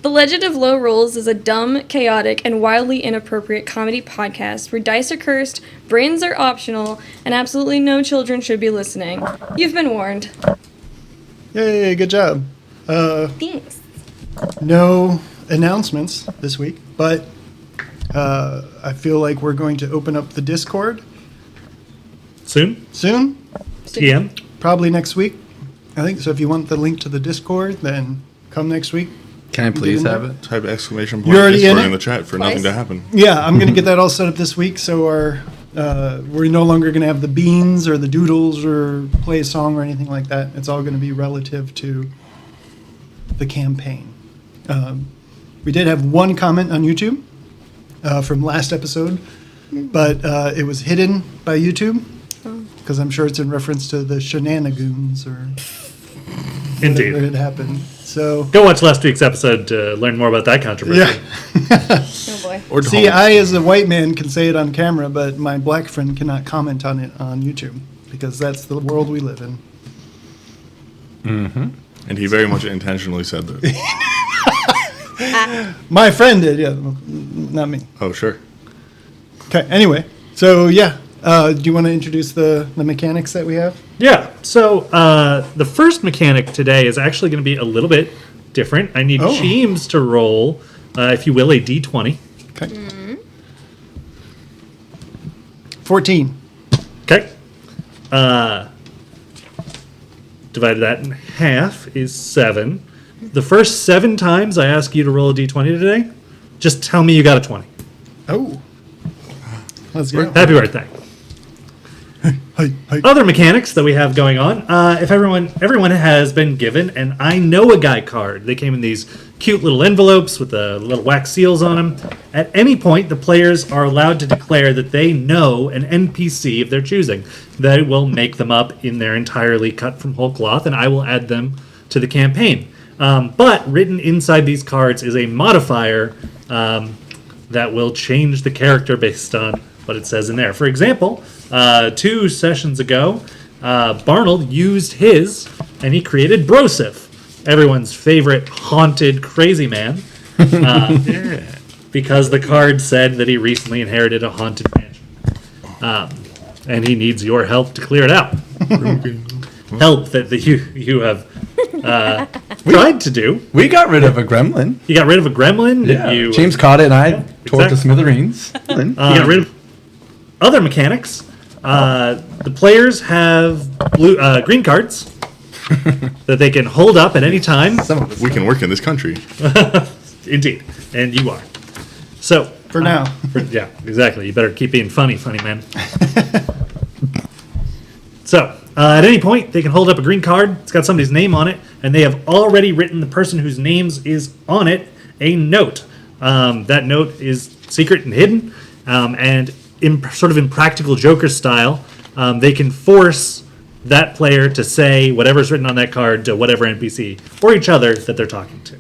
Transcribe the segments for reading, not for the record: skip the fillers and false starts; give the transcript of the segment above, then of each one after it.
The Legend of Low Rolls is a dumb, chaotic, and wildly inappropriate comedy podcast where dice are cursed, brains are optional, and absolutely no children should be listening. You've been warned. Yay, good job. Thanks. No announcements this week, but I feel like we're going to open up the Discord Soon? TM? probably next week. I think so. If you want the link to the Discord, then come next week. Can I please have it? Type exclamation You're point already Discord in it? in the chat for nothing to happen. Yeah, I'm going to get that all set up this week, so we're no longer going to have the beans or the doodles or play a song or anything like that. It's all going to be relative to the campaign. We did have one comment on YouTube from last episode, but it was hidden by YouTube because I'm sure it's in reference to the shenanigans or Indeed. whatever had happened. So Go watch last week's episode to learn more about that controversy. yeah. Oh boy. Or See, I as a white man can say it on camera, but my black friend cannot comment on it on YouTube because that's the world we live in. And he very much intentionally said that. My friend did, yeah, not me. Oh, sure. Okay, anyway, so yeah, do you want to introduce the mechanics that we have? Yeah, so the first mechanic today is actually going to be a little bit different. I need Cheems to roll, if you will, a d20. Okay. 14. Okay. Divided that in half is 7. The first 7 times I ask you to roll a d20 today, just tell me you got a 20. Oh. Let's go. Happy birthday. Hi. Other mechanics that we have going on. If everyone has been given an I Know a Guy card. They came in these cute little envelopes with the little wax seals on them. At any point, the players are allowed to declare that they know an NPC of their choosing. They will make them up in their entirely cut from whole cloth, and I will add them to the campaign. But written inside these cards is a modifier that will change the character based on what it says in there. For example, 2 sessions ago, Barnold used his, and he created Brosif, everyone's favorite haunted crazy man, because the card said that he recently inherited a haunted mansion, and he needs your help to clear it out. Help that you have tried to do. We got rid of a gremlin. You got rid of a gremlin. You James caught it and I tore it to exactly. smithereens. You got rid of other mechanics. The players have green cards that they can hold up at any time. Some of us. We can work in this country. Indeed, and you are. So For now. yeah, exactly. You better keep being funny man. So at any point, they can hold up a green card. It's got somebody's name on it, and they have already written the person whose names is on it a note. That note is secret and hidden, and sort of in practical Joker style, they can force that player to say whatever's written on that card to whatever NPC or each other that they're talking to.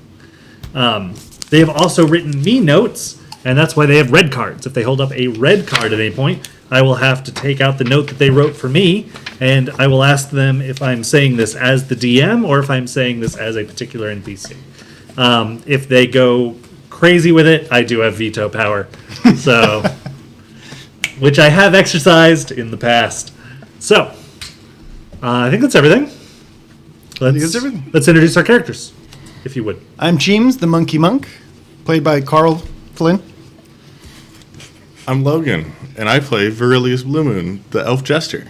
They have also written me notes, and that's why they have red cards. If they hold up a red card at any point, I will have to take out the note that they wrote for me, and I will ask them if I'm saying this as the DM or if I'm saying this as a particular NPC. If they go crazy with it, I do have veto power. So, which I have exercised in the past. So, I think that's everything. Let's introduce our characters, if you would. I'm Cheems, the monkey monk, played by Carl Flynn. I'm Logan, and I play Virilius Bluemoon, the elf jester.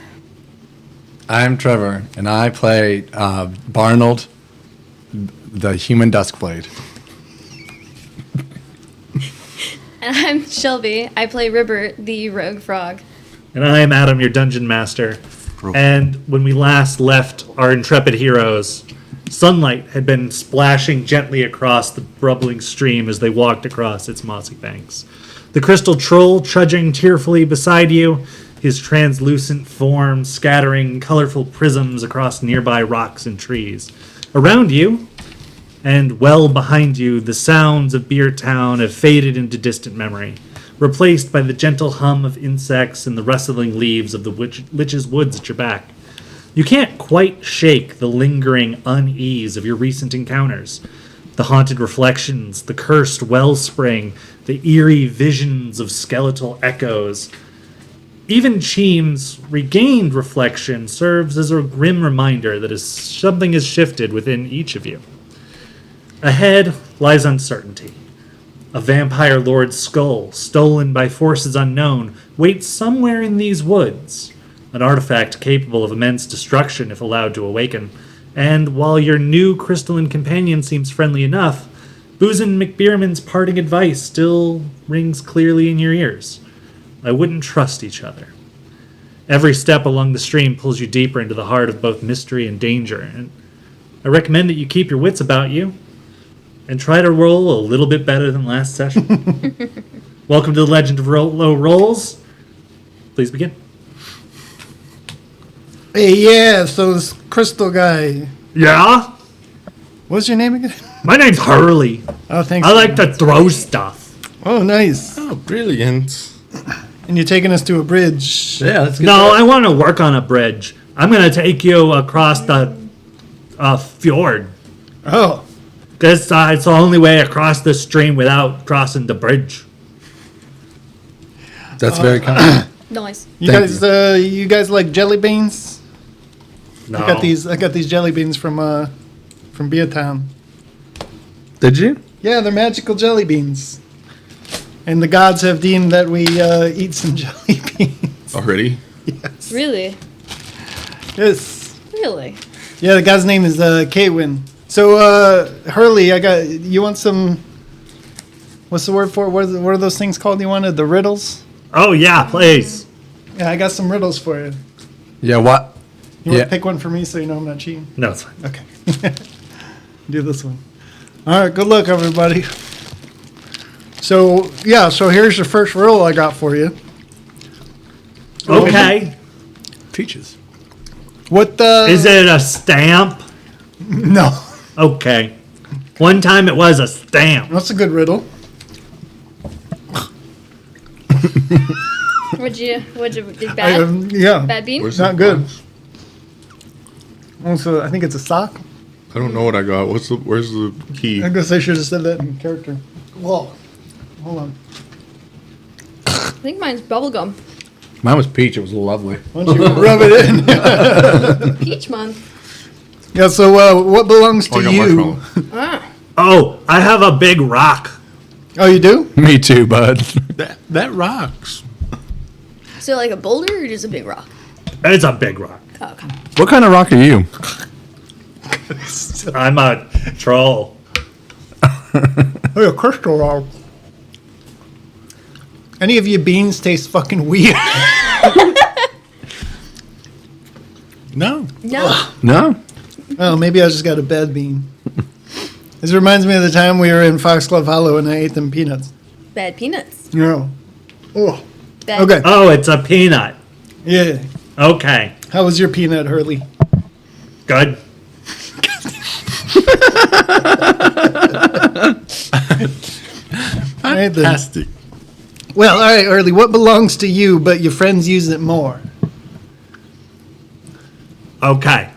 I'm Trevor and I play Barnold, the human duskblade. And I'm Shelby. I play Ribbert, the rogue frog. And I am Adam, your dungeon master. And when we last left our intrepid heroes, sunlight had been splashing gently across the bubbling stream as they walked across its mossy banks. The crystal troll trudging tearfully beside you, his translucent form scattering colorful prisms across nearby rocks and trees. Around you, and well behind you, the sounds of Beer Town have faded into distant memory, replaced by the gentle hum of insects and the rustling leaves of the Lich's Woods at your back. You can't quite shake the lingering unease of your recent encounters. The haunted reflections, the cursed wellspring, the eerie visions of skeletal echoes. Even Cheem's regained reflection serves as a grim reminder that something has shifted within each of you. Ahead lies uncertainty. A vampire lord's skull, stolen by forces unknown, waits somewhere in these woods. An artifact capable of immense destruction if allowed to awaken. And while your new crystalline companion seems friendly enough, Boozin McBeerman's parting advice still rings clearly in your ears. I wouldn't trust each other. Every step along the stream pulls you deeper into the heart of both mystery and danger, and I recommend that you keep your wits about you and try to roll a little bit better than last session. Welcome to the Legend of Low Rolls. Please begin. Hey, yeah, so this crystal guy. Yeah? What's your name again? My name's Hurley. Oh, thanks. I like to throw stuff. Oh, nice. Oh, brilliant. And you're taking us to a bridge. Yeah, let's get No, I want to work on a bridge. I'm going to take you across the fjord. Oh, Because it's the only way across the stream without crossing the bridge. That's very kind. Nice. you guys like jelly beans? No. I got these jelly beans from Beertown. Did you? Yeah, they're magical jelly beans. And the gods have deemed that we eat some jelly beans. Already? Yes. Really? Yes. Really? Yeah, the guy's name is Kaywin. So, Hurley, you want some, what's the word for it? What are those things called you wanted? The riddles? Oh, yeah, please. Yeah, I got some riddles for you. Yeah, what? You want Yeah. to pick one for me so you know I'm not cheating? No, it's fine. Okay. Do this one. All right, good luck, everybody. So here's your first riddle I got for you. Okay. Peaches. What Is it a stamp? No. Okay. One time it was a stamp. That's a good riddle. Did bad? Yeah. Bad bean? Where's Not the good. box? Also, I think it's a sock. I don't know what I got. Where's the key? I guess I should have said that in character. Whoa. Hold on. I think mine's bubblegum. Mine was peach. It was lovely. Why don't you rub it in? Peach month. Yeah, so what belongs Oh, to I got you? marshmallow. Ah. Oh, I have a big rock. Oh, you do? Me too, bud. That rocks. So like a boulder or just a big rock? It's a big rock. Oh, okay. What kind of rock are you? I'm a troll. Oh, a crystal rock. Any of your beans taste fucking weird? No. No. No. Oh, maybe I just got a bad bean. This reminds me of the time we were in Foxglove Hollow and I ate them peanuts. Bad peanuts. No. Oh. Bad. Okay. Oh, it's a peanut. Yeah. Okay. How was your peanut, Hurley? Good. All right, then. Fantastic. Well, all right, Hurley. What belongs to you, but your friends use it more? Okay.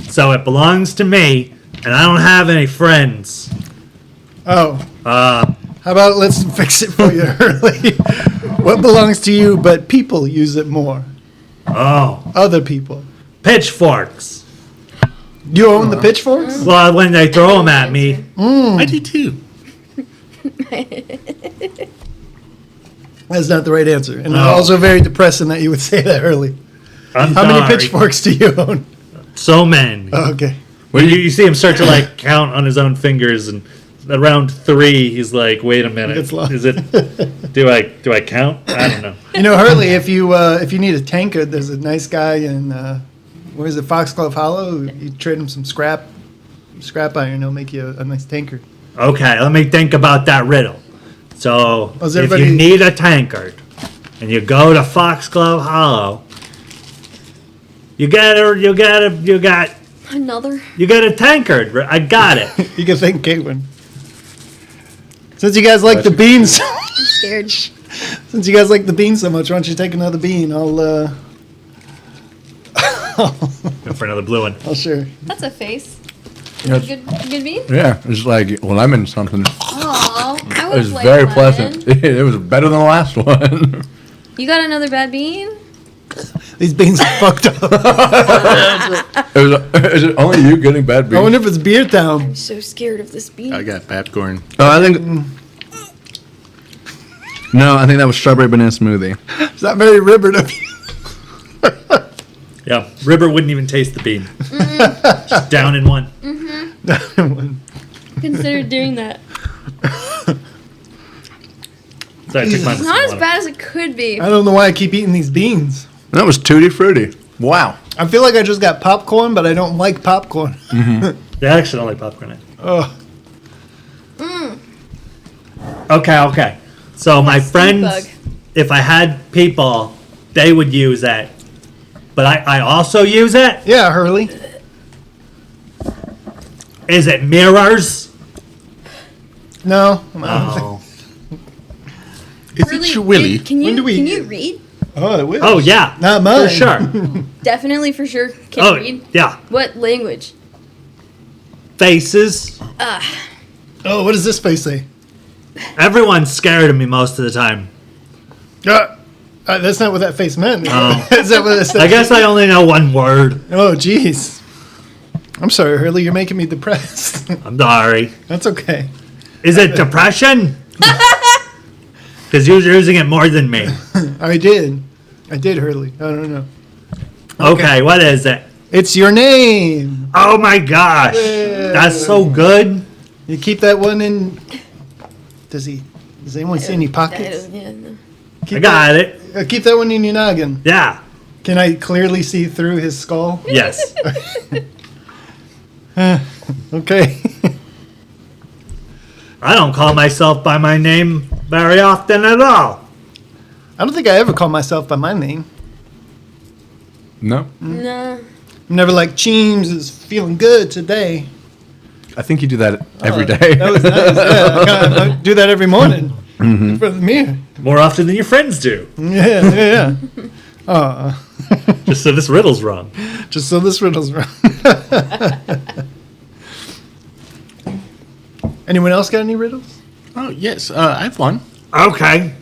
So it belongs to me, and I don't have any friends. Oh. How about let's fix it for you, Hurley? What belongs to you, but people use it more? Oh, Other people. pitchforks. You own the pitchforks? Well, when they throw them at me, I do too. That's not the right answer. And No. also very depressing that you would say that early. I'm How many sorry. pitchforks do you own? So many. Oh, okay. Well, you see him start to like count on his own fingers, and around 3, he's like, "Wait a minute, Gets lost. is it? Do I count? I don't know." You know, Hurley, if you need a tankard, there's a nice guy in where is it, Foxglove Hollow? You trade him some scrap iron, he'll make you a nice tankard. Okay, let me think about that riddle. So, Was if everybody- you need a tankard, and you go to Foxglove Hollow, you got Another. a tankard. I got it. You can thank Caitlin. Since you guys like the beans, I'm scared. since you guys like the beans so much, why don't you take another bean? I'll Go for another blue one. share. That's a face. You know, Good bean? yeah, it's like lemon something. Oh, I It would was like very lemon. pleasant. It was better than the last one. You got another bad bean? These beans are fucked up. Is it only you getting bad I beans? wonder if it's Beer Town. I'm so scared of this bean. I got bad corn. Oh, I think. No, I think that was strawberry banana smoothie. It's not very ribbon of you. Yeah, Ribber wouldn't even taste the bean. Just down in one. Consider doing that. Sorry, I took mine. It's not as bad as it could be. I don't know why I keep eating these beans. That was tutti frutti. Wow. I feel like I just got popcorn, but I don't like popcorn. Yeah, I actually don't like popcorn. Ugh. Okay. So my Stink friends, bug. if I had people, they would use it. But I also use it. Yeah, Hurley. Is it mirrors? No. Oh. Is Really, it Willy? Can When do we- you read? Oh, it will. Oh yeah. Not mine. For sure. Definitely for sure. Can Oh read. yeah. What language? Faces. Oh, what does this face say? Everyone's scared of me most of the time. That's not what that face meant. Oh. Is that what it said? I guess I only know one word. Oh, jeez. I'm sorry, Hurley. You're making me depressed. I'm sorry. That's okay. Is it depression? Because you're using it more than me. I did, Hurley. I don't know. Okay, what is it? It's your name. Oh my gosh. That's so good. You keep that one in. Does anyone see any pockets? Yeah, no. Keep I got it. Keep that one in your noggin. Yeah. Can I clearly see through his skull? Yes. Okay. I don't call myself by my name very often at all. I don't think I ever call myself by my name. No. Nah. I'm never like, Cheems is feeling good today. I think you do that every day. That was nice. Yeah, I do that every morning in front of the mirror. More often than your friends do. Yeah. Just so this riddle's wrong. Just so this riddle's wrong. Anyone else got any riddles? Oh, yes. I have one. Okay.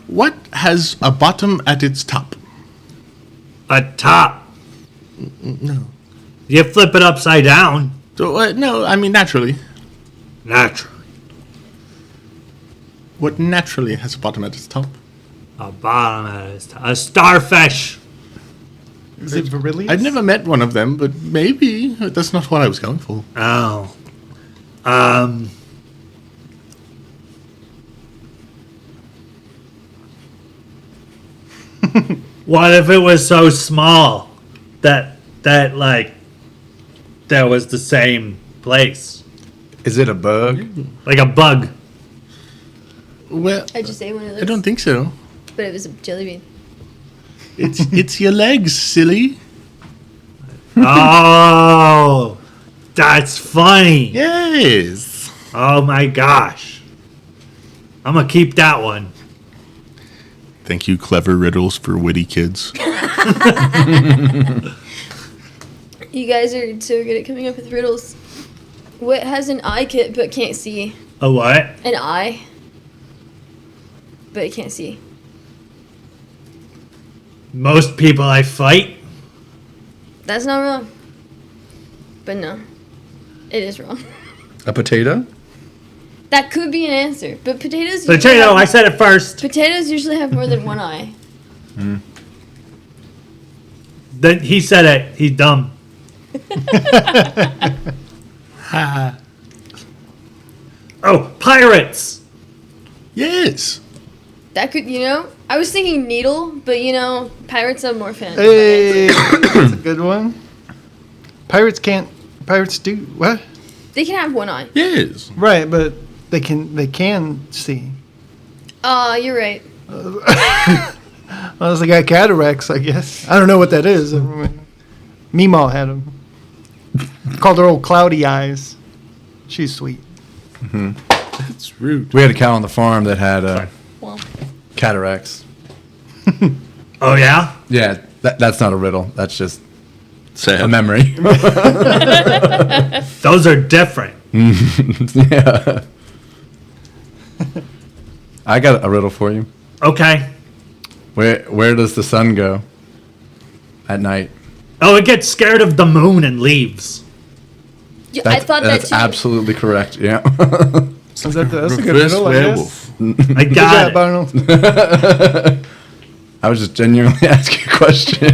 What has a bottom at its top? A top. No. You flip it upside down. So, no, I mean naturally. Naturally. What naturally has a bottom at its top? A bottom at its top. A starfish. Is it Virillius? I've never met one of them, but maybe that's not what I was going for. Oh. What if it was so small that like that was the same place? Is it a bug? Like a bug. Well, I just ate one of those. I don't think so. But it was a jelly bean. It's your legs, silly. Oh, that's funny. Yes. Oh my gosh. I'm gonna keep that one. Thank you, clever riddles for witty kids. You guys are so good at coming up with riddles. What has an eye kit but can't see? A what? An eye, but it can't see. Most people I fight. That's not wrong. But no, it is wrong. A potato? That could be an answer, but potatoes. Potato, I said it first. Potatoes usually have more than one eye. Then he said it. He's dumb. Oh, pirates. Yes. That could, I was thinking needle, but pirates have more fans. Hey, that's a good one. Pirates do what? They can have one eye. Yes. Right, but they can see. You're right. Well, they got cataracts, I guess. I don't know what that is. Meemaw had them. Called her old cloudy eyes. She's sweet. That's rude. We had a cow on the farm that had Well, cataracts. Oh yeah. Yeah, that's not a riddle. That's just Sad. A memory. Those are different. Yeah. I got a riddle for you. Okay. Where does the sun go at night? Oh, it gets scared of the moon and leaves. Yeah, I thought that That's too. absolutely correct. Yeah. That's a good Reverse riddle, I guess. werewolf. I Good got job, it. Barnold. I was just genuinely asking a question.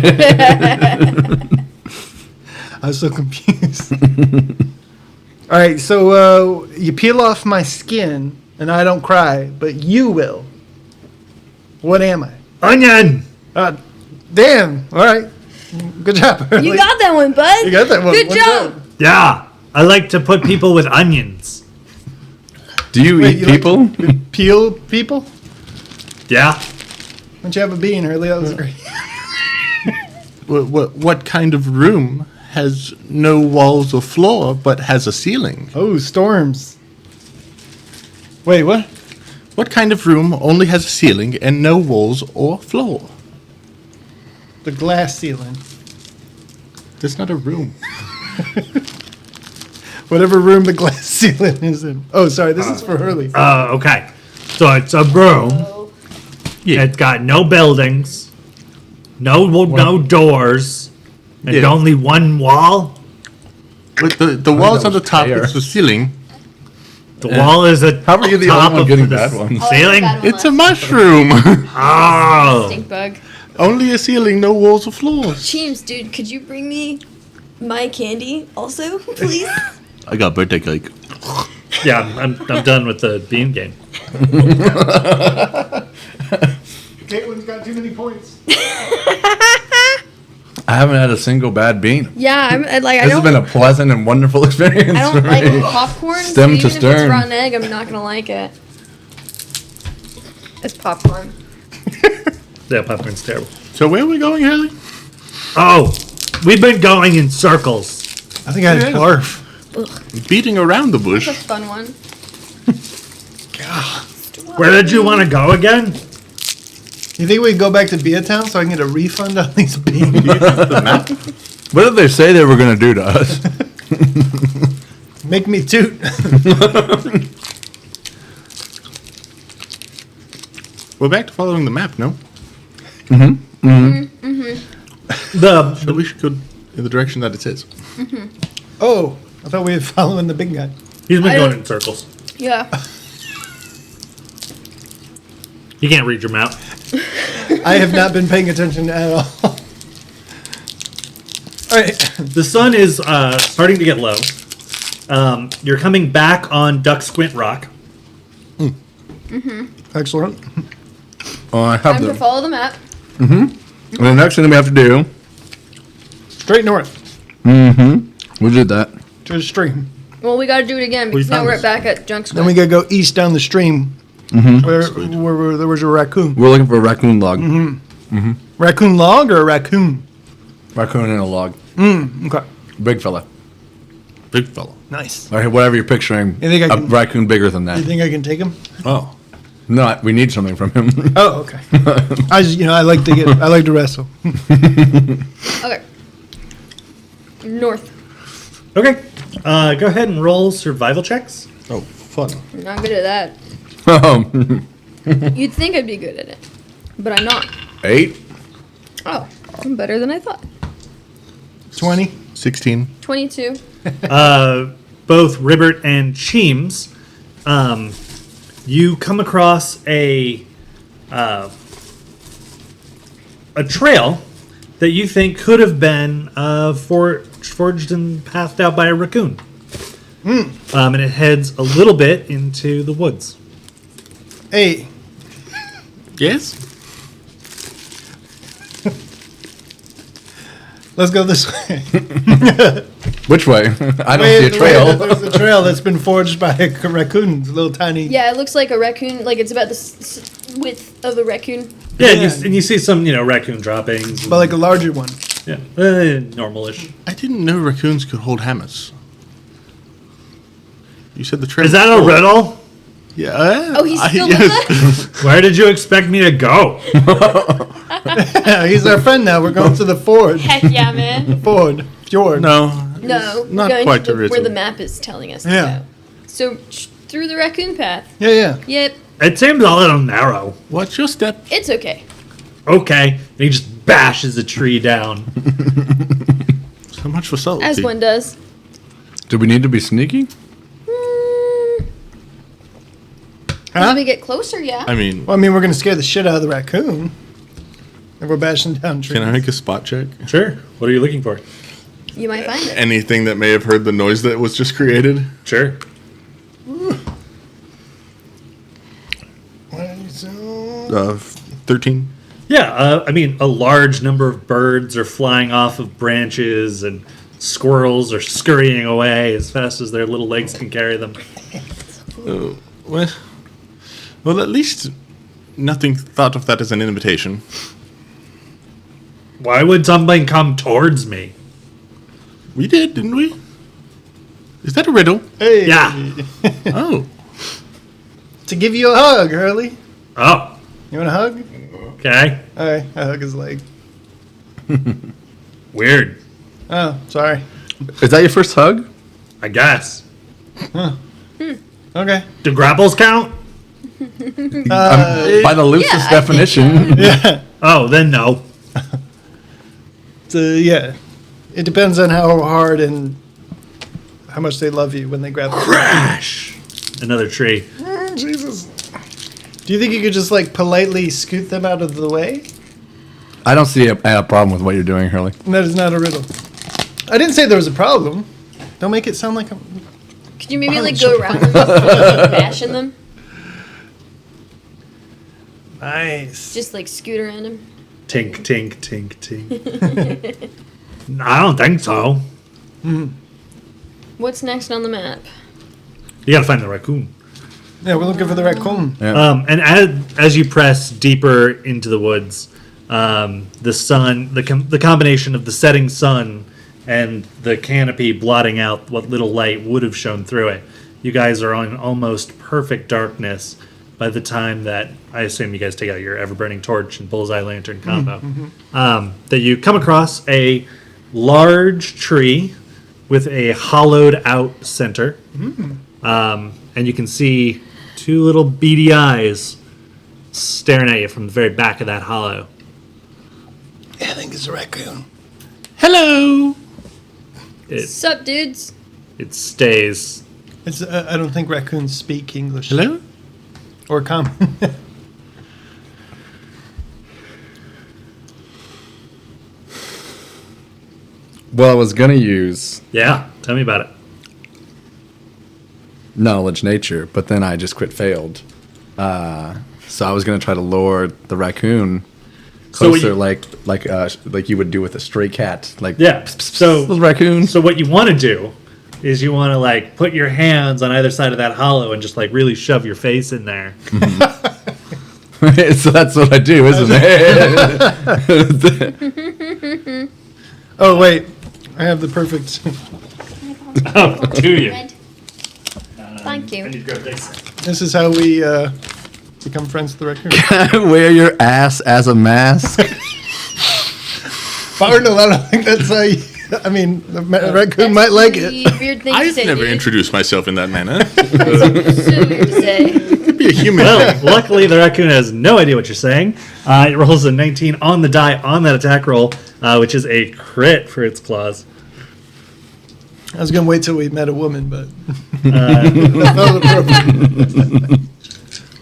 I was so confused. All right, so you peel off my skin, and I don't cry, but you will. What am I? Onion. Damn. All right. Good job. You got that one, bud. You got that one. Good One job. Yeah. I like to put people with onions. Do you Wait, eat you like people? to peel people? Yeah. Why don't you have a bean, Hurley? That was great. What kind of room has no walls or floor but has a ceiling? Oh, storms. Wait, what? What kind of room only has a ceiling and no walls or floor? The glass ceiling. That's not a room. Whatever room the glass ceiling is in. Oh, sorry. This is for Hurley. Okay. So it's a room. Yeah. It's got no buildings, no doors, and Yeah. only one wall. But the walls on the top fair. is the ceiling. The wall is at How are you the top only one of getting the bad ones? ceiling. It's a mushroom. Oh. Stink bug. Only a ceiling, no walls or floors. Cheems, dude, could you bring me my candy also, please? I got birthday cake. Yeah, I'm done with the bean game. Caitlin's got too many points. I haven't had a single bad bean. Yeah, I This has don't. been a pleasant and wonderful experience. I don't for like me. popcorn. So Stem even to if it's stern. rotten egg, I'm not gonna like it. It's popcorn. Yeah, popcorn's terrible. So where are we going, Haley? Oh, we've been going in circles. I think I had Yeah. barf. Beating around the That's a bush. fun one. Where did you want to go again? You think we go back to Bia Town so I can get a refund on these beans? What did they say they were going to do to us? Make me toot. We're back to following the map, no? So we should go in the direction that it says. Oh, I thought we were following the big guy. He's been I going don't- in circles. Yeah. You can't read your map. I have not been paying attention at all. All right. The sun is starting to get low. You're coming back on Duck Squint Rock. Excellent. Oh, I have Time to the. follow the map. The next thing we have to do. Straight north We did that. to the stream. Well, we gotta do it again because now found we're this. back at Junk Then we Square. gotta go east down the stream where there was a raccoon. We're looking for a raccoon log. Raccoon log or a raccoon? Raccoon in a log. Okay. Big fella. Big fellow. Nice. Or whatever you're picturing. You think I a can- raccoon bigger than You that. think I can take him? Oh. No, we need something from him. Oh, okay. I just, I like to wrestle. Okay. North. Okay. Go ahead and roll survival checks. Oh, fun. I'm not good at that. You'd think I'd be good at it, but I'm not. 8. Oh, I'm better than I thought. 20. 16. 22. Both Ribbert and Cheems, you come across a trail that you think could have been forged and pathed out by a raccoon. And it heads a little bit into the woods. Hey, Yes? let's go this way. Which way? I don't see a trail. There's a trail that's been forged by a raccoon. It's a little tiny. Yeah, it looks like a raccoon. Like it's about the width of a raccoon. Yeah, Yeah. and you see some, raccoon droppings. But like a larger one. Yeah, normal-ish. I didn't know raccoons could hold hammers. You said the trail. Is that a riddle? Yeah. Oh, he's still with us? Where did you expect me to go? Yeah, he's our friend now. We're going to the ford. Heck yeah, man. Fjord. No. No, it's not we're going quite to where original. the map is telling us to Yeah. go. So, through the raccoon path. Yeah. Yep, It seems a little narrow. Watch your step. it's okay. Okay. And he just bashes a tree down. So much for subtlety. As one does. Do we need to be sneaky? Huh? As we get closer, yeah. I mean, Well, I mean, we're going to scare the shit out of the raccoon. And we're bashing down trees. can I make a spot check? Sure. What are you looking for? You might find it. Anything that may have heard the noise that was just created? Sure. 13. Yeah, I mean, a large number of birds are flying off of branches, and squirrels are scurrying away as fast as their little legs can carry them. Well, at least nothing thought of that as an invitation. Why would something come towards me? We did, didn't we? Is that a riddle? Hey. Yeah. Oh. To give you a hug, Hurley. Oh, You want a hug? okay. All right, I hug his leg. Weird, Oh, sorry. Is that your first hug? I guess. Okay. Do grapples count? By the loosest I think definition. Yeah. Oh, then no. So, yeah. It depends on how hard and how much they love you when they grab you. Crash! Another tree. Jesus. Do you think you could just, like, politely scoot them out of the way? I don't see a problem with what you're doing, Hurley. That is not a riddle. I didn't say there was a problem. Don't make it sound like I'm... Could you maybe like go around them and bashing them? Nice. Just like scoot around them? Tink, tink, tink, tink. I don't think so. What's next on the map? You gotta find the raccoon. Yeah, we're looking for the raccoon. Yeah. And as you press deeper into the woods, the sun, the combination of the setting sun and the canopy blotting out what little light would have shone through it, you guys are on almost perfect darkness by the time that I assume you guys take out your ever-burning torch and bullseye lantern combo. That you come across a large tree with a hollowed out center. And you can see two little beady eyes staring at you from the very back of that hollow. Yeah, I think it's a raccoon. Hello. Sup, dudes? It stays. It's. I don't think raccoons speak English. Hello? Or common. Well, I was going to use Yeah, tell me about it. knowledge nature, but then I just failed. So I was going to try to lure the raccoon So what closer, you- like you would do with a stray cat. Like, Yeah. little raccoon. So what you want to do is you want to like put your hands on either side of that hollow and just like really shove your face in there. So that's what I do, isn't it? Oh, wait. I have the perfect... Oh, do you? Thank you. This is how we become friends with the raccoon. Wear your ass as a mask. Barnold, I don't think that's how you... I mean, the raccoon might like it. Weird thing to I've say, never dude. introduced myself in that manner. So weird to say. Be a human. Well, luckily the raccoon has no idea what you're saying. It rolls a 19 on the die on that attack roll, which is a crit for its claws. I was going to wait till we met a woman, but... That's not appropriate.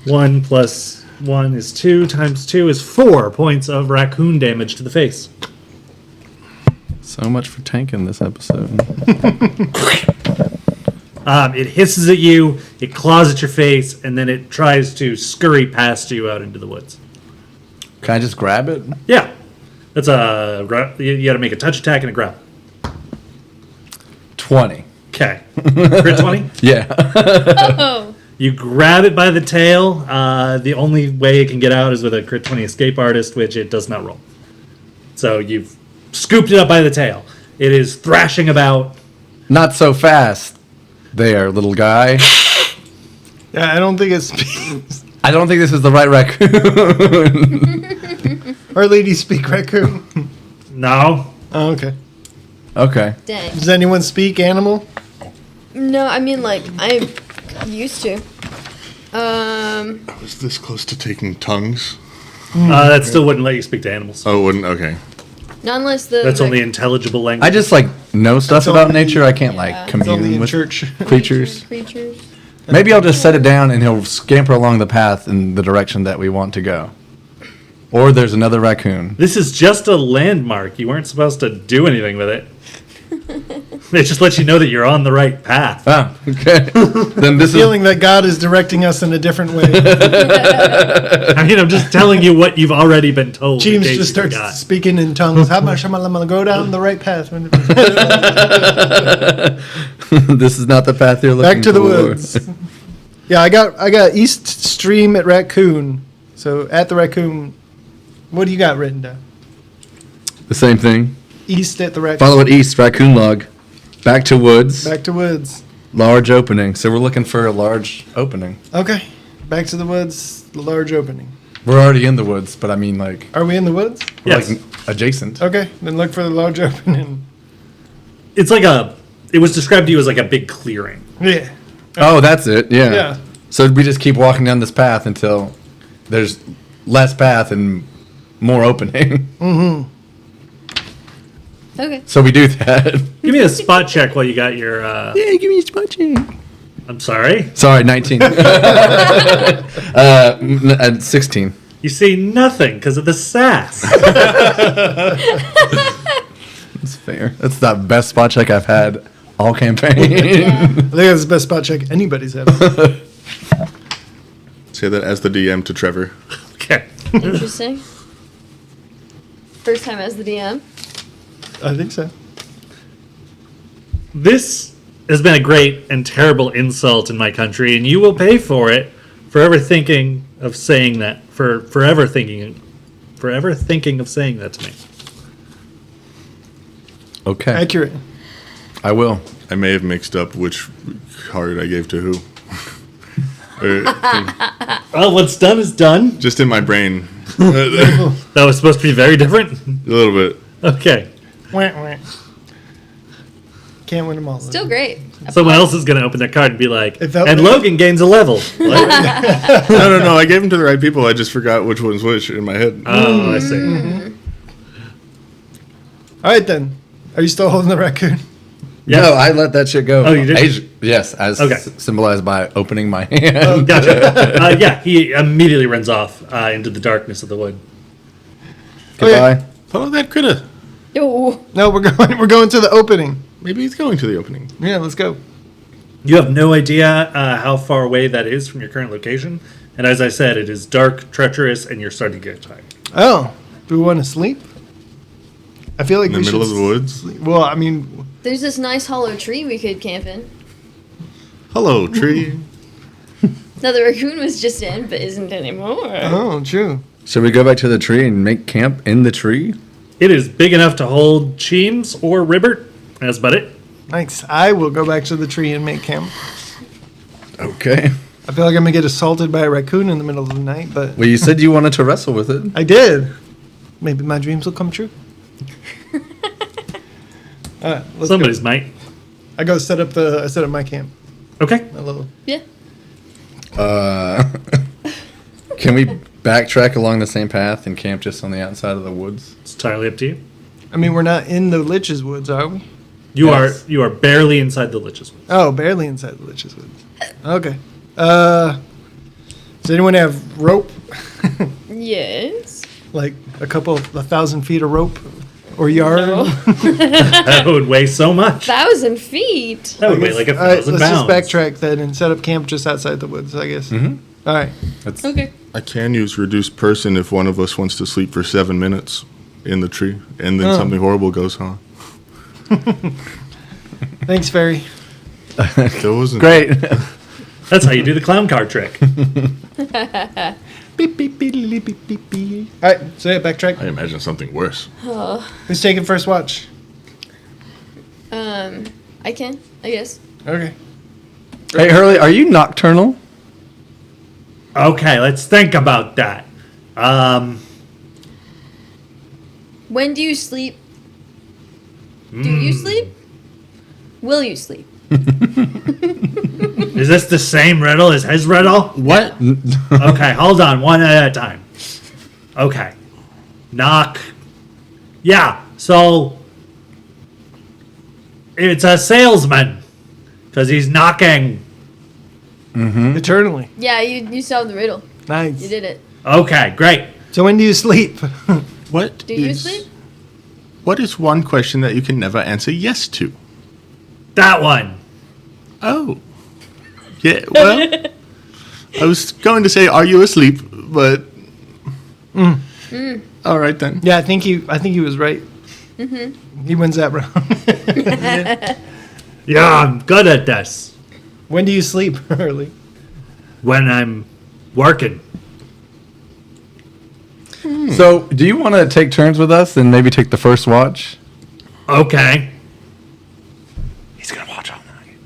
1 plus 1 is 2 times 2 is 4 points of raccoon damage to the face. So much for tanking this episode. It hisses at you, it claws at your face, and then it tries to scurry past you out into the woods. Can I just grab it? Yeah. That's you got to make a touch attack and a grab. 20. Okay. Crit 20? Yeah. Oh. You grab it by the tail. The only way it can get out is with a crit 20 escape artist, which it does not roll. So you've scooped it up by the tail. It is thrashing about. Not so fast there, little guy. Yeah, I don't think it speaks. I don't think this is the right raccoon. Our ladies speak raccoon. No. Oh, okay. Okay. Dang. Does anyone speak animal? No, I mean, like, I'm used to. I was this close to taking tongues. That still wouldn't let you speak to animals. Oh, it wouldn't? Okay. Not unless the... That's only intelligible language. I just like know stuff That's about only- nature. I can't Yeah. like It's only commune in with church. creatures. creatures. Maybe I'll just set it down and he'll scamper along the path in the direction that we want to go. Or there's another raccoon. This is just a landmark. You weren't supposed to do anything with it. They just let you know that you're on the right path. Ah, okay. Then this is Feeling that God is directing us in a different way. I mean, I'm just telling you what you've already been told. in James case just you starts forgot. speaking in tongues. How much am I gonna go down the right path? this is not the path you're looking Back to the for. woods. Yeah, I got East Stream at Raccoon. So at the Raccoon, what do you got written down? The same thing. East at the Raccoon. Follow it east, raccoon log. Back to woods. Back to woods. Large opening. So we're looking for a large opening. Okay. Back to the woods. The large opening. We're already in the woods, but I mean like, Are we in the woods? we're Yes. like adjacent. Okay. Then look for the large opening. It's like it was described to you as like a big clearing. Yeah. Oh, that's it. Yeah. Yeah. So we just keep walking down this path until there's less path and more opening. Okay. So we do that. Give me a spot check while you got your. Yeah, give me a spot check. I'm sorry. Sorry, 19. 16. You see nothing because of the sass. That's fair. That's the best spot check I've had all campaign. I think that's the best spot check anybody's had. Say that as the DM to Trevor. Okay. Interesting. First time as the DM. I think so. This has been a great and terrible insult in my country, and you will pay for it forever thinking of saying that. Forever thinking of saying that to me. Okay. Accurate. I will. I may have mixed up which card I gave to who. Well, what's done is done. Just in my brain. A That was supposed to be very different. little bit. Okay. Wah, wah. Can't win them all. Still great. Someone else is going to open their card and be like, It felt and like- Logan gains a level. What? No. I gave them to the right people. I just forgot which one's which in my head. Oh, I see. All right, then. Are you still holding the raccoon? Yes. No, I let that shit go. Oh, you did? Yes, as Okay. symbolized by opening my hand. Gotcha. Yeah, he immediately runs off into the darkness of the wood. Goodbye. Follow that critter. Oh. No, we're going to the opening. Maybe he's going to the opening. Yeah, let's go. You have no idea how far away that is from your current location. And as I said, it is dark, treacherous, and you're starting to get tired. Oh, do we want to sleep? I feel like In the we middle should of the woods. sleep. Well, I mean, There's this nice hollow tree we could camp in. Hello, tree. That the raccoon was just in, but isn't anymore. oh, true. Should we go back to the tree and make camp in the tree? It is big enough to hold Cheems or Ribbert. That's about it. Nice. I will go back to the tree and make camp. Okay. I feel like I'm gonna get assaulted by a raccoon in the middle of the night, but Well, you said you wanted to wrestle with it. I did. Maybe my dreams will come true. All right, let's Somebody's go. might. I set up my camp. Okay. My little. Yeah. Can we backtrack along the same path and camp just on the outside of the woods? It's entirely up to you. I mean, we're not in the Lich's Woods, are we? Yes. You are barely inside the Lich's Woods. Oh, barely inside the Lich's Woods. Okay. Does anyone have rope? Yes. Like a 1,000 feet of rope or yard? No. That would weigh so much. 1,000 feet. That would weigh like All right, 1,000 let's pounds. just backtrack then and set up camp just outside the woods, I guess. Mhm. All right. That's Okay. I can use reduced person if one of us wants to sleep for 7 minutes in the tree, and then Oh. something horrible goes on. Thanks, Fairy. That wasn't great. That's how you do the clown card trick. Beep, beep, beep, beep, beep, beep, beep. All right, so yeah, backtrack. I imagine something worse. Who's taking first watch? I can, I guess. Okay. Hey, Hurley, are you nocturnal? Okay, let's think about that. When do you sleep? Do you sleep? Will you sleep? Is this the same riddle as his riddle? What? Okay, hold on, one at a time. Okay. Knock. Yeah, so it's a salesman because he's knocking. Eternally. Yeah, you solved the riddle. Nice. You did it. Okay, great. So when do you sleep? What Do you is- sleep? What is one question that you can never answer yes to? That one. Oh. Yeah, well, I was going to say, are you asleep? But. All right, then. Yeah, I think he was right. He wins that round. Yeah, I'm good at this. When do you sleep, Hurley? When I'm working. So, do you want to take turns with us and maybe take the first watch? Okay. He's gonna watch all night.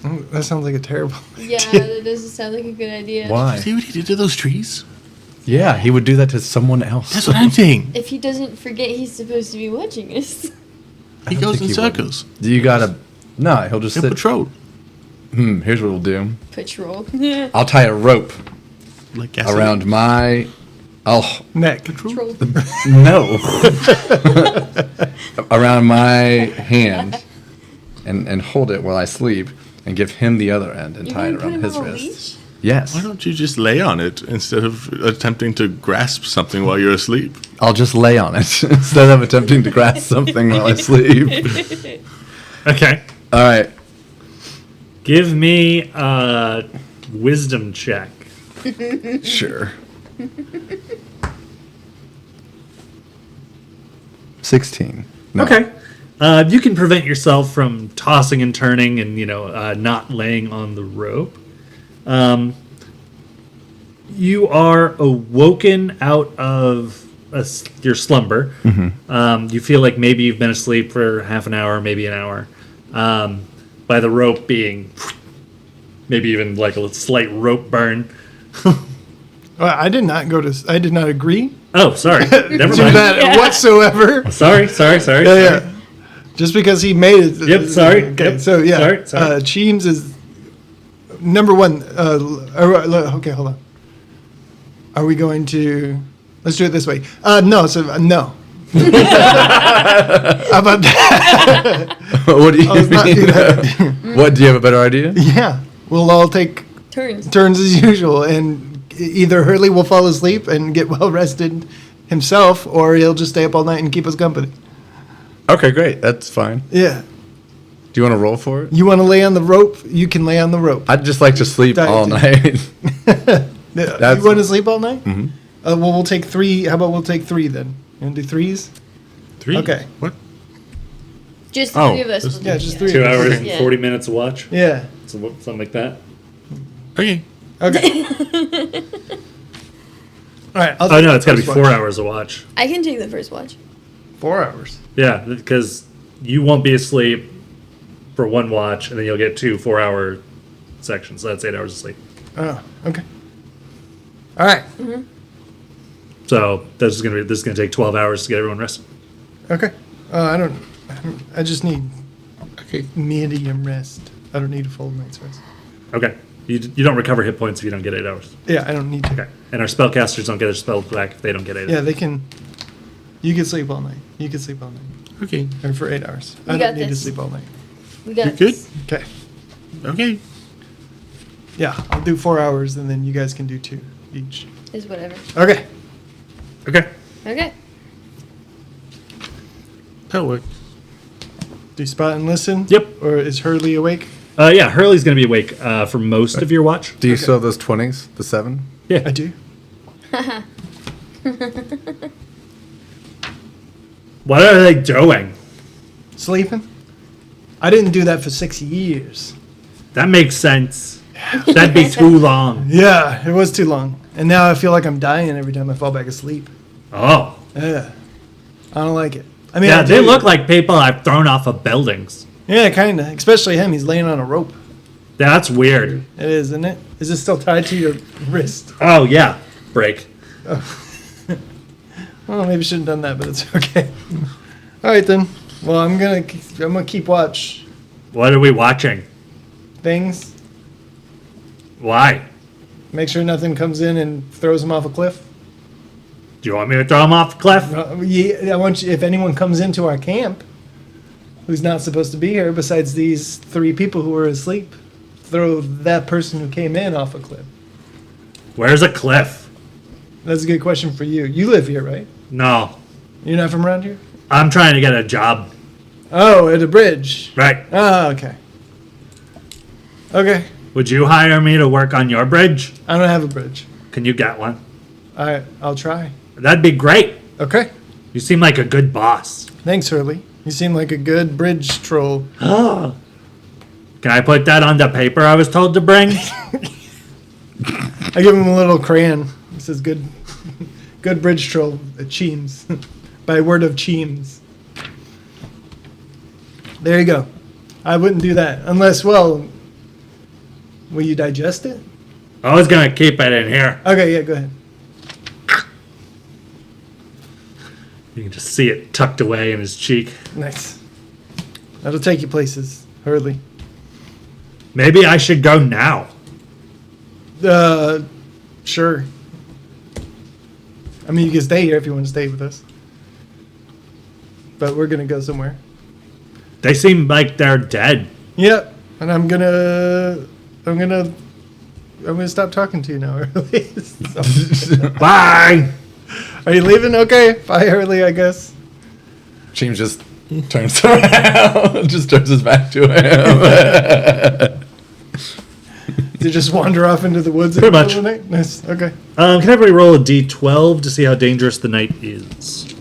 Oh, that sounds like a terrible. Yeah, that doesn't sound like a good idea. Why? See what he did to those trees? Yeah, he would do that to someone else. That's what I'm saying. If he doesn't forget he's supposed to be watching us. He don't goes think in he would. circles. Do you gotta? No, he'll just In sit. patrol. Here's what we'll do. Patrol. I'll tie a rope Like gasoline. around my. Oh Neck. Patrol. no! Around my hand, and hold it while I sleep, and give him the other end and You're tie it gonna put around him his on a wrist. leash? Yes. Why don't you just lay on it instead of attempting to grasp something while you're asleep? I'll just lay on it instead of attempting to grasp something while I sleep. Okay. All right. Give me a wisdom check. Sure. 16. No. Okay. You can prevent yourself from tossing and turning and, not laying on the rope. You are awoken out of your slumber. You feel like maybe you've been asleep for half an hour, maybe an hour, by the rope being maybe even like a slight rope burn. Well, I did not agree Oh, sorry. Never to mind. that whatsoever. Sorry. Yeah. Just because he made it. Yep, sorry. Okay, Yep, so yeah. sorry. Cheems is number one. Okay, hold on. Are we going to? Let's do it this way. No. So no. How about that? What do you was not mean? good at What, do you have a better idea? Yeah. We'll all take Turns. turns as usual, and either Hurley will fall asleep and get well rested himself, or he'll just stay up all night and keep us company. Okay, great. That's fine. Yeah. Do you want to roll for it? You want to lay on the rope? You can lay on the rope. I'd just like to sleep all Diet. night. You want to sleep all night? Mm-hmm. Well, we'll take three. How about we'll take three then? You want to do threes? 3? Okay. What? Just the Oh, three of us. just- will Yeah, do just it. 3. 2 hours and Yeah. 40 minutes of watch. Yeah. Something like that. Okay. Okay. All right. Oh, no, it's got to be first 4 watch. hours of watch. I can take the first watch. 4 hours. Yeah, because you won't be asleep for one watch, and then you'll get 2 4-hour sections. So that's 8 hours of sleep. Oh, okay. All right. So this is gonna take 12 hours to get everyone rested. Okay. I just need medium rest. I don't need a full night's rest. Okay. You don't recover hit points if you don't get 8 hours. Yeah, I don't need to. Okay. And our spellcasters don't get their spells back if they don't get 8 Yeah, hours. they can. You can sleep all night. You can sleep all night. Okay. Or for 8 hours. We I got don't need to this. sleep all night. We got You good? this. Okay. Okay. Yeah, I'll do 4 hours and then you guys can do 2 each. Is whatever. Okay. Okay. Okay. That'll work. Do spot and listen? Yep. Or is Hurley awake? Yeah, Hurley's going to be awake for most of your watch. Do you still have those 20s? The 7? Yeah. I do. What are they doing? Sleeping? I didn't do that for 6 years. That makes sense. That'd be too long. Yeah, it was too long. And now I feel like I'm dying every time I fall back asleep. Oh. Yeah. I don't like it. I mean, Yeah, I they do. look like people I've thrown off of buildings. Yeah, kind of. Especially him. He's laying on a rope. That's weird. It is, isn't it? Is it still tied to your wrist? Oh, yeah. Break. Well, maybe I shouldn't have done that, but it's okay. All right, then. Well, I'm gonna keep watch. What are we watching? Things. Why? Make sure nothing comes in and throws them off a cliff. Do you want me to throw him off the cliff? Yeah, I want you. If anyone comes into our camp, who's not supposed to be here, besides these 3 people who were asleep, throw that person who came in off a cliff. Where's a cliff? That's a good question for you. You live here, right? No. You're not from around here? I'm trying to get a job. Oh, at a bridge. Right. Oh, okay. Okay. Would you hire me to work on your bridge? I don't have a bridge. Can you get one? I'll try. That'd be great. Okay. You seem like a good boss. Thanks, Hurley. You seem like a good bridge troll. Can I put that on the paper I was told to bring? I give him a little crayon. It says good bridge troll at Cheems. By word of Cheems. There you go. I wouldn't do that. Unless, well, will you digest it? I was going to keep it in here. Okay, yeah, go ahead. You can just see it tucked away in his cheek. Nice. That'll take you places, Hurley. Maybe I should go now. Sure. I mean, you can stay here if you want to stay with us. But we're going to go somewhere. They seem like they're dead. Yep. And I'm gonna stop talking to you now, Hurley. So- Bye. Are you leaving? Okay. Bye, Hurley, I guess. James just turns around, just turns his back to him. To just wander off into the woods. Pretty much. Of the night? Nice. Okay. Can everybody roll a d12 to see how dangerous the night is?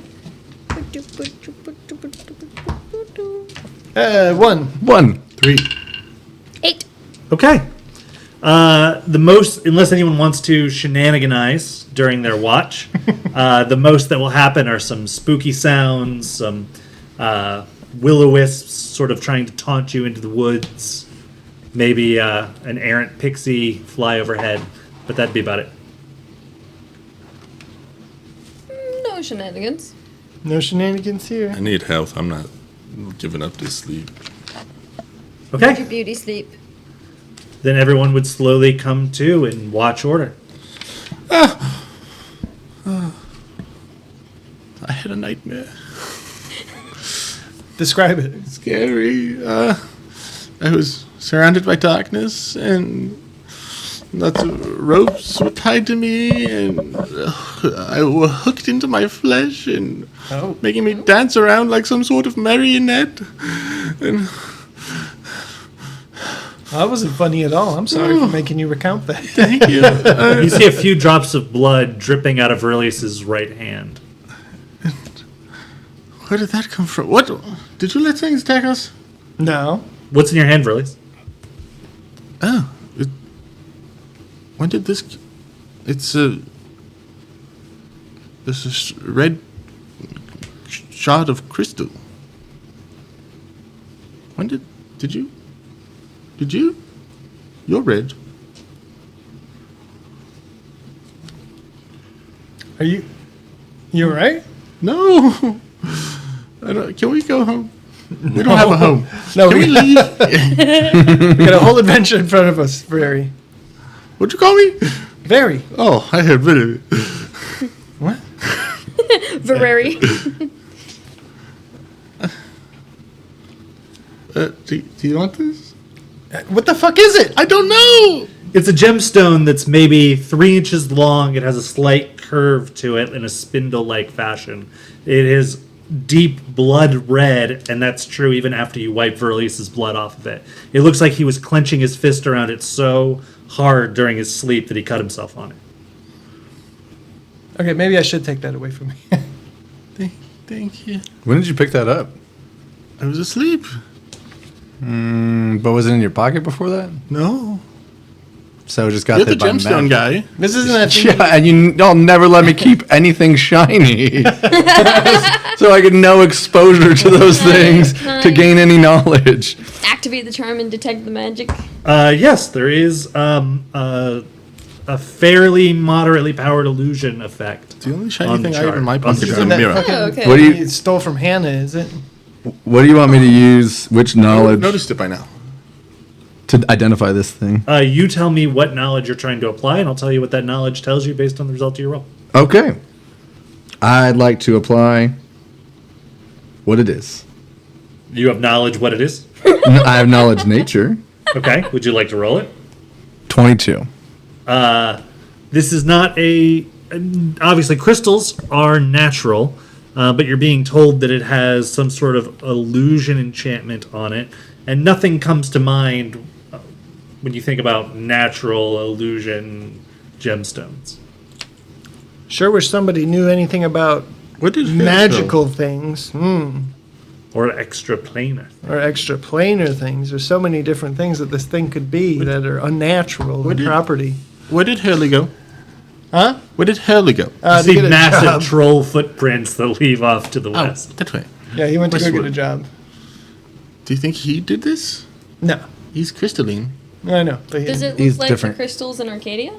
1. 3. 8. Okay. The most, unless anyone wants to shenaniganize during their watch, the most that will happen are some spooky sounds, some will-o-wisps sort of trying to taunt you into the woods, maybe an errant pixie fly overhead, but that'd be about it. No shenanigans. No shenanigans here. I need health. I'm not giving up this sleep. Your Okay. beauty sleep. Then everyone would slowly come to in watch order. I had a nightmare. Describe it. Scary. I was surrounded by darkness, and lots of ropes were tied to me, and I were hooked into my flesh and making me dance around like some sort of marionette. And That wasn't funny at all. I'm sorry for making you recount that. thank you. You see a few drops of blood dripping out of Verlius's right hand. Where did that come from? What? Did you let things attack us? No. What's in your hand, Verlius? Oh. When did this... It's a red shard of crystal. When did you? Did you? You're red. Are you all right? No. I don't, can we go home? We don't have a home. No, Can we leave? we got a whole adventure in front of us, Very. What'd you call me? Very. Oh, I heard really. What? Very. Do you want this? What the fuck is it? I don't know. It's a gemstone that's maybe 3 inches long. It has a slight curve to it in a spindle-like fashion. It is deep blood red, and that's true even after you wipe Verlius's blood off of it. It looks like he was clenching his fist around it so hard during his sleep that he cut himself on it. Okay, maybe I should take that away from me. Thank you. When did you pick that up? I was asleep. But was it in your pocket before that? No. So just got You're the that by gemstone magic. guy. This isn't that thing. Yeah, and y'all never let me keep anything shiny. So I get no exposure to those things to gain any knowledge. Activate the charm and detect the magic. Yes, there is a fairly moderately powered illusion effect. The only shiny on the thing I have in chart. my On the pocket This is chart. isn't a that mirror. fucking Oh, okay. What do you- you stole from Hannah, is it? What do you want me to use? Which I knowledge noticed it by now. to identify this thing? You tell me what knowledge you're trying to apply, and I'll tell you what that knowledge tells you based on the result of your roll. Okay. I'd like to apply what it is. You have knowledge what it is. I have knowledge nature. Okay. Would you like to roll it? 22. This is not a. Obviously, crystals are natural, but you're being told that it has some sort of illusion enchantment on it, and nothing comes to mind when you think about natural illusion gemstones. Sure wish somebody knew anything about What did magical things. Or extra planar. Or extra planar things. There's so many different things that this thing could be that are unnatural in did- property. Where did Hurley go? Huh? Where did Hurley go? To See get a massive job. troll footprints that leave off to the Oh, west. that way. Yeah, he went to go get a Westwood. job. Do you think he did this? No. He's crystalline. I know. But Does it He's look like different. the crystals in Arcadia?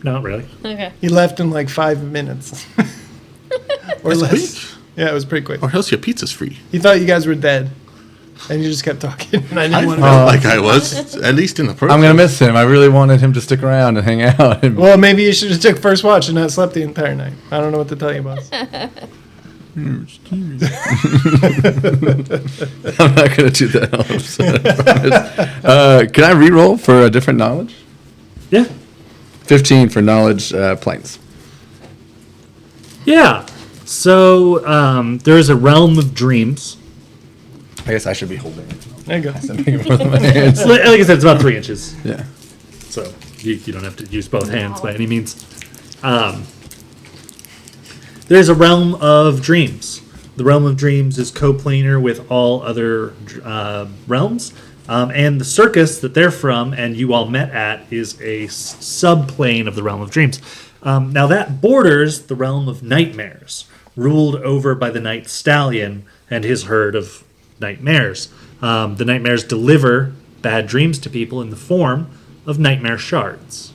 Not really. Okay. he left in like 5 minutes. Or That's less. quick. Yeah, it was pretty quick. Or else your pizza's free. He thought you guys were dead. And you just kept talking. And I I didn't want felt to. like I was, at least in the process. I'm going to miss him. I really wanted him to stick around and hang out. And Well, maybe you should have took first watch and not slept the entire night. I don't know what to tell you, boss. I'm not going to do that. I promise. Can I re-roll for a different knowledge? Yeah. 15 for knowledge planes. Yeah. So there is a realm of dreams. I guess I should be holding it. There you go. More than my hands. Like I said, it's about 3 inches. Yeah. So you don't have to use both hands by any means. There's a realm of dreams. The realm of dreams is coplanar with all other realms. And the circus that they're from and you all met at is a subplane of the realm of dreams. Now that borders the realm of nightmares, ruled over by the night stallion and his herd of nightmares. The nightmares deliver bad dreams to people in the form of nightmare shards.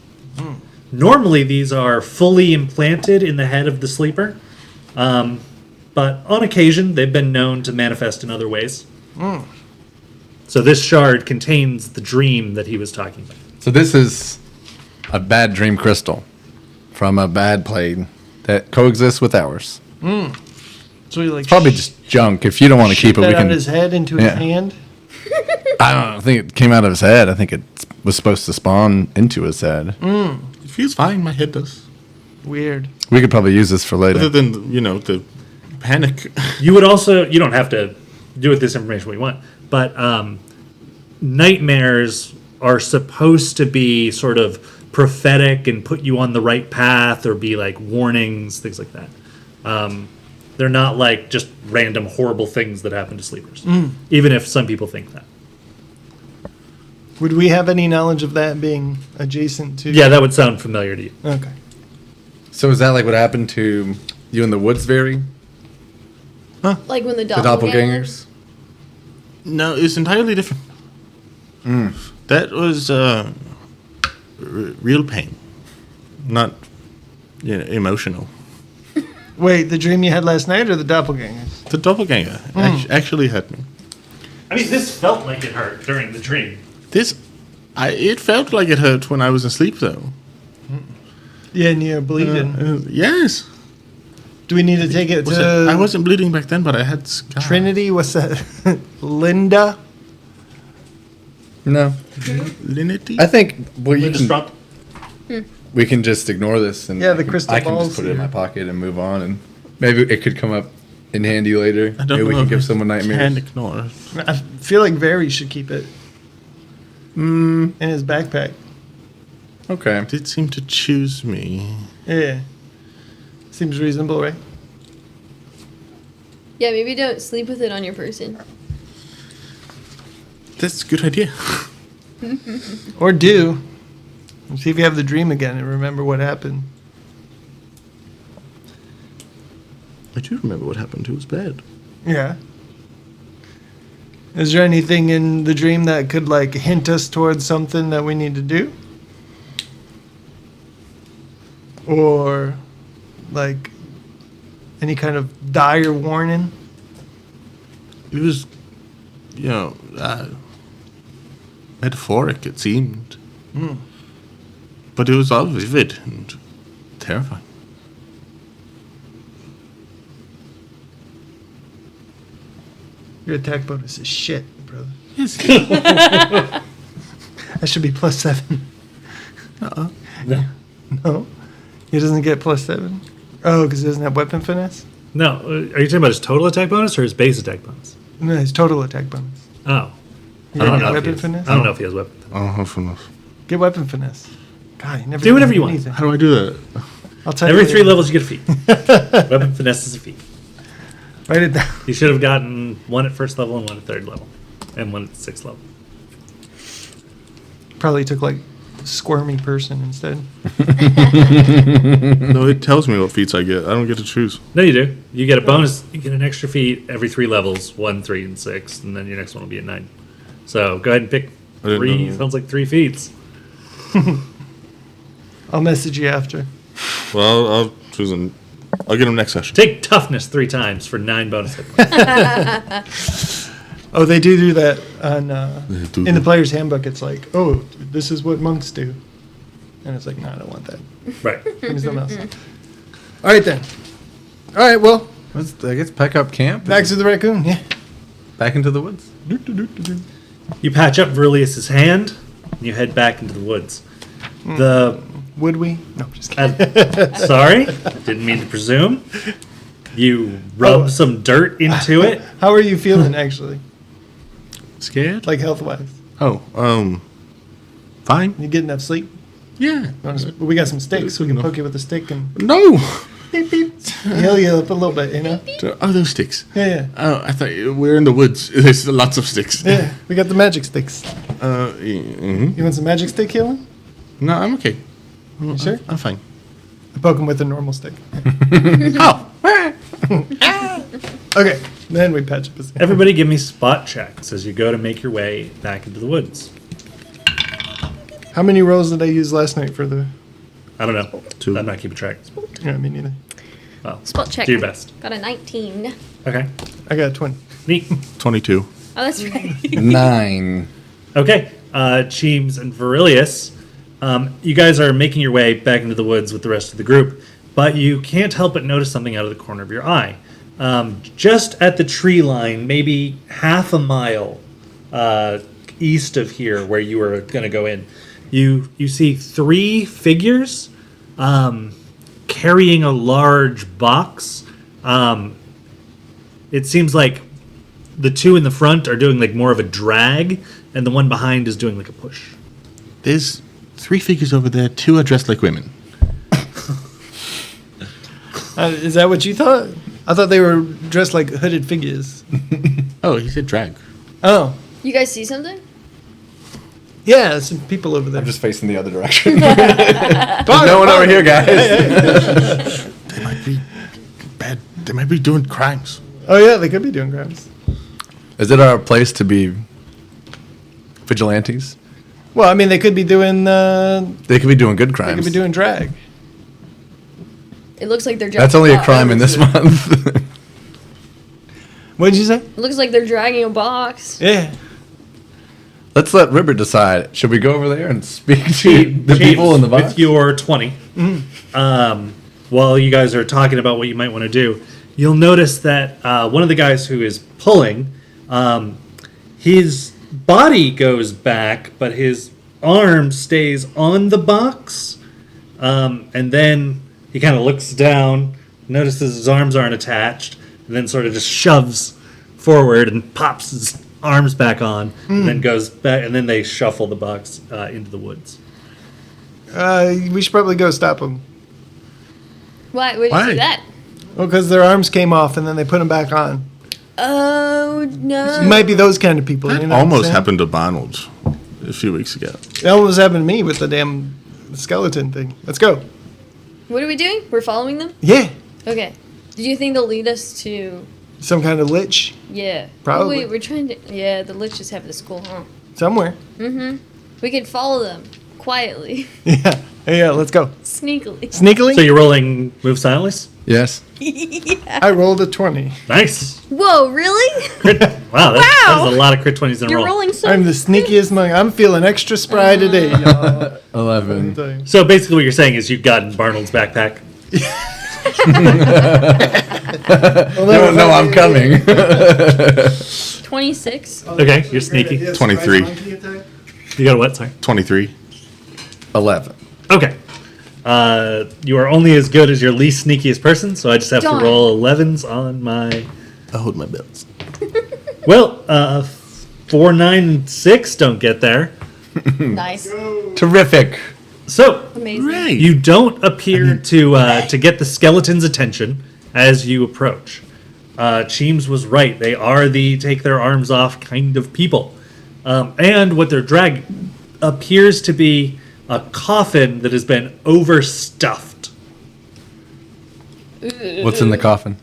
Normally, these are fully implanted in the head of the sleeper, but on occasion, they've been known to manifest in other ways. So this shard contains the dream that he was talking about. So this is a bad dream crystal from a bad plane that coexists with ours. So he like Probably just junk. If you don't want to keep it, that we out can. his head into Yeah. his hand. I don't know. I think it came out of his head. I think it was supposed to spawn into his head. It feels fine. My head does. Weird. We could probably use this for Other later. than, the panic. You would also, you don't have to do with this information what you want, but nightmares are supposed to be sort of prophetic and put you on the right path or be like warnings, things like that. They're not like just random horrible things that happen to sleepers, even if some people think that. Would we have any knowledge of that being adjacent to? Yeah, that would sound familiar to you. Okay. So is that like what happened to you in the woods, Very? Like when the The doppelganger. doppelgangers? No, it's entirely different. That was real pain, not emotional. Wait, the dream you had last night or the doppelgangers? The doppelganger actually hurt me. I mean, this felt like it hurt during the dream. It felt like it hurt when I was asleep, though. Yeah, and you're bleeding. Yes. Do we need to take it to I wasn't bleeding back then, but I had scars. Trinity? What's that? Linda? No. Linity? I think Destruct. we can just ignore this and Yeah, the crystal I can balls just put it in here. my pocket and move on, and maybe it could come up in handy later. I don't Maybe we know can if give I someone nightmares. Can ignore. I feel like Very should keep it in his backpack. Okay. It did seem to choose me. Yeah. Seems reasonable, right? Yeah, maybe don't sleep with it on your person. That's a good idea. Or do. See if you have the dream again and remember what happened. I do remember what happened. It was bad. Yeah. Is there anything in the dream that could like hint us towards something that we need to do? Or like any kind of dire warning? It was, metaphoric, it seemed. But it was all vivid and terrifying. Your attack bonus is shit, brother. Yes. That should be +7. No. No? He doesn't get +7? Oh, because he doesn't have weapon finesse? No. Are you talking about his total attack bonus or his base attack bonus? No, his total attack bonus. Oh. You I don't don't know. get If he weapon has, finesse? I don't know if he has weapon finesse. I don't have enough. Get weapon finesse. God, you never Do whatever did you want. anything. How do I do that? I'll tell you Every later. 3 levels you get a feat. Weapon finesse is a feat. Write it down. You should have gotten 1 at first level and 1 at third level. And 1 at 6th level. Probably took like squirmy person instead. No, it tells me what feats I get. I don't get to choose. No, you do. You get a bonus. You get an extra feat every 3 levels. 1, 3, and 6. And then your next one will be at 9. So go ahead and pick I didn't 3. know. Sounds like 3 feats. I'll message you after. Well, I'll choose I'll get him next session. Take toughness 3 times for 9 bonus hit points. Oh, they do that on do in the that. player's handbook. It's like, oh, this is what monks do, and it's like, no, I don't want that. Right. Give me something else. All right then. All right, well, I guess pack up camp. back and to the raccoon. Yeah. back into the woods. You patch up Verilius's hand. And you head back into the woods. The Would we? No, just kidding. sorry, didn't mean to presume. You rub some dirt into it. How are you feeling actually? Scared? Like health wise? Fine. You get enough sleep? Yeah. We got some sticks. We can poke you with a stick and No. heal you up a little bit. You know? Oh, those sticks. Yeah. Oh, I thought we're in the woods. There's lots of sticks. Yeah. We got the magic sticks. Mhm. You want some magic stick healing? No, I'm okay. You sure? I'm fine. I poke him with a normal stick. Oh. Okay. Then we patch up his hand. Everybody give me spot checks as you go to make your way back into the woods. How many rolls did I use last night for the? I don't know. 2. I'm not keeping track. Yeah, me neither. Well, Spot check. do your best. Got a 19. Okay. I got a 20. Neat. 22. Oh, that's right. 9. Okay. Cheems and Verilius, you guys are making your way back into the woods with the rest of the group, but you can't help but notice something out of the corner of your eye. Just at the tree line, maybe half a mile east of here where you were going to go in, you see 3 figures carrying a large box. It seems like the 2 in the front are doing like more of a drag, and the one behind is doing like a push. There's 3 figures over there. 2 are dressed like women. Is that what you thought? I thought they were dressed like hooded figures. Oh, he said drag. Oh. You guys see something? Yeah, there's some people over there. I'm just facing the other direction. There's no one over here, guys. They might be bad. They might be doing crimes. Oh, yeah, they could be doing crimes. Is it our place to be vigilantes? Well, I mean, they could be doing They could be doing good they crimes. could be doing drag. It looks like they're That's only a crime in this month. What did you say? It looks like they're dragging a box. Yeah. Let's let Ribbert decide. Should we go over there and speak to the Cheems, people in the box? with your 20. While you guys are talking about what you might want to do, you'll notice that one of the guys who is pulling, his body goes back, but his arm stays on the box. And then he kind of looks down, notices his arms aren't attached, and then sort of just shoves forward and pops his arms back on, and then goes back, and then they shuffle the box into the woods. We should probably go stop them. Why would you Why? do that? Well, because their arms came off and then they put them back on. Oh, no. It might be those kind of people. That you know what I'm almost saying? happened to Barnold a few weeks ago. It almost happened to me with the damn the skeleton thing. Let's go. What are we doing? We're following them? Yeah. Okay. Do you think they'll lead us to... Some kind of lich Yeah. Probably. Oh, wait, we're trying to... Yeah, the liches have this school, huh? somewhere. Mm-hmm. We can follow them quietly, Yeah. Yeah, let's go. sneakily. Sneakily? So you're rolling move silently? Yes. I rolled a 20. Nice. Whoa, really? Crit. Wow, that was a lot of crit 20s in a You're row. rolling so... I'm the sneakiest monk. I'm feeling extra spry today, y'all. 11. So basically what you're saying is you've gotten Barnold's backpack. No, I'm coming. 26. Okay, you're sneaky. 23. You got a what, sorry? 23. 11. Okay. You are only as good as your least sneakiest person, so I just have Darn. to roll 11s on my... I hold my belts. Well, 4, 9, and 6 don't get there. Nice. Terrific. So, Amazing. you don't appear to get the skeleton's attention as you approach. Cheems was right. They are the take their arms off kind of people. And what they're dragging appears to be a coffin that has been overstuffed. What's in the coffin?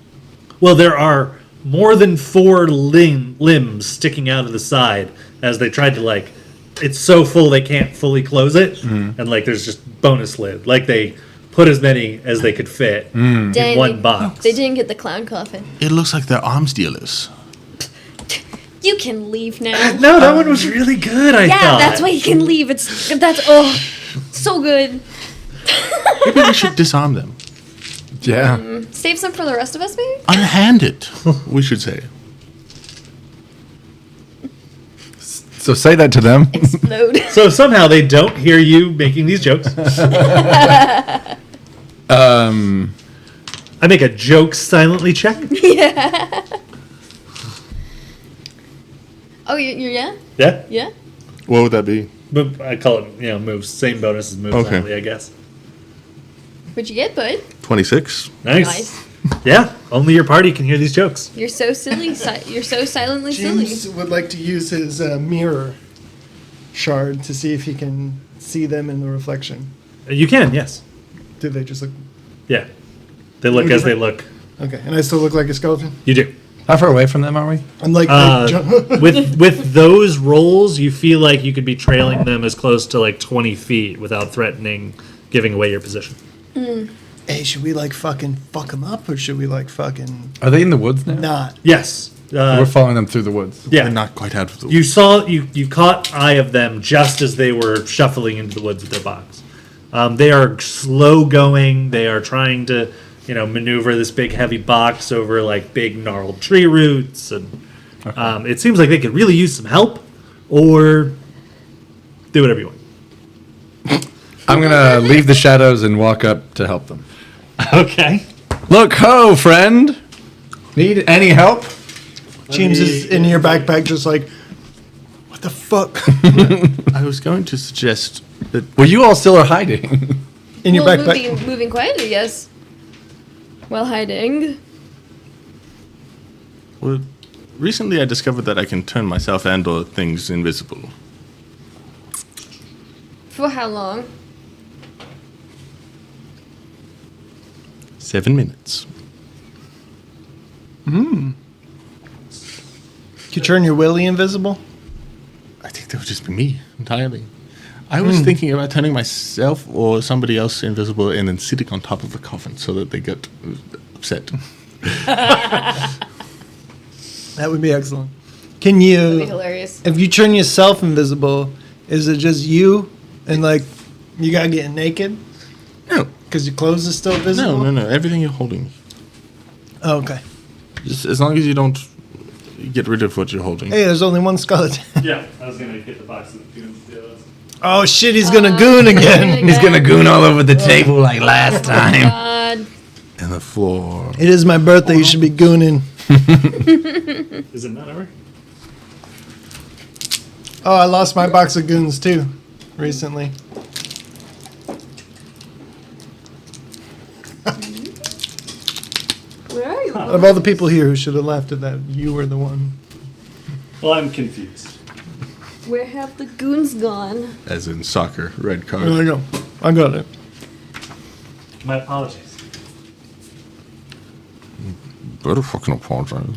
Well, there are more than 4 limbs sticking out of the side as they tried to, like, it's so full they can't fully close it. And, like, there's just bonus lid. Like, they put as many as they could fit in Dang, one box. They didn't get the clown coffin. It looks like they're arms dealers. You can leave now. No, that one was really good, I Yeah, thought. that's why you can leave. That's so good. Maybe we should disarm them. Yeah. Save some for the rest of us, maybe? Unhand it, we should say. So say that to them. Explode. So somehow they don't hear you making these jokes. I make a joke silently check. Oh, you're yeah? Yeah? Yeah? What would that be? Move, I call it, moves. Same bonus as moves, Okay. silently, I guess. What'd you get, bud? 26. Nice. Nice. Yeah, only your party can hear these jokes. You're so silly. You're so silently James silly. would like to use his mirror shard to see if he can see them in the reflection. You can, yes. Do they just look... Yeah. They look as they look. Okay, and I still look like a skeleton? You do. How far away from them are we? I'm like... With those rolls, you feel like you could be trailing them as close to like 20 feet without threatening giving away your position. Hey, should we like fucking fuck them up, or should we like fucking Are they in the woods now? not? Yes. We're following them through the woods. Yeah. They're not quite out of the You saw you caught eye of them just as they were shuffling into the woods with their box. They are slow going. They are trying to, maneuver this big heavy box over like big gnarled tree roots, and it seems like they could really use some help, or do whatever you want. I'm going to leave the shadows and walk up to help them. Okay. Look, ho, friend. Need any help? James is in your backpack just like, what the fuck? I was going to suggest that Well, you all still are hiding. In your Well, backpack? moving quietly, yes. While hiding. well, recently I discovered that I can turn myself and/or things invisible. For how long? 7 minutes. Could you turn your willy invisible? I think that would just be me entirely. I was thinking about turning myself or somebody else invisible and then sitting on top of the coffin so that they get upset. That would be excellent. Can That'd be you, hilarious. if you turn yourself invisible, is it just you and like you gotta get naked No, because your clothes are still visible? no. Everything you're holding. Oh, okay. Just as long as you don't get rid of what you're holding. Hey, there's only one skeleton. Yeah, I was gonna get the box of goons. Oh shit, he's gonna goon again. He's going to goon all over the table like last time. God. And the floor. It is my birthday. You should be gooning. Is it not over? Oh, I lost my box of goons too, recently. Where are you? Of all the people here who should have laughed at that, you were the one. Well, I'm confused. Where have the goons gone? As in soccer, red card. No, no. I got it. My apologies. Better fucking apologize.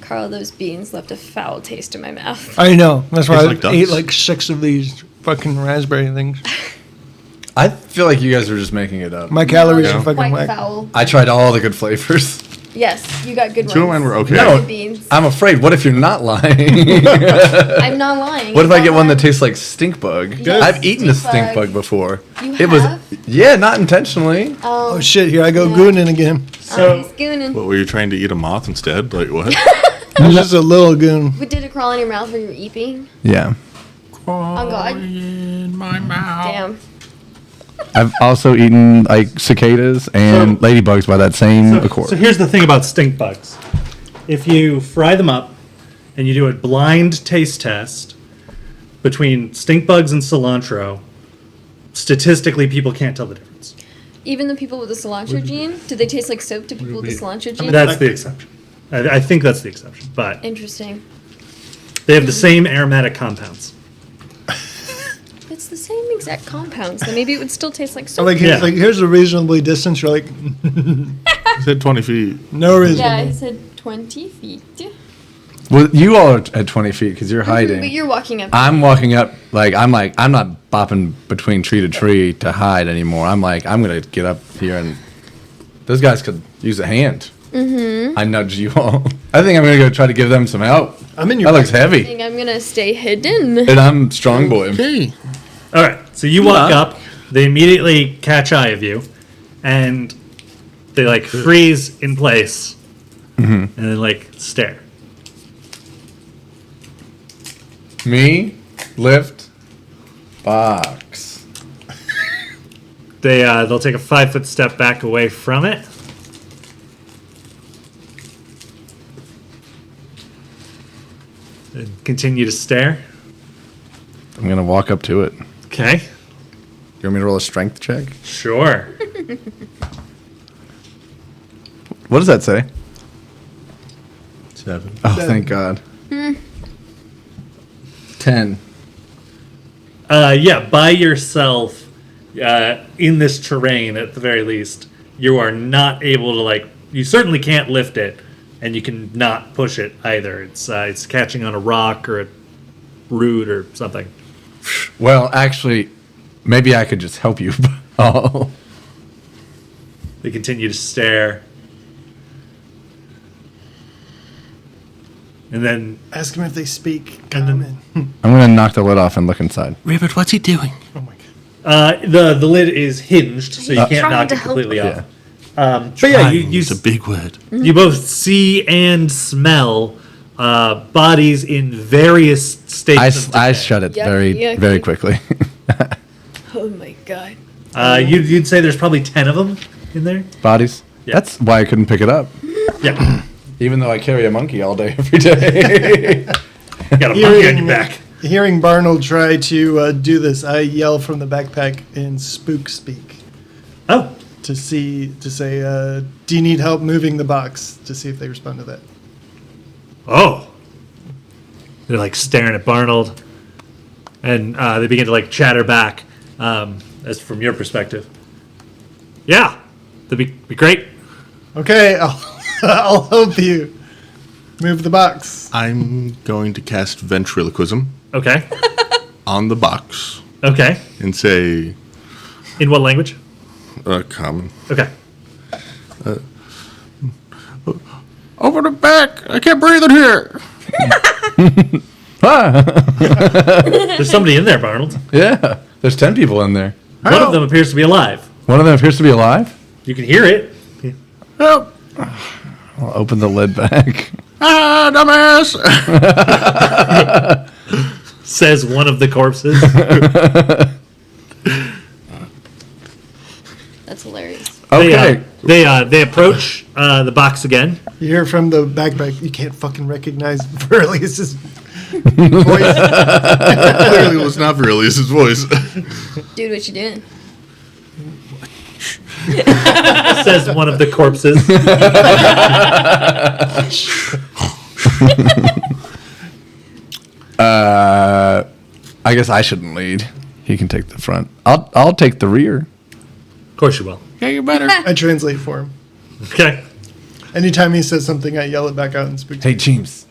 Carl, those beans left a foul taste in my mouth. I know. That's why I Tastes like ate ducks. like 6 of these fucking raspberry things. I feel like you guys are just making it up. My calories No, are fucking quite whack. foul. I tried all the good flavors. Yes, you got good 2 of ones. mine were okay. You got No. good beans. I'm afraid. What if you're not lying? I'm not lying. What if I get one that Tastes? tastes like stink bug? Yes. I've eaten a Stink stink bug. bug before. You It was have? not intentionally. Oh shit! Here I go Yeah. gooning again. So He's gooning. What, were you trying to eat a moth instead? Like, what? It's just a little goon. But did it crawl in your mouth when you were eating? Yeah. Oh God. In my mouth. Damn. I've also eaten like cicadas and ladybugs by that same accord. So here's the thing about stink bugs. If you fry them up and you do a blind taste test between stink bugs and cilantro, statistically people can't tell the difference. Even the people with the cilantro gene, do they taste like soap to people with the cilantro gene? That's the exception. I think that's the exception. But Interesting. they have the same aromatic compounds. It's the same exact compounds, so maybe it would still taste like I soap. like, Yeah. here's a reasonably distance. You're like, You said 20 feet. no reason. Yeah, I said 20 feet. Well, you all are at 20 feet because you're hiding. But you're walking up. I'm walking up I'm not bopping between tree to tree to hide anymore. I'm gonna get up here and those guys could use a hand. Mm-hmm. I nudge you all. I think I'm gonna go try to give them some help. I'm in your That looks I heavy, think I'm gonna stay hidden. and I'm strong boy. Okay. All right, so you walk up, they immediately catch eye of you, and they like freeze in place, and then like stare. Me, lift, box. They'll take a 5-foot step back away from it. And continue to stare. I'm gonna walk up to it. Okay, You want me to roll a strength check? sure. What does that say? 7. Oh, thank God. 10. Yeah, by yourself, in this terrain at the very least, you are not able to like. You certainly can't lift it, and you can not push it either. It's catching on a rock or a root or something. Well, actually, maybe I could just help you. Oh. They continue to stare, and then Ask them if they speak And then- common. I'm gonna knock the lid off and look inside. Ribbit, what's he doing? Oh my god. the lid is hinged, so you can't Trying knock to it help. completely Yeah. off. But yeah, you It's a big word. you both see and smell bodies in various states. I shut it Yucky. very quickly. Oh my God. You'd say there's probably 10 of them in there. Bodies. Yeah. That's why I couldn't pick it up, Yeah, even though I carry a monkey all day every day. you got a monkey on your back. Hearing Barnold try to do this, I yell from the backpack in spook speak Oh, to say, do you need help moving the box? To see if they respond to that. oh. They're like staring at Barnold, and they begin to like chatter back. As from your perspective, yeah, that'd be great. Okay, I'll help you move the box. I'm going to cast ventriloquism Okay, on the box okay. and say, In what language? common. Okay. Over the back! I can't breathe in here! There's somebody in there, Barnold. Yeah, there's 10 people in there. One of them appears to be alive. One of them appears to be alive. You can hear it. Help! I'll open the lid back. Ah, dumbass! Says one of the corpses. That's hilarious. Okay. They approach the box again. You hear from the backpack, you can't fucking recognize Burley's voice. Clearly was not Verilius' voice. Dude, what you doing? Says one of the corpses. I guess I shouldn't lead. He can take the front. I'll take the rear. Of course you will. Yeah, you better. I translate for him. Okay. Anytime he says something, I yell it back out and speak to Hey, him. James.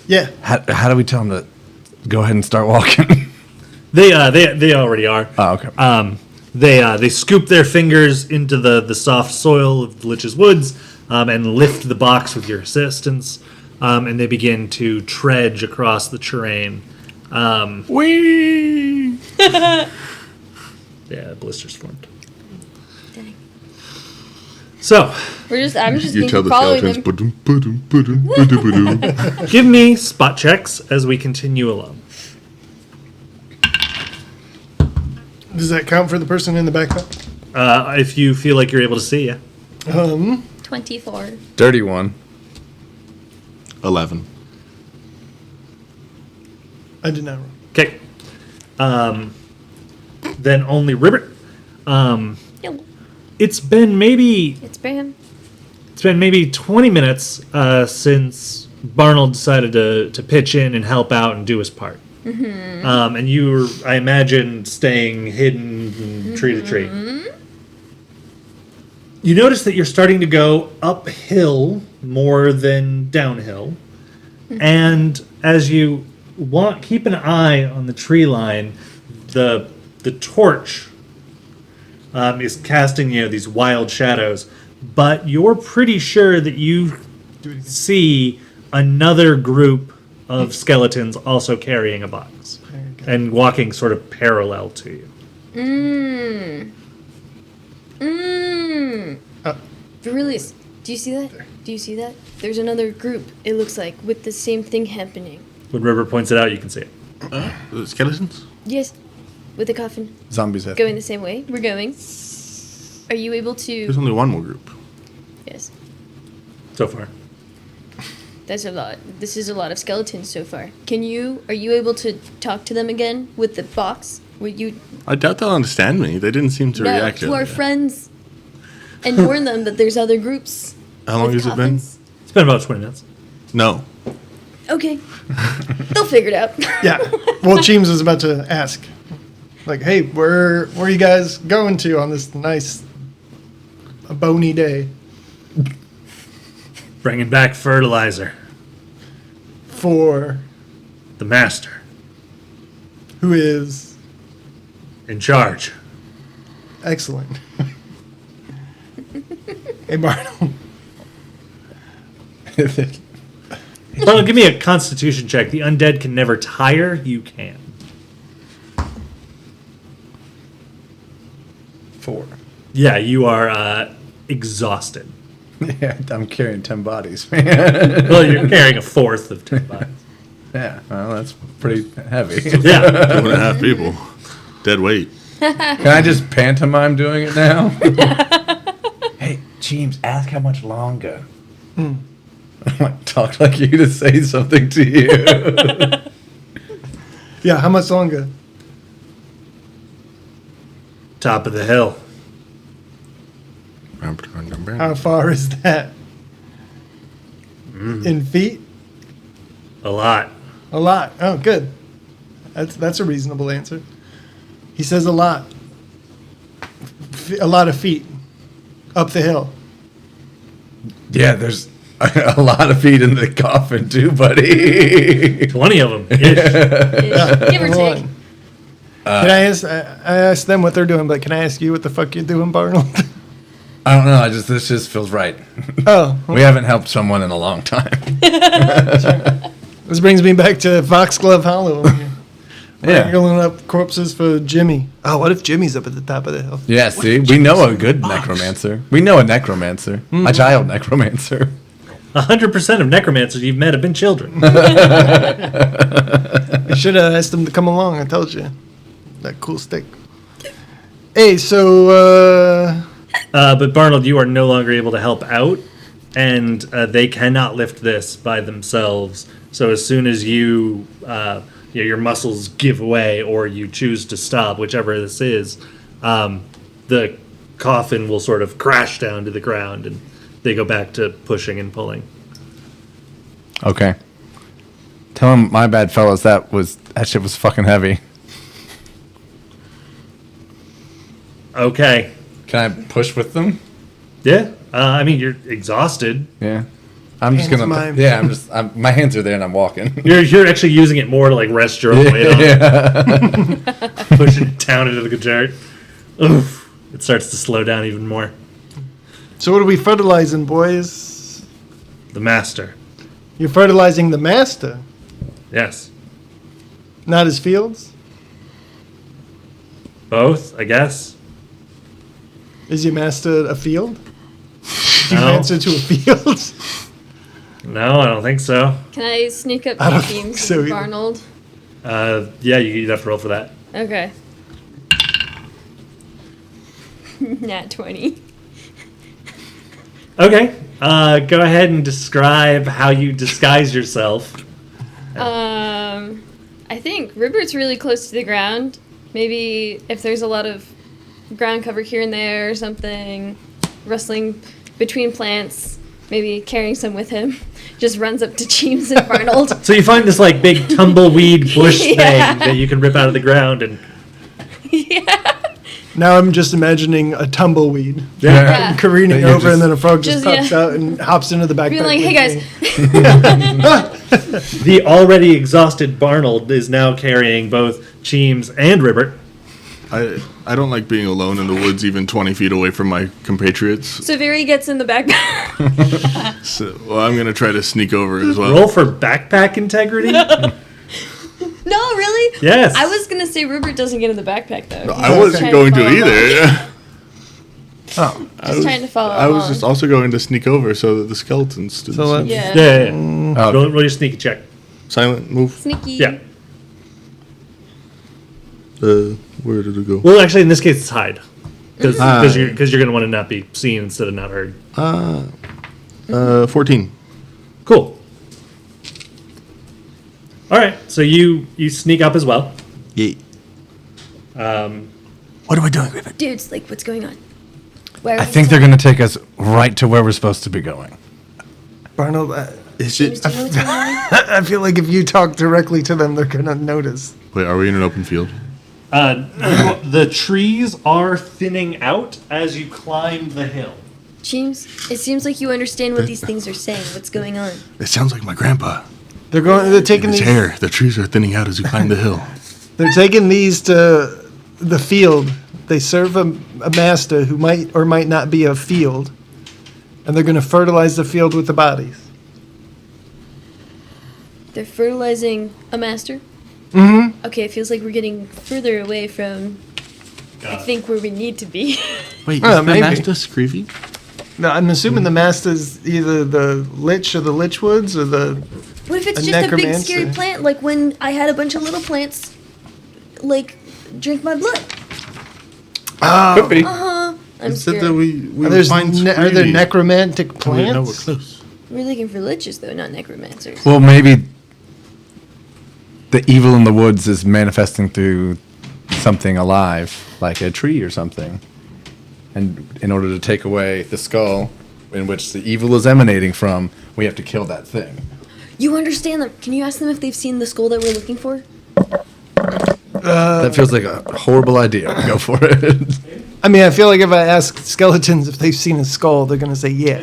Yeah. How do we tell him to go ahead and start walking? They already are. Oh, okay. They scoop their fingers into the soft soil of the Lich's Woods and lift the box with your assistance, and they begin to trudge across the terrain. Whee! Yeah, blisters formed. Dang. So, I'm just You going tell to the follow skeletons. them. "Ba-dum, ba-dum, ba-dum, ba-dum, ba-dum." give me spot checks as we continue along. Does that count for the person in the backpack? If you feel like you're able to see, yeah. 24. Dirty one. 11. I did not roll. Okay. Then only Ribbit. Yo, It's been maybe it's Bam. 20 minutes since Barnold decided to pitch in and help out and do his part. And you were, I imagine, staying hidden tree to tree. You notice that you're starting to go uphill more than downhill. And as you keep an eye on the tree line, the torch is casting these wild shadows, but you're pretty sure that you see another group of skeletons also carrying a box and walking sort of parallel to you. Release. Do you see that? Do you see that? There's another group, it looks like, with the same thing happening. When River points it out, you can see it. The skeletons? Yes, with the coffin. Zombies have. Going the same way. We're going. Are you able There's to... only one more group. Yes. So far. That's a lot. This is a lot of skeletons so far. Are you able to talk to them again with the box? Were you... I doubt they'll understand me. They didn't seem to No, react to our yet. friends. And warn them that there's other groups. How long with has it been? coffins. It's been about 20 minutes. No. Okay. They'll figure it out. Yeah. Well, James was about to ask, like, hey, where are you guys going to on this nice, bony day? Bringing back fertilizer. For The master. who is In charge. excellent. Hey, Barnold. Well, give me a constitution check. The undead can never tire. You can. 4. Yeah, you are exhausted. Yeah, I'm carrying 10 bodies, man. Well, you're carrying a fourth of 10 bodies. Yeah, well, that's pretty heavy. Yeah. 2.5 people. Dead weight. Can I just pantomime doing it now? Hey, James, ask how much longer. I might talk like you to say something to you. Yeah, how much longer? Top of the hill. How far is that? In feet? A lot. A lot. Oh, good. That's a reasonable answer. He says a lot. A lot of feet up the hill. Yeah, there's a lot of feet in the coffin too, buddy. 20 of them. Give or Hold take. on. Can I ask? I asked them what they're doing, but can I ask you what the fuck you're doing, Barnold? I don't know. This just feels right. Oh, We haven't helped someone in a long time. this brings me back to Foxglove Hollow. Yeah. Wrangling up corpses for Jimmy. Oh, what if Jimmy's up at the top of the hill? Yeah, see, we know a good necromancer. We know a necromancer. A child necromancer. 100% of necromancers you've met have been children. I should have asked him to come along. I told you. That cool stick. Hey, so, But Barnold, you are no longer able to help out, and they cannot lift this by themselves. So as soon as your muscles give way or you choose to stop, whichever this is, the coffin will sort of crash down to the ground, and they go back to pushing and pulling. Okay. Tell him my bad, fellas. That shit was fucking heavy. Okay. Can I push with them? Yeah. I mean, you're exhausted. Yeah. I'm just Hands gonna. mine. Yeah, my hands are there and I'm walking. You're actually using it more to like rest your own weight on it. Pushing it down into the dirt. Oof. It starts to slow down even more. So what are we fertilizing, boys? The master. You're fertilizing the master, Yes. not his fields? Both, I guess. Is your master a field? Do you No. answer to a field? No, I don't think so. Can I sneak up I don't to think James so and either. Barnold? Yeah, you'd have to roll for that. Okay. Nat 20. Okay. Go ahead and describe how you disguise yourself. I think Ruppert's really close to the ground. Maybe if there's a lot of ground cover here and there or something, rustling between plants, maybe carrying some with him, just runs up to James and Barnold. So you find this like big tumbleweed bush Yeah. thing that you can rip out of the ground and Yeah. Now I'm just imagining a tumbleweed Yeah. careening That you over, and then a frog just Just, pops yeah. out and hops into the backpack. Being like, with hey guys, me. the already exhausted Barnold is now carrying both Cheems and Ribbert. I don't like being alone in the woods, even 20 feet away from my compatriots. Severi gets in the backpack. So, well, I'm gonna try to sneak over as well. Roll for backpack integrity? No, really? Yes. I was gonna say Rupert doesn't get in the backpack though. No, He's I just wasn't trying going to follow along. either. Oh, Just trying to follow I was along. just also going to sneak over so that the skeletons didn't So see me. Yeah. Yeah. Oh, Roll your sneaky check. Silent move. Sneaky. Yeah. Where did it go? Well, actually, in this case, it's hide. Because Hide. you're going to want to not be seen instead of not heard. 14. Cool. All right. So you sneak up as well. Yeah. what are we doing with it? Dudes, like, what's going on? Where are I we think they're going? gonna take us right to where we're supposed to be going. Barnold, Is James, it? do you know what's going on? I feel like if you talk directly to them, they're gonna notice. Wait, are we in an open field? The trees are thinning out as you climb the hill. James, it seems like you understand what these things are saying. What's going on? It sounds like my grandpa. They're taking His these. hair. The trees are thinning out as we climb the hill. They're taking these to the field. They serve a master who might or might not be a field, and they're going to fertilize the field with the bodies. They're fertilizing a master? Mm-hmm. Okay, it feels like we're getting further away from, I think, where we need to be. Wait, Oh, is the maybe. master Screevy? No, I'm assuming the master's either the Lich or the Lichwoods or the. What if it's A just a big necromancer. scary plant, like when I had a bunch of little plants, like, drink my blood? Could be. I'm It said scared. that we Are there Screevy. necromantic Oh, wait, no, we're plants? close. We're looking for liches, though, not necromancers. Well, maybe the evil in the woods is manifesting through something alive, like a tree or something. And in order to take away the skull in which the evil is emanating from, we have to kill that thing. You understand them. Can you ask them if they've seen the skull that we're looking for? That feels like a horrible idea. Go for it. I mean, I feel like if I ask skeletons if they've seen a skull, they're going to say yeah.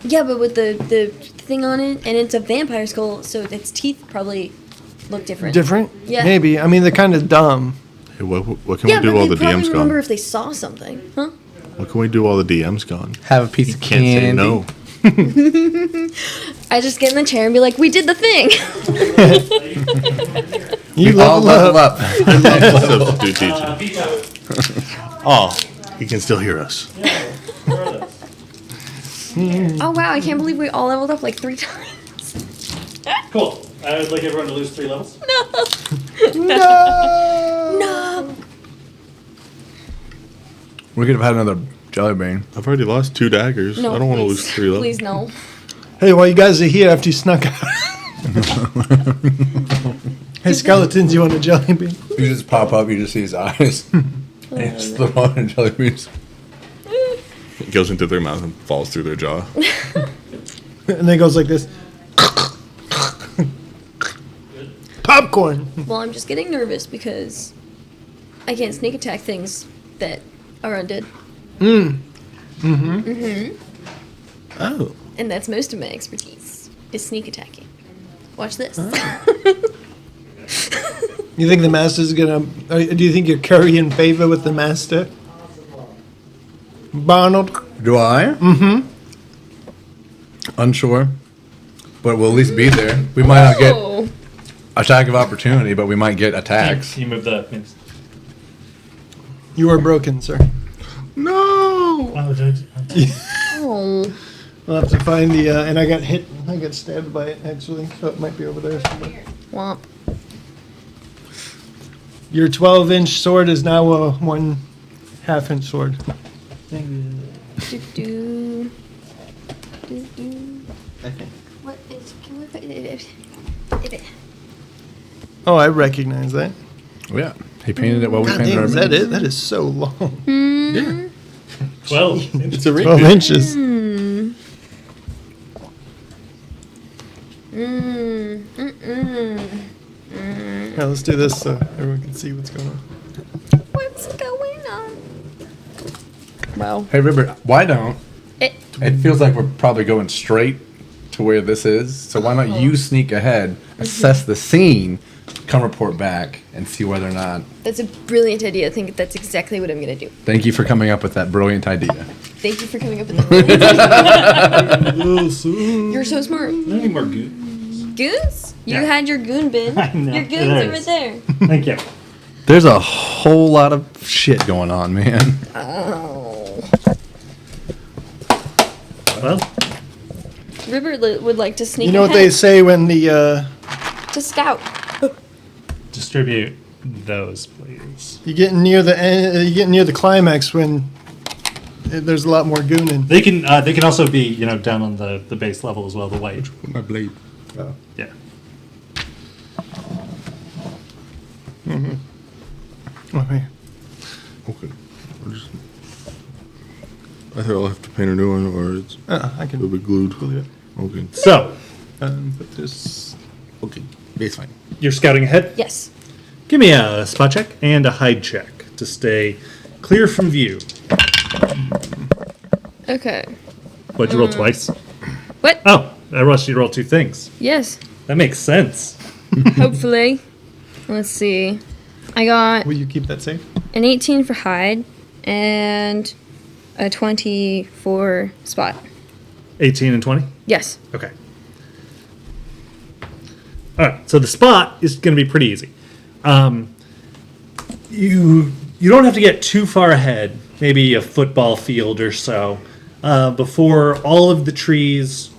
Yeah, but with the thing on it, and it's a vampire skull, so its teeth probably look different. Different? Yeah. Maybe. I mean, they're kind of dumb. Hey, what can Yeah, we do but while they the probably DM's remember gone? if they saw something, huh? What can we do while the DM's gone? Have a piece of Can't say no. I just get in the chair and be like, "We did the thing." You We all level up. Substitute teaching. Oh, he can still hear us. Oh wow! I can't believe we all leveled up like 3 times. Cool. I would like everyone to lose 3 levels. No. We could have had another jelly bean. I've already lost 2 daggers. No. I don't want to please. lose 3 levels. Please no. Hey, while you guys are here after you snuck out. Hey, skeletons, you want a jelly bean? You just pop up, you just see his eyes. And you just throw on jelly beans. It goes into their mouth and falls through their jaw. And then it goes like this. Popcorn. Well, I'm just getting nervous because I can't sneak attack things that are undead. Oh. And that's most of my expertise, is sneak attacking. Watch this. You think the master's gonna? Do you think you're currying favor with the master, Barnold? Do I? Mm-hmm. Unsure, but we'll at least be there. We might not get Oh. attack of opportunity, but we might get attacks. You move the. You are broken, sir. No. Oh, Oh. We'll have to find the. And I got hit. I got stabbed by it actually, so it might be over there somewhere. Womp. Your 12-inch sword is now a 1/2-inch sword. Do-do. Do-do. I think. What is... Oh, I recognize that. Yeah, he painted it while we God painted damn, our is that minions. it? That is so long. Yeah. 12. It's a ring. 12 inches. Yeah, let's do this so everyone can see what's going on. What's going on? Wow. Hey, River, why don't? It, It feels like we're probably going straight to where this is. So why not you sneak ahead, assess the scene, come report back, and see whether or not. that's a brilliant idea. I think that's exactly what I'm going to do. Thank you for coming up with that brilliant idea. Thank you for coming up with that brilliant idea. You're so smart. Any more goons? Goons? You Yeah. had your goon bin. I know. Your goons There over is. there. Thank you. There's a whole lot of shit going on, man. Oh. Well, River would like to sneak You know what ahead they say when the to scout. distribute those, please. you get near the end, you get near the climax when there's a lot more gooning. They can also be down on the base level as well. The white. My blade. Yeah. Oh, here. Okay. I think I'll have to paint a new one, or it's I can it'll be glued. glue it. Okay. So Put this. Okay. It's fine. you're scouting ahead. Yes. Give me a spot check and a hide check to stay clear from view. Okay. What'd you roll twice? What? Oh, I rushed you to roll two things. Yes. That makes sense. Hopefully. Let's see. I got Will you keep that safe? an 18 for hide and a 20 for spot. 18 and 20? Yes. Okay. All right, so the spot is going to be pretty easy. You don't have to get too far ahead, maybe a football field or so, before all of the trees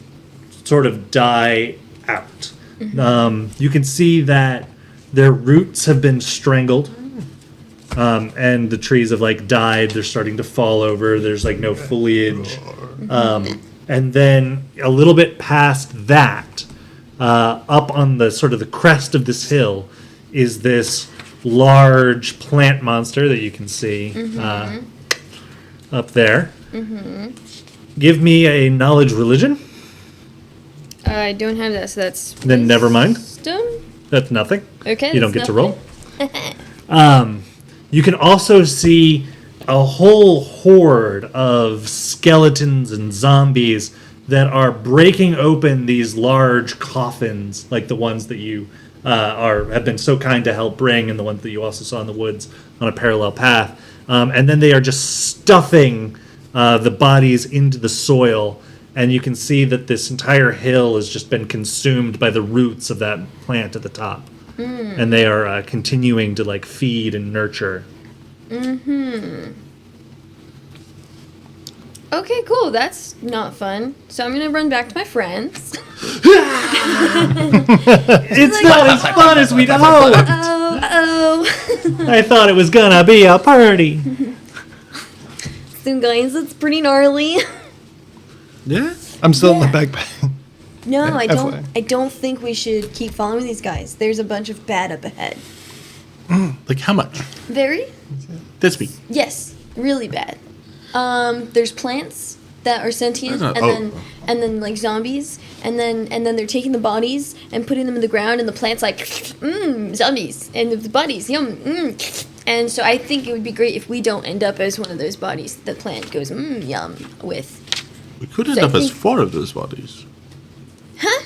sort of die out. You can see that their roots have been strangled, and the trees have died. They're starting to fall over. There's no foliage, and then a little bit past that, up on the sort of the crest of this hill, is this large plant monster that you can see up there. Give me a knowledge religion. I don't have that, so that's. Then never mind. Wisdom? That's nothing. Okay. You don't that's get to nothing. roll. You can also see a whole horde of skeletons and zombies that are breaking open these large coffins, like the ones that you have been so kind to help bring, and the ones that you also saw in the woods on a parallel path. And then they are just stuffing the bodies into the soil, and you can see that this entire hill has just been consumed by the roots of that plant at the top. And they are continuing to feed and nurture. Okay, cool. That's not fun. So I'm gonna run back to my friends. It's not as fun as we'd hoped. Oh. I thought it was gonna be a party. So guys, it's pretty gnarly. Yeah. I'm still in Yeah. the backpack. No, I don't. FYI. I don't think we should keep following these guys. There's a bunch of bad up ahead. Like how much? Very? That's me. Yes, really bad. There's plants that are sentient, Oh. and then zombies, and then they're taking the bodies and putting them in the ground, and the plants zombies, and the bodies, yum, And so I think it would be great if we don't end up as one of those bodies the plant goes, yum, with. We could end So I up as think- 4 of those bodies. Huh?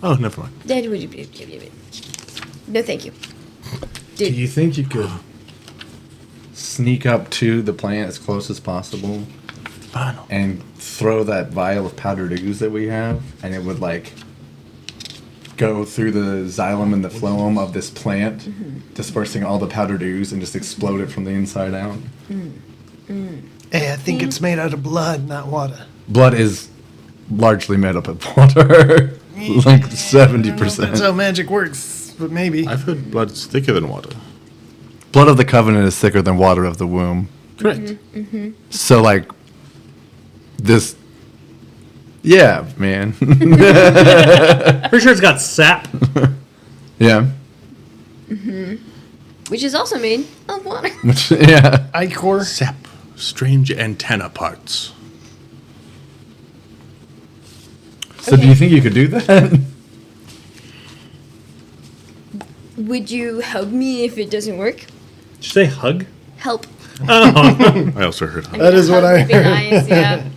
Oh, never mind. No, thank you. Do you think you could sneak up to the plant as close as possible Barnold. and throw that vial of powdered ooze that we have, and it would like go through the xylem and the phloem of this plant, dispersing all the powdered ooze and just explode it from the inside out? Hey, I think it's made out of blood, not water. Blood is largely made up of water, like I don't know if that's how 70%. magic works, but maybe. I've heard blood's thicker than water. Blood of the covenant is thicker than water of the womb. Correct. So like this, yeah, man, Pretty sure it's got sap. yeah, Which is also made of water. yeah. Ichor. Sap. Strange antenna parts. So do you think you could do that? Would you help me if it doesn't work? Did you say hug? Help. Oh. I also heard hug. That is what I Would be heard. nice, yeah.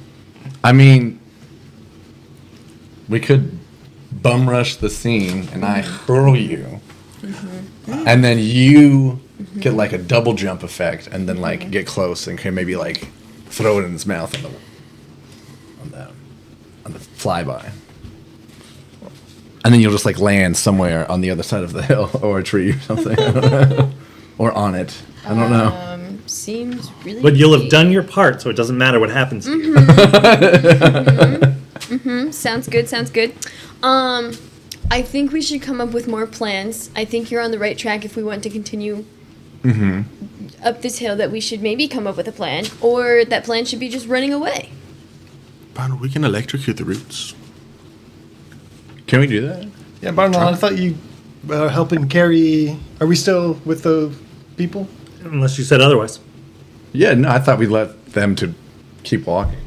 I mean, we could bum rush the scene, and I hurl you, and then you get like a double jump effect, and then like get close and can maybe like throw it in his mouth on the flyby, and then you'll just like land somewhere on the other side of the hill or a tree or something, I don't know. Or on it. I don't know. Seems really But you'll have neat. done your part, so it doesn't matter what happens to you. Sounds good, sounds good. I think we should come up with more plans. I think you're on the right track if we want to continue up this hill, that we should maybe come up with a plan, or that plan should be just running away. Barnold, we can electrocute the roots. Can we do that? Yeah, Barnold, I thought you were helping carry. Are we still with the people? Unless you said otherwise. Yeah, no, I thought we let them to keep walking.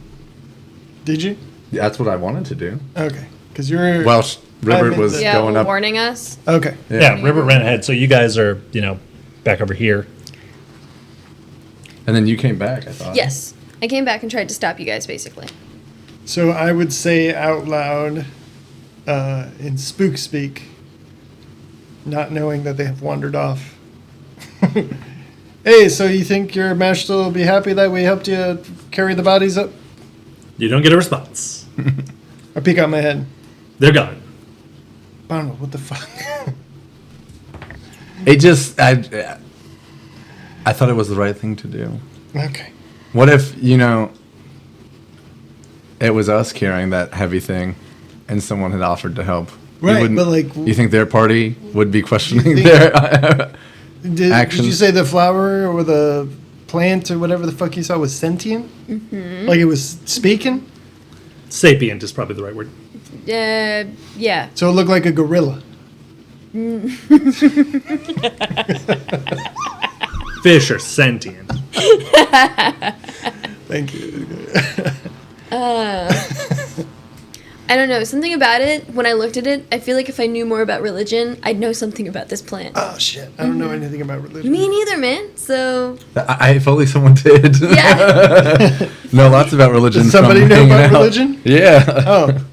Did you? That's what I wanted to do. Okay. Because you're. Well, Ribbert meant was that- Yeah, going up. warning us. Okay. Yeah, River ran ahead, so you guys are, back over here. And then you came back, I thought. Yes. I came back and tried to stop you guys, basically. So I would say out loud in spook speak, not knowing that they have wandered off. Hey, so you think your master will be happy that we helped you carry the bodies up? You don't get a response. I peek out my head. They're gone. Barnold, what the fuck? It just, I thought it was the right thing to do. Okay. What if, it was us carrying that heavy thing and someone had offered to help? You Right, wouldn't- but like, You think their party would be questioning think- their... did actions? you say the flower or the plant or whatever the fuck you saw was sentient? Mm-hmm. Like it was speaking? Sapient is probably the right word. Yeah. So it looked like a gorilla. Fish are sentient. Thank you. I don't know. Something about it, when I looked at it, I feel like if I knew more about religion, I'd know something about this plant. Oh shit! I don't know anything about religion. Me neither, man. So, if only someone did. yeah. No, lots about religion. Does somebody from know hanging about out. religion? Yeah. Oh,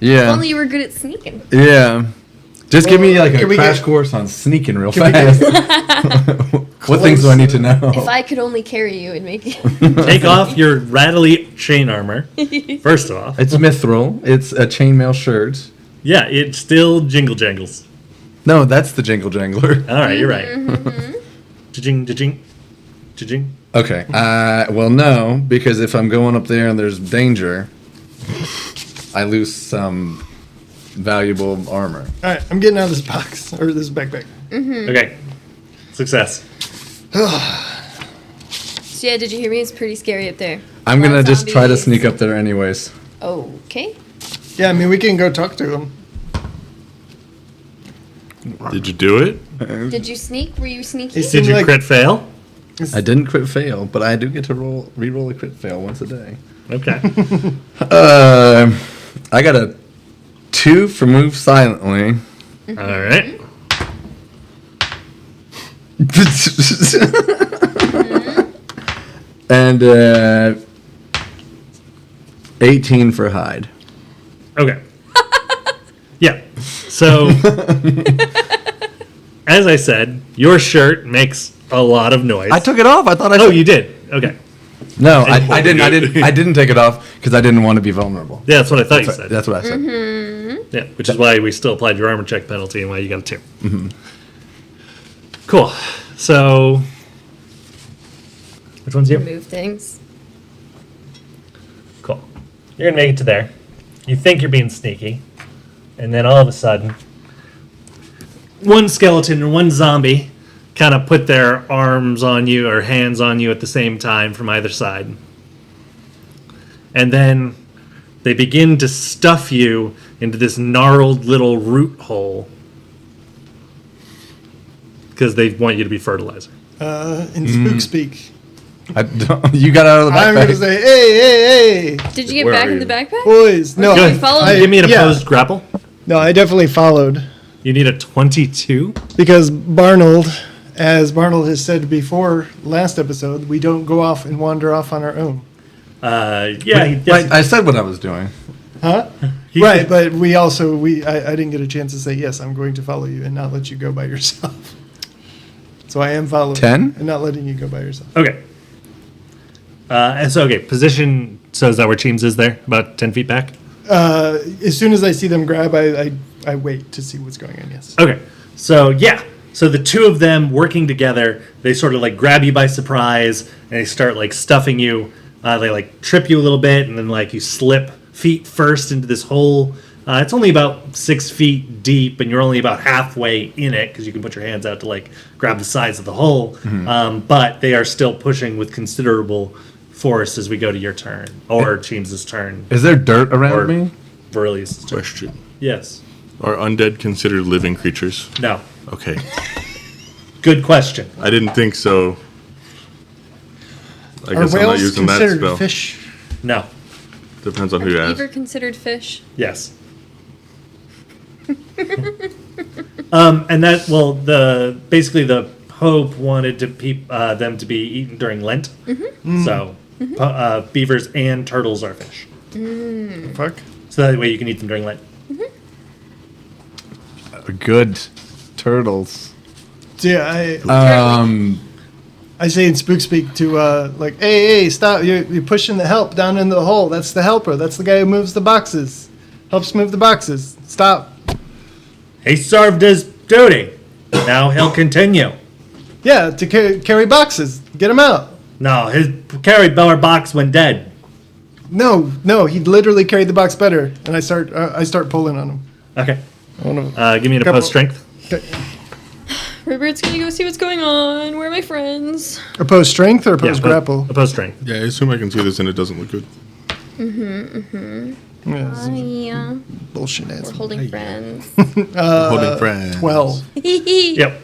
Yeah. Only you were good at sneaking. Yeah. Just give me Well, like a can we crash get- course on sneaking real can we fast. get- What things do I need to know? If I could only carry you and make you. Take off your rattly chain armor, first off. It's mithril. It's a chainmail shirt. Yeah, it still jingle jangles. No, that's the jingle jangler. All right, you're right. Cha-ching, cha-ching, cha-ching. Okay. Well, no, because if I'm going up there and there's danger, I lose some valuable armor. all right. I'm getting out of this box or this backpack. Okay, success. So yeah, did you hear me? It's pretty scary up there. I'm gonna Lots of just try to zombies. sneak up there anyways. Okay. Yeah, I mean we can go talk to them. Did you do it? Did you sneak? Were you sneaky? It's- Did you like- crit fail? I didn't crit fail, but I do get to re-roll a crit fail once a day. Okay. I got a 2 for move silently. All right. And 18 for hide. Okay. Yeah. So, as I said, your shirt makes a lot of noise. I took it off. I thought I. Oh, you did. Okay. No, I didn't. I didn't take it off because I didn't want to be vulnerable. Yeah, that's what I thought you said. That's what I said. Yeah, which is why we still applied your armor check penalty and why you got a 2. Cool. So, which one's you? Move things. Cool. You're gonna make it to there. You think you're being sneaky, and then all of a sudden, one skeleton and one zombie kind of put their arms on you or hands on you at the same time from either side. And then they begin to stuff you into this gnarled little root hole because they want you to be fertilizer. In spook speak, You got out of the backpack. I'm going to say, hey, Did you get Where back are in the you? backpack? boys. No, Good. Follow Give me an yeah. opposed grapple. No, I definitely followed. You need a 22. Because Barnold, as Barnold has said before last episode, we don't go off and wander off on our own. I said what I was doing. Huh? He- Right, but we also, I didn't get a chance to say, yes, I'm going to follow you and not let you go by yourself. So I am following 10? and not letting you go by yourself. Okay. And so, position, so is that where Cheems is there? About 10 feet back? As soon as I see them grab, I wait to see what's going on, yes. Okay. So, yeah. So the two of them working together, they sort of like grab you by surprise and they start like stuffing you. They like trip you a little bit and then like you slip feet first into this hole. It's only about 6 feet deep and you're only about halfway in it because you can put your hands out to like grab the sides of the hole. But they are still pushing with considerable force as we go to your turn or Cheems' turn Is there dirt around or me? Verlius' turn. Question. Yes. Are undead considered living creatures? No. Okay. Good question. I didn't think so. I Are guess I'm not whales using that considered spell. fish? No. Depends on who you ask. Beaver considered fish? Yes. And that basically the Pope wanted to them to be eaten during Lent. So beavers and turtles are fish. Fuck. So that way you can eat them during Lent. Good turtles. So yeah, I say in spook speak to like, hey, stop! You're pushing the help down into the hole. That's the helper. That's the guy who moves the boxes. Helps move the boxes. Stop. He served his duty. Now he'll continue. Yeah, to carry boxes. Get him out. No, his carried our box when dead. No, he literally carried the box better. And I start pulling on him. Okay. I wanna- Give me an Couple- opposed strength. Robert's gonna go see what's going on. Where are my friends? Oppose strength or oppose grapple? Opposed strength. Yeah, I assume I can see this and it doesn't look good. Yeah, this is Yeah. bullshit We're ass. holding friends. Holding friends. 12. Yep.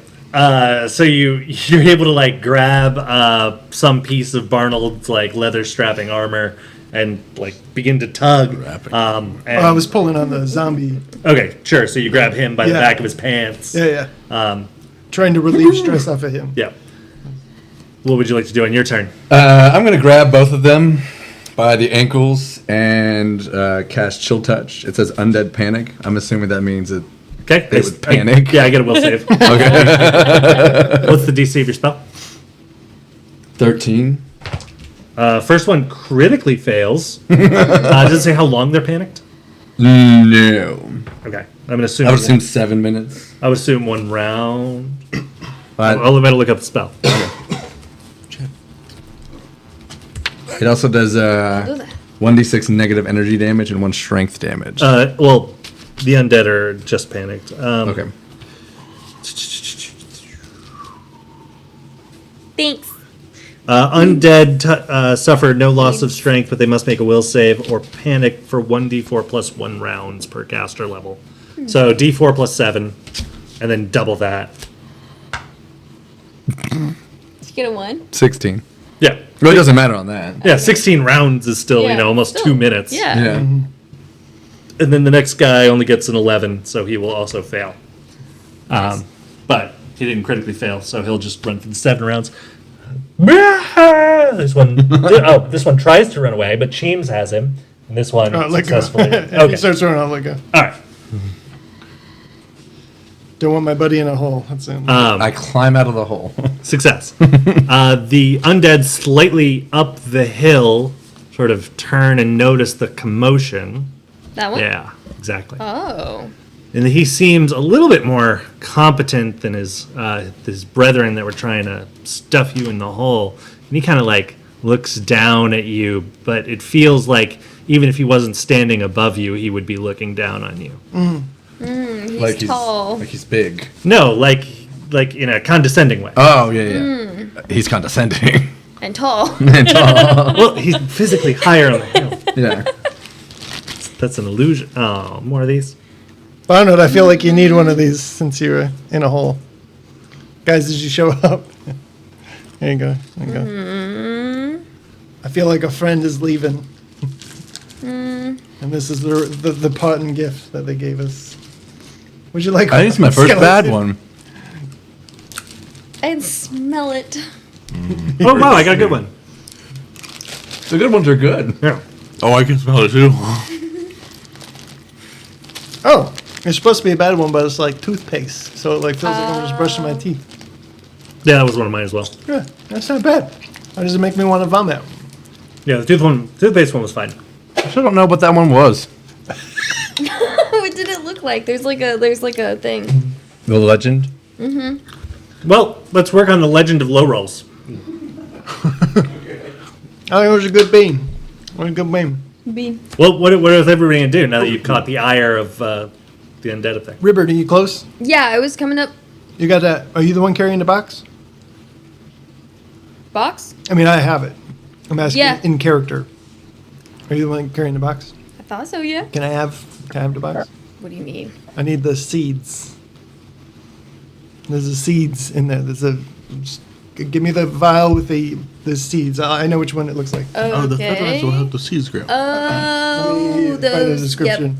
So you're able to like grab some piece of Barnold's like leather strapping armor and like begin to tug. And, I was pulling on the zombie. okay, sure. So you grab him by the Yeah. back of his pants. Yeah. Trying to relieve stress off of him. Yeah. What would you like to do on your turn? I'm going to grab both of them by the ankles and cast Chill Touch. It says Undead Panic. I'm assuming that means that Okay. they would panic. Yeah, I get a will save. Okay. What's the DC of your spell? 13. First one critically fails. Does it say how long they're panicked? No. Okay. I'm gonna assume. I would assume 7 minutes. I would assume 1 round. But I'll better look up the spell. it also does do that. 1d6 negative energy damage and 1 strength damage. Well, the undead are just panicked. Okay. Thanks. Undead suffer no loss of strength, but they must make a will save or panic for 1d4 plus 1 rounds per caster level. So d4 plus 7, and then double that. Did you get a 1? 16. Yeah. Well, it doesn't matter on that. Yeah, 16 rounds is still, Yeah, almost still. 2 minutes. Yeah. Yeah. And then the next guy only gets an 11, so he will also fail. But he didn't critically fail, so he'll just run for the 7 rounds. This one tries to run away, but Cheems has him, and this one successfully. Okay. He starts running, I'll let go. All right. Don't want my buddy in a hole. That's it. I climb out of the hole. Success. The undead slightly up the hill sort of turn and notice the commotion. That one? Yeah, exactly. Oh. And he seems a little bit more competent than his brethren that were trying to stuff you in the hole. And he kind of like looks down at you, but it feels like even if he wasn't standing above you, he would be looking down on you. He's tall. Like he's big. No, like in a condescending way. Oh, yeah. He's condescending. And tall. And tall. Well, he's physically higher on the hill. Yeah. That's an illusion. Oh, more of these? Barnold, I feel like you need one of these since you're in a hole. Guys, did you show up? There you go. There you go. I feel like a friend is leaving. And this is the parting gift that they gave us. Would you like? I think it's my first bad one. I can smell it. Oh, wow, I got a good one. The good ones are good. Yeah. Oh, I can smell it too. Oh, it's supposed to be a bad one, but it's like toothpaste, so it like feels like I'm just brushing my teeth. Yeah, that was one of mine as well. Yeah, that's not bad. Why does it make me want to vomit? Yeah, the toothpaste one was fine. I still don't know what that one was. What did it look like? There's like a thing. The legend? Well, let's work on the legend of low rolls. I think it was a good bean. What a good bean. Bean. Well, what is everybody going to do now that you've caught the ire of the undead up there? Ribbert, are you close? Yeah, I was coming up. You got that? Are you the one carrying the box? Box? I mean, I have it. I'm asking Yeah. in character. Are you the one carrying the box? I thought so, yeah. Can I have the box? What do you mean? I need the seeds. There's the seeds in there. Just give me the vial with the seeds. I know which one it looks like. Oh, the feathers will have the seeds grow. Oh, By the those. description.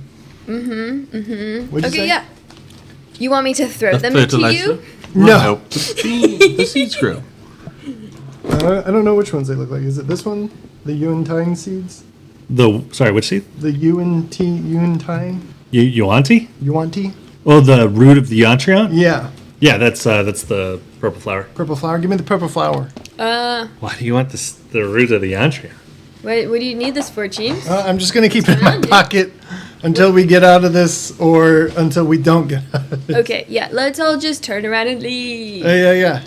Yep. What'd you Okay, say? yeah. You want me to throw The them into fertilizer? you? No. The seeds grow. I don't know which ones they look like. Is it this one? The Yuan-tine seeds? Sorry, which seed? The Yuan-tine? Yuanti? Yuanti? Oh, the root of the Yantrion? Yeah. Yeah, that's the purple flower. Purple flower. Give me the purple flower. Why do you want the root of the Yantrion? What do you need this for, James? I'm just going to keep it in my Found it. pocket until we get out of this or until we don't get out of it. Okay, yeah. Let's all just turn around and leave. Yeah.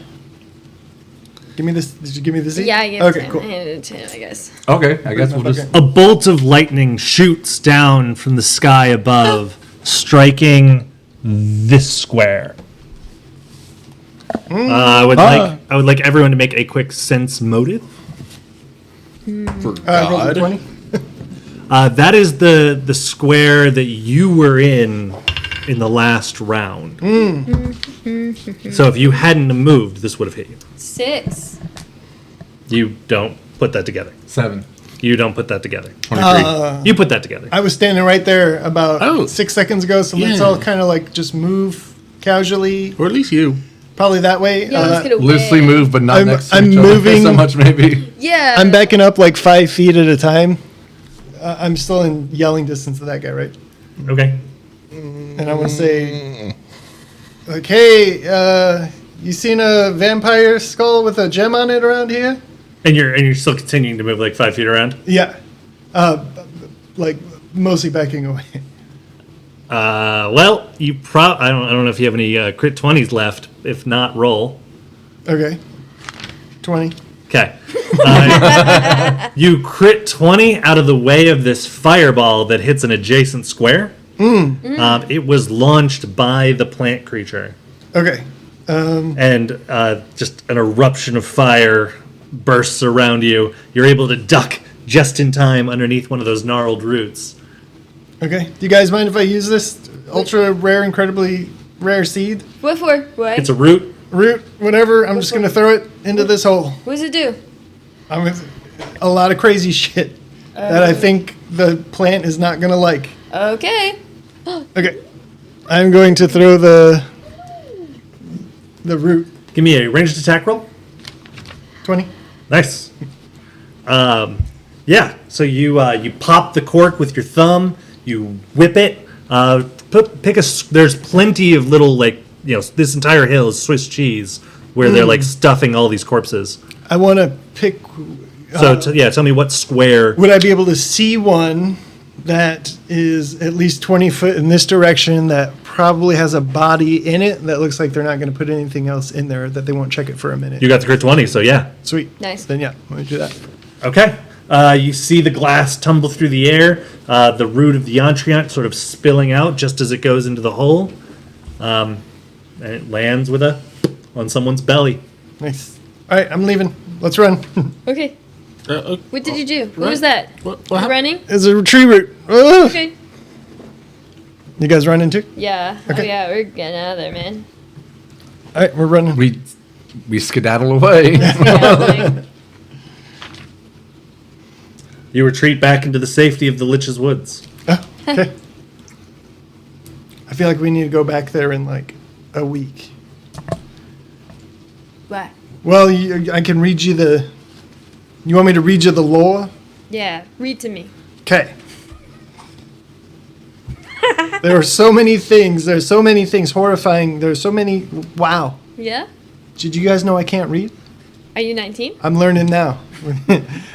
Give me this. Did you give me the seed? Yeah, I get Okay, 10. cool. I handed it to him, I guess. Okay, I guess we'll just... Okay. A bolt of lightning shoots down from the sky above, striking this square. I would like everyone to make a quick sense motive. For Roll God. the 20. That is the square that you were in the last round. So if you hadn't moved, this would have hit you. 6. You don't put that together. 7. You don't put that together. 23. You put that together. I was standing right there about Oh. 6 seconds ago, so let's Yeah. all kind of like just move casually. Or at least you. Probably that way. Yeah, let's get away. Loosely move, but not I'm- next to I'm each other moving- so much, maybe. Yeah. I'm backing up like 5 feet at a time. I'm still in yelling distance of that guy, right? Okay. And I want to say, like, hey, you seen a vampire skull with a gem on it around here? And you're still continuing to move like 5 feet around. Yeah. Like mostly backing away. Well, I don't know if you have any crit 20s left. If not, roll. Okay. 20. Okay. You crit 20 out of the way of this fireball that hits an adjacent square. It was launched by the plant creature. Okay. And just an eruption of fire bursts around you. You're able to duck just in time underneath one of those gnarled roots. Okay. Do you guys mind if I use this ultra rare, incredibly rare seed? What for? What? It's a root. Root, whatever. I'm just going to throw it into this hole. What does it do? I'm with a lot of crazy shit that I think the plant is not going to like. Okay. Okay. I'm going to throw the The root. Give me a ranged attack roll. 20. Nice. Yeah. So you pop the cork with your thumb. You whip it. There's plenty of little this entire hill is Swiss cheese where they're like stuffing all these corpses. I want to pick. So tell me what square. Would I be able to see one that is at least 20 foot in this direction that probably has a body in it that looks like they're not going to put anything else in there, that they won't check it for a minute? You got the crit 20, so yeah. Sweet. Nice. Then yeah, let me do that. Okay. You see the glass tumble through the air, the root of the Yontriant sort of spilling out just as it goes into the hole. And it lands on someone's belly. Nice. All right, I'm leaving. Let's run. Okay. What did you do? What was right. that? What You happened? running? It's a tree root. Ugh. Okay. You guys running too? Yeah. Oh Okay. yeah, we're getting out of there, man. All right, we're running. We skedaddle away. Yeah, You retreat back into the safety of the Lich's Woods. Oh, okay. I feel like we need to go back there in like a week. what? Well, I can read you the. You want me to read you the lore? Yeah, read to me. Okay. There are so many things. There's so many things horrifying. There's so many. Wow. Yeah? Did you guys know I can't read? Are you 19? I'm learning now.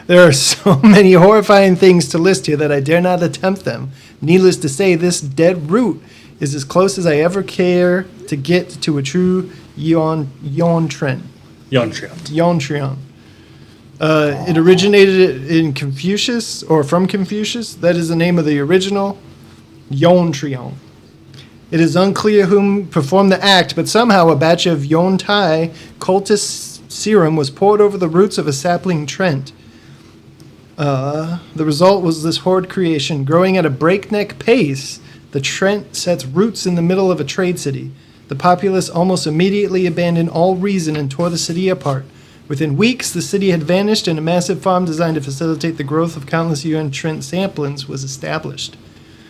There are so many horrifying things to list here that I dare not attempt them. Needless to say, this dead root is as close as I ever care to get to a true Yontriant. Yontriant. It originated in Confucius, or from Confucius. That is the name of the original Yontriant. It is unclear whom performed the act, but somehow a batch of Yontai cultist serum was poured over the roots of a sapling trent. The result was this horrid creation. Growing at a breakneck pace, the trent sets roots in the middle of a trade city. The populace almost immediately abandoned all reason and tore the city apart. Within weeks, the city had vanished, and a massive farm designed to facilitate the growth of countless UN Trent saplings was established.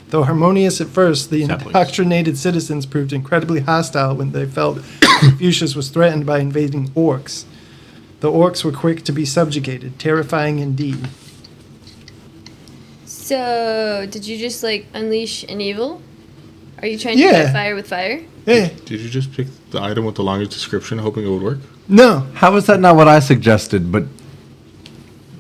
Though harmonious at first, the indoctrinated citizens proved incredibly hostile when they felt Confucius was threatened by invading orcs. The orcs were quick to be subjugated, terrifying indeed. So, did you just unleash an evil? Are you trying to Yeah. fight fire with fire? Hey, Did you just pick the item with the longest description, hoping it would work? no. How is that not what I suggested, but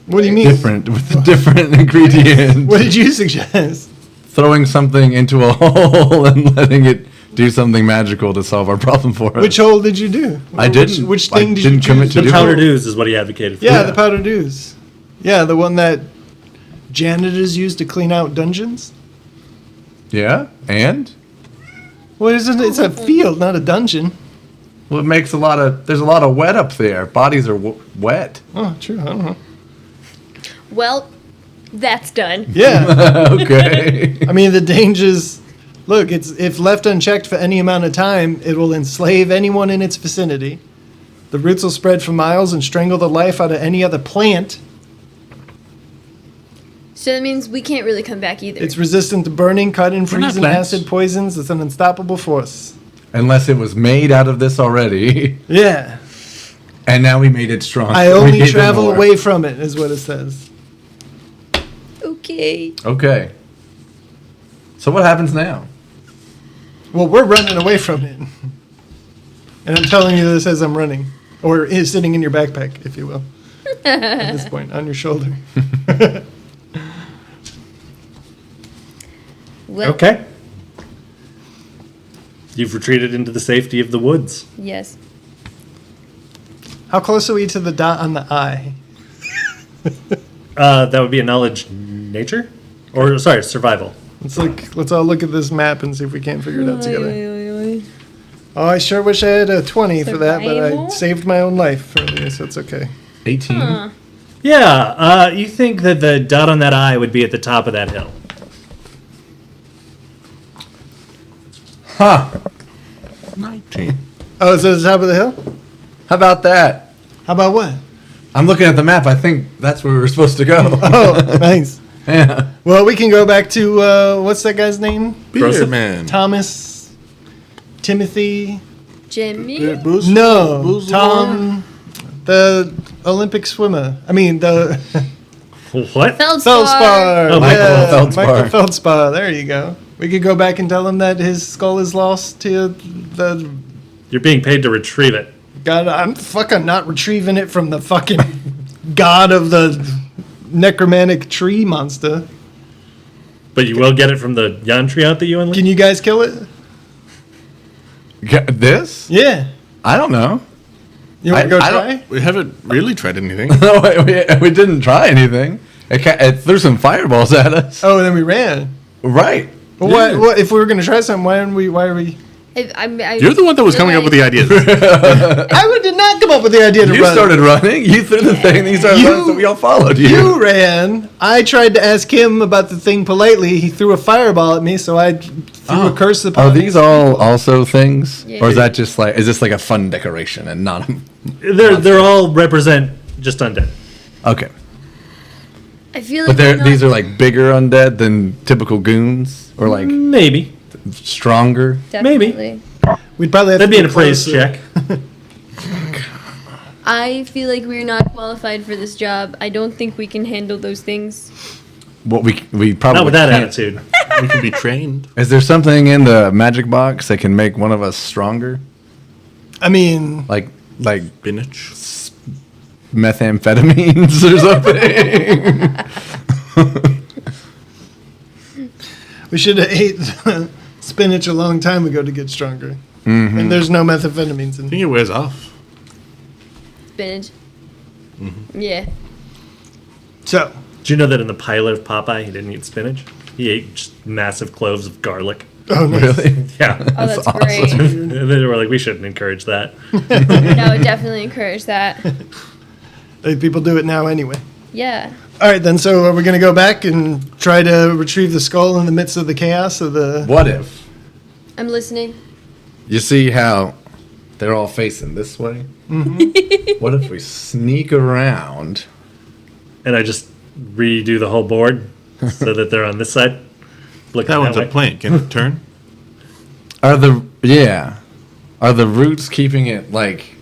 What do you mean? different with a different ingredient? What did you suggest? Throwing something into a hole and letting it do something magical to solve our problem for us. Which hole did you do? I didn't. Which thing I did didn't you commit choose? to The do powdered it. ooze is what he advocated for. Yeah, the powdered ooze. Yeah, the one that janitors use to clean out dungeons. Yeah, and Well, it's a field, not a dungeon. well, it makes there's a lot of wet up there. Bodies are wet. Oh, true. I don't know. Well, that's done. Yeah. Okay. I mean, the dangers. Look, if left unchecked for any amount of time, it will enslave anyone in its vicinity. The roots will spread for miles and strangle the life out of any other plant. So that means we can't really come back either. It's resistant to burning, cutting, We're not freezing, plants. acid, poisons. It's an unstoppable force. Unless it was made out of this already, Yeah. and now we made it strong. I We only gave it travel more. away from it, is what it says. Okay. Okay. So what happens now? Well, we're running away from it. And I'm telling you this as I'm running. Or is sitting in your backpack, if you will. At this point, on your shoulder. Well, Okay. You've retreated into the safety of the woods. Yes. How close are we to the dot on the eye? That would be a knowledge nature? Or, sorry, survival. Let's all look at this map and see if we can't figure it out together. Oh, I sure wish I had a 20 for that, but I Survival? saved my own life earlier, so it's okay. 18. Yeah, you think that the dot on that eye would be at the top of that hill. Huh. 19. Oh, is it the top of the hill? How about that? How about what? I'm looking at the map. I think that's where we were supposed to go. Oh, nice. Yeah. Well, we can go back to, what's that guy's name? Beer Broseph? man. Thomas, Timothy, Jimmy? No, Tom, the Olympic swimmer. I mean, the What? Feldspar. Oh, yeah, Michael Feldspar. Michael Feldspar. There you go. We could go back and tell him that his skull is lost to the You're being paid to retrieve it. god. I'm fucking not retrieving it from the fucking god of the necromantic tree monster. But you will get it from the Yan tree out that you unleashed? Can you guys kill it? This? Yeah. I don't know. You want to go I try? don't- We haven't really tried anything. No, we didn't try anything. It threw some fireballs at us. Oh, and then we ran. Right. Well, what if we were going to try something? Why are we? You're the one that was coming up with the ideas. I did not come up with the idea to You run. started running. You threw the thing. And you started running, so we all followed you. You ran. I tried to ask him about the thing politely. He threw a fireball at me, so I threw a curse upon Are him. these all also things, Yeah. or is that just like? Is this like a fun decoration and not? They're all represent just undead. Okay, I feel like but these are like bigger undead than typical goons, or like Maybe. stronger. definitely. We'd probably have That'd to be an get appraise closer. check. I feel like we're not qualified for this job. I don't think we can handle those things. What we probably Not with that can't. attitude. We can be trained. Is there something in the magic box that can make one of us stronger, I mean, like Spinach. methamphetamines or something? we should have ate spinach a long time ago to get stronger. And there's no methamphetamines I in think it wears off. Spinach. Yeah. So, Did you know that in the pilot of Popeye, he didn't eat spinach? He ate just massive cloves of garlic. oh, nice. Really? Yeah. Oh, that's awesome. great. And then they were like, we shouldn't encourage that. No, I would definitely encourage that. People do it now anyway. Yeah. All right, then. So, are we going to go back and try to retrieve the skull in the midst of the chaos of the? What if I'm listening. you see how they're all facing this way? What if we sneak around? And I just redo the whole board so that they're on this side. Look That one's way. a plank. Can it turn? Are the roots keeping it like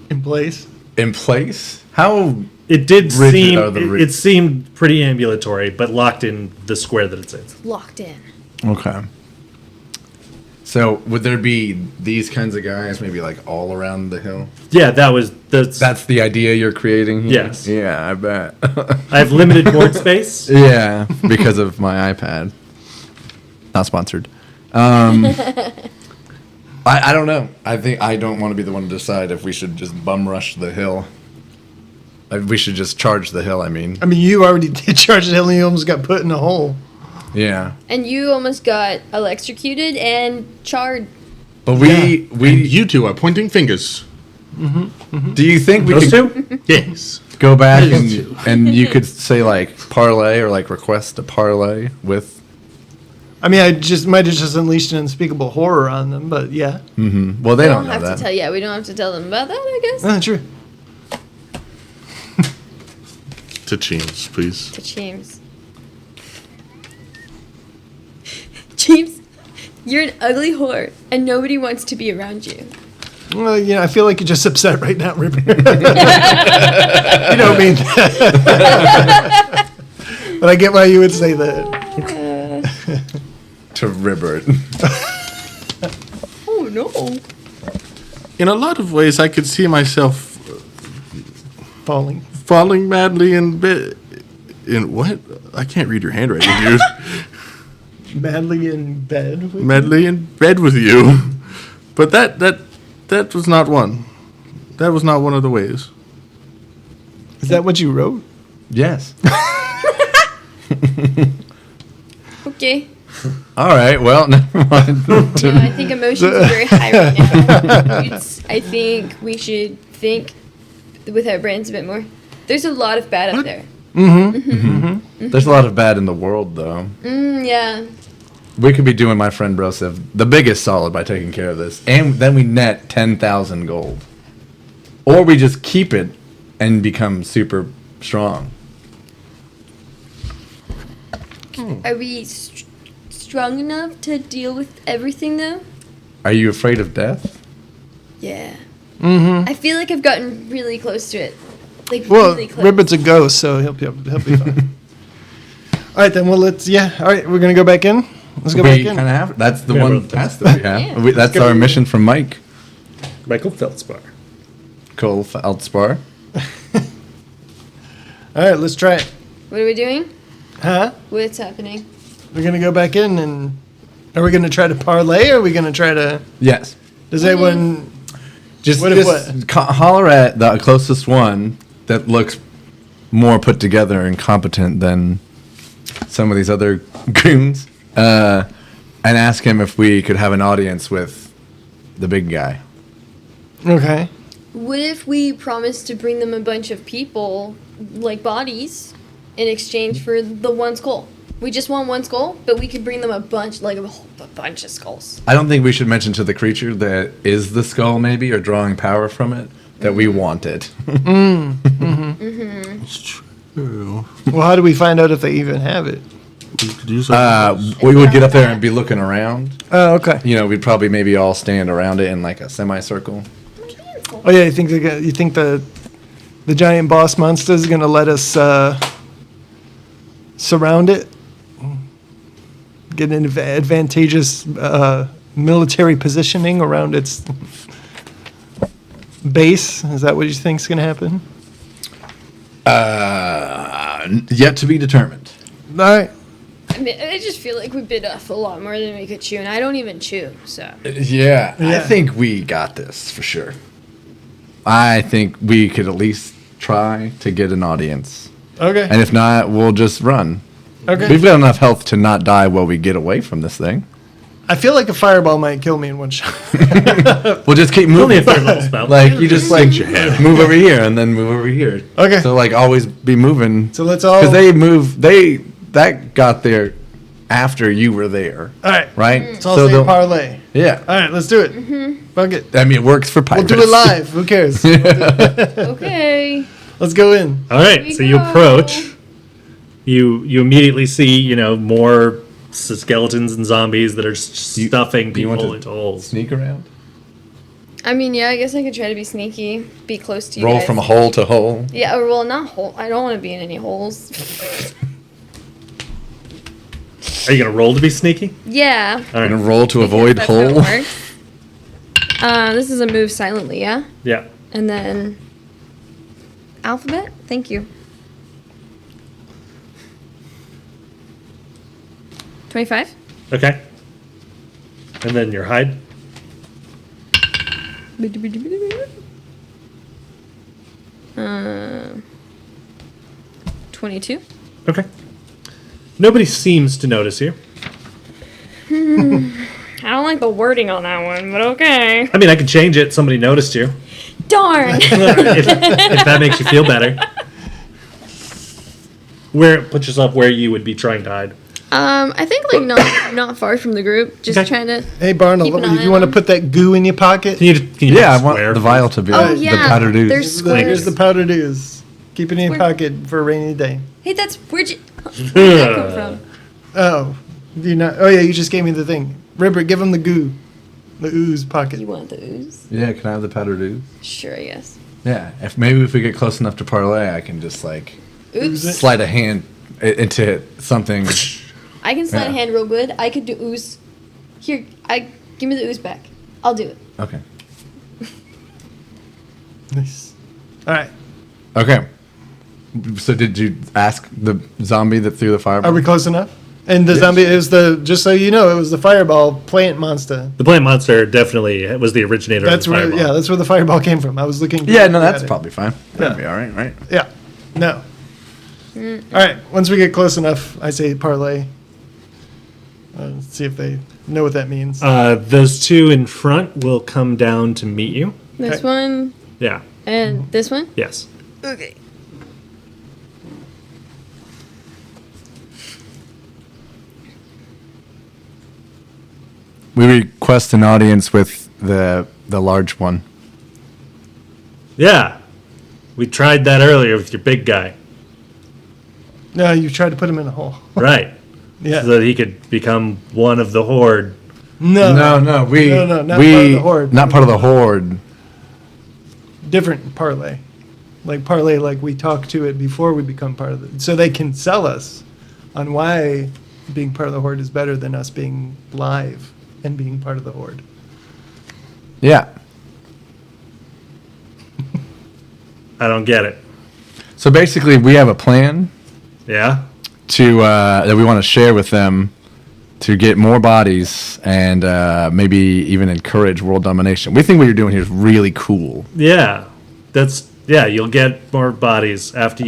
In place. in place? How It did Rigid seem are the it, roots. it seemed pretty ambulatory, but locked in the square that it's in. Locked in. okay? So would there be these kinds of guys maybe like all around the hill? Yeah, that's That's the idea you're creating here? Yes. Yeah, I bet. I have limited board space. Yeah, because of my iPad. Not sponsored. I don't know. I think I don't want to be the one to decide if we should just bum rush the hill. We should just charge the hill, I mean. I mean, you already did charge the hill and you almost got put in a hole. Yeah. And you almost got electrocuted and charred. But we And you two are pointing fingers. do you think we Those could two? Yes. go back Those two. and you could say like parlay or like request a parlay with I mean, I just might have just unleashed an unspeakable horror on them, but yeah. well they We don't don't know have that. to tell. Yeah, we don't have to tell them about that. I guess. True. To James, please. To James. James, you're an ugly whore, and nobody wants to be around you. Well, you know, I feel like you're just upset right now, Ripper. You don't mean that. But I get why you would say that. To Ribbert. Oh no. In a lot of ways, I could see myself Falling. falling madly in bed. In what? I can't read your handwriting, dude. Madly in bed with Madly in bed with you. But that was not one. That was not one of the ways. Is that what you wrote? Yes. Okay. All right. Well, never mind. No, I think emotions are very high right now. I think we should think with our brains a bit more. There's a lot of bad up there. There's a lot of bad in the world, though. Yeah. We could be doing my friend Brosev the biggest solid by taking care of this, and then we net 10,000 gold, or we just keep it and become super strong. Are we strong enough to deal with everything, though? Are you afraid of death? Yeah. Mm-hmm. I feel like I've gotten really close to it. Like, Well, really close. Ribbit's a ghost, so he'll be fine. All right, then. Well, let's. Yeah. All right, we're gonna go back in. Let's go back We in. kind of have. That's the Yeah, one well, task that we have. Yeah. That's our mission from Mike. Michael Feldspar. Cole Feldspar. All right, let's try it. What are we doing? Huh? What's happening? We're gonna go back in, and are we gonna try to parlay? Or are we gonna try to? Yes. Does anyone? Just, What if holler at the closest one that looks more put together and competent than some of these other goons, and ask him if we could have an audience with the big guy. Okay. What if we promise to bring them a bunch of people, like bodies, in exchange for the one skull? We just want one skull, but we could bring them a bunch, like a bunch of skulls. I don't think we should mention to the creature that is the skull, maybe, or drawing power from it, that we want it. It's true. Well, how do we find out if they even have it? We could use our We would get up there and be looking around. Oh, okay. You know, we'd probably maybe all stand around it in like a semicircle. Oh yeah, you think the giant boss monster is gonna let us surround it, get an advantageous military positioning around its base? Is that what you think's gonna happen? Yet to be determined. All right. I mean, I just feel like we bit off a lot more than we could chew, and I don't even chew, so. Yeah, I Yeah. think we got this for sure. I think we could at least try to get an audience. Okay. And if not, we'll just run. Okay. We've got enough health to not die while we get away from this thing. I feel like a fireball might kill me in one shot. We'll just keep Only a moving. third level spell. Like, you just like move over here and then move over here. Okay. So like always be moving. So let's all. Because that got there after you were there. All right. Right? Let's all say they'll- parlay. Yeah. All right, let's do it. Fuck it. I mean, it works for We'll pirates. do it live. Who cares? Okay. Let's go in. All right, we so you go. approach. You immediately see, more skeletons and zombies that are stuffing do you want people to into holes. Sneak around? I mean, yeah, I guess I could try to be sneaky, be close to you Roll guys. from hole to hole. Yeah, or well, not hole. I don't want to be in any holes. Are you gonna roll to be sneaky? Yeah. All right. And roll to avoid That's how it hole. works. This is a move silently, yeah? Yeah. And then alphabet? Thank you. 25? Okay. And then your hide. 22? Okay. Nobody seems to notice you. I don't like the wording on that one, but okay. I mean, I could change it. Somebody noticed you. Darn! if that makes you feel better. Put yourself where you would be trying to hide. I think like not far from the group. Just Okay. trying to. Hey, Barnold, Keep an eye you on want to them. put that goo in your pocket? Can you Yeah, I make a want square? the vial to be Oh, like yeah. the powdered ooze. There's Here's the squares. powdered ooze. Keep it in your Square. pocket for a rainy day. Hey, where'd you that come from? Oh, do you not? Oh yeah, you just gave me the thing. Ribbit, give him the goo, the ooze pocket. You want the ooze? Yeah, can I have the powdered ooze? Sure, I guess. Yeah, if we get close enough to parlay, I can just like Oops. slide a hand into something. I can slide a Yeah. hand real good. I could do ooze. Here, give me the ooze back. I'll do it. Okay. Nice. All right. Okay. So did you ask the zombie that threw the fireball? Are we close enough? And the zombie is just so you know, it was the fireball plant monster. The plant monster definitely was the originator That's of the where, fireball. yeah, that's where the fireball came from. I was looking. Yeah, no, that's at it. probably fine. That'd Yeah. be all right, right? Yeah. No. All right. Once we get close enough, I say parlay. Let's see if they know what that means. Those two in front will come down to meet you. This Okay. one Yeah. and this one. Yes. Okay. We request an audience with the large one. Yeah. We tried that earlier with your big guy. No, you tried to put him in a hole. Right. Yeah. So that he could become one of the horde. No. No, we No, not we part of the horde. not part of the horde. different parlay. Like parlay, like we talk to it before we become part of it. So they can sell us on why being part of the Horde is better than us being live and being part of the Horde. Yeah. I don't get it. So basically, we have a plan Yeah? to that we want to share with them to get more bodies and maybe even encourage world domination. We think what you're doing here is really cool. Yeah. You'll get more bodies after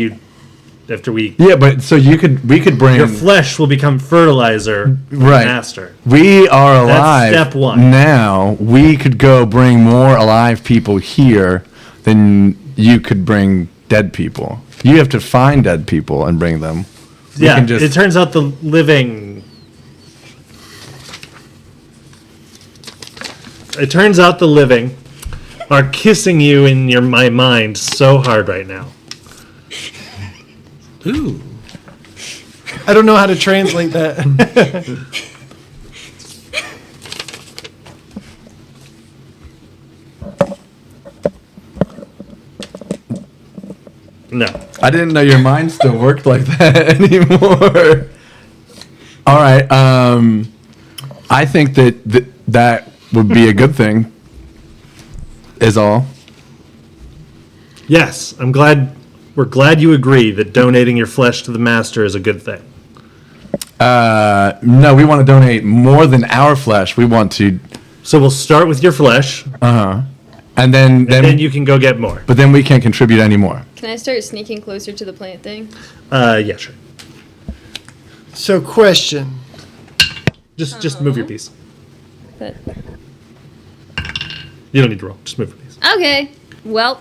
we... Yeah, but so we could bring Your flesh will become fertilizer for the Right. master. We are alive. That's step one. Now we could go bring more alive people here than you could bring dead people. You have to find dead people and bring them. We Yeah, can just- it turns out the living... It turns out the living are kissing you in my mind so hard right now. Ooh. I don't know how to translate that. No. I didn't know your mind still worked like that anymore. All right. I think that would be a good thing. Is all. Yes, we're glad you agree that donating your flesh to the master is a good thing. No, we want to donate more than our flesh. We want to. So we'll start with your flesh, And then then you can go get more. But then we can't contribute anymore. Can I start sneaking closer to the plant thing? Yeah, sure. So question. Just move your piece. But You don't need to roll. Just move your piece. okay. Well,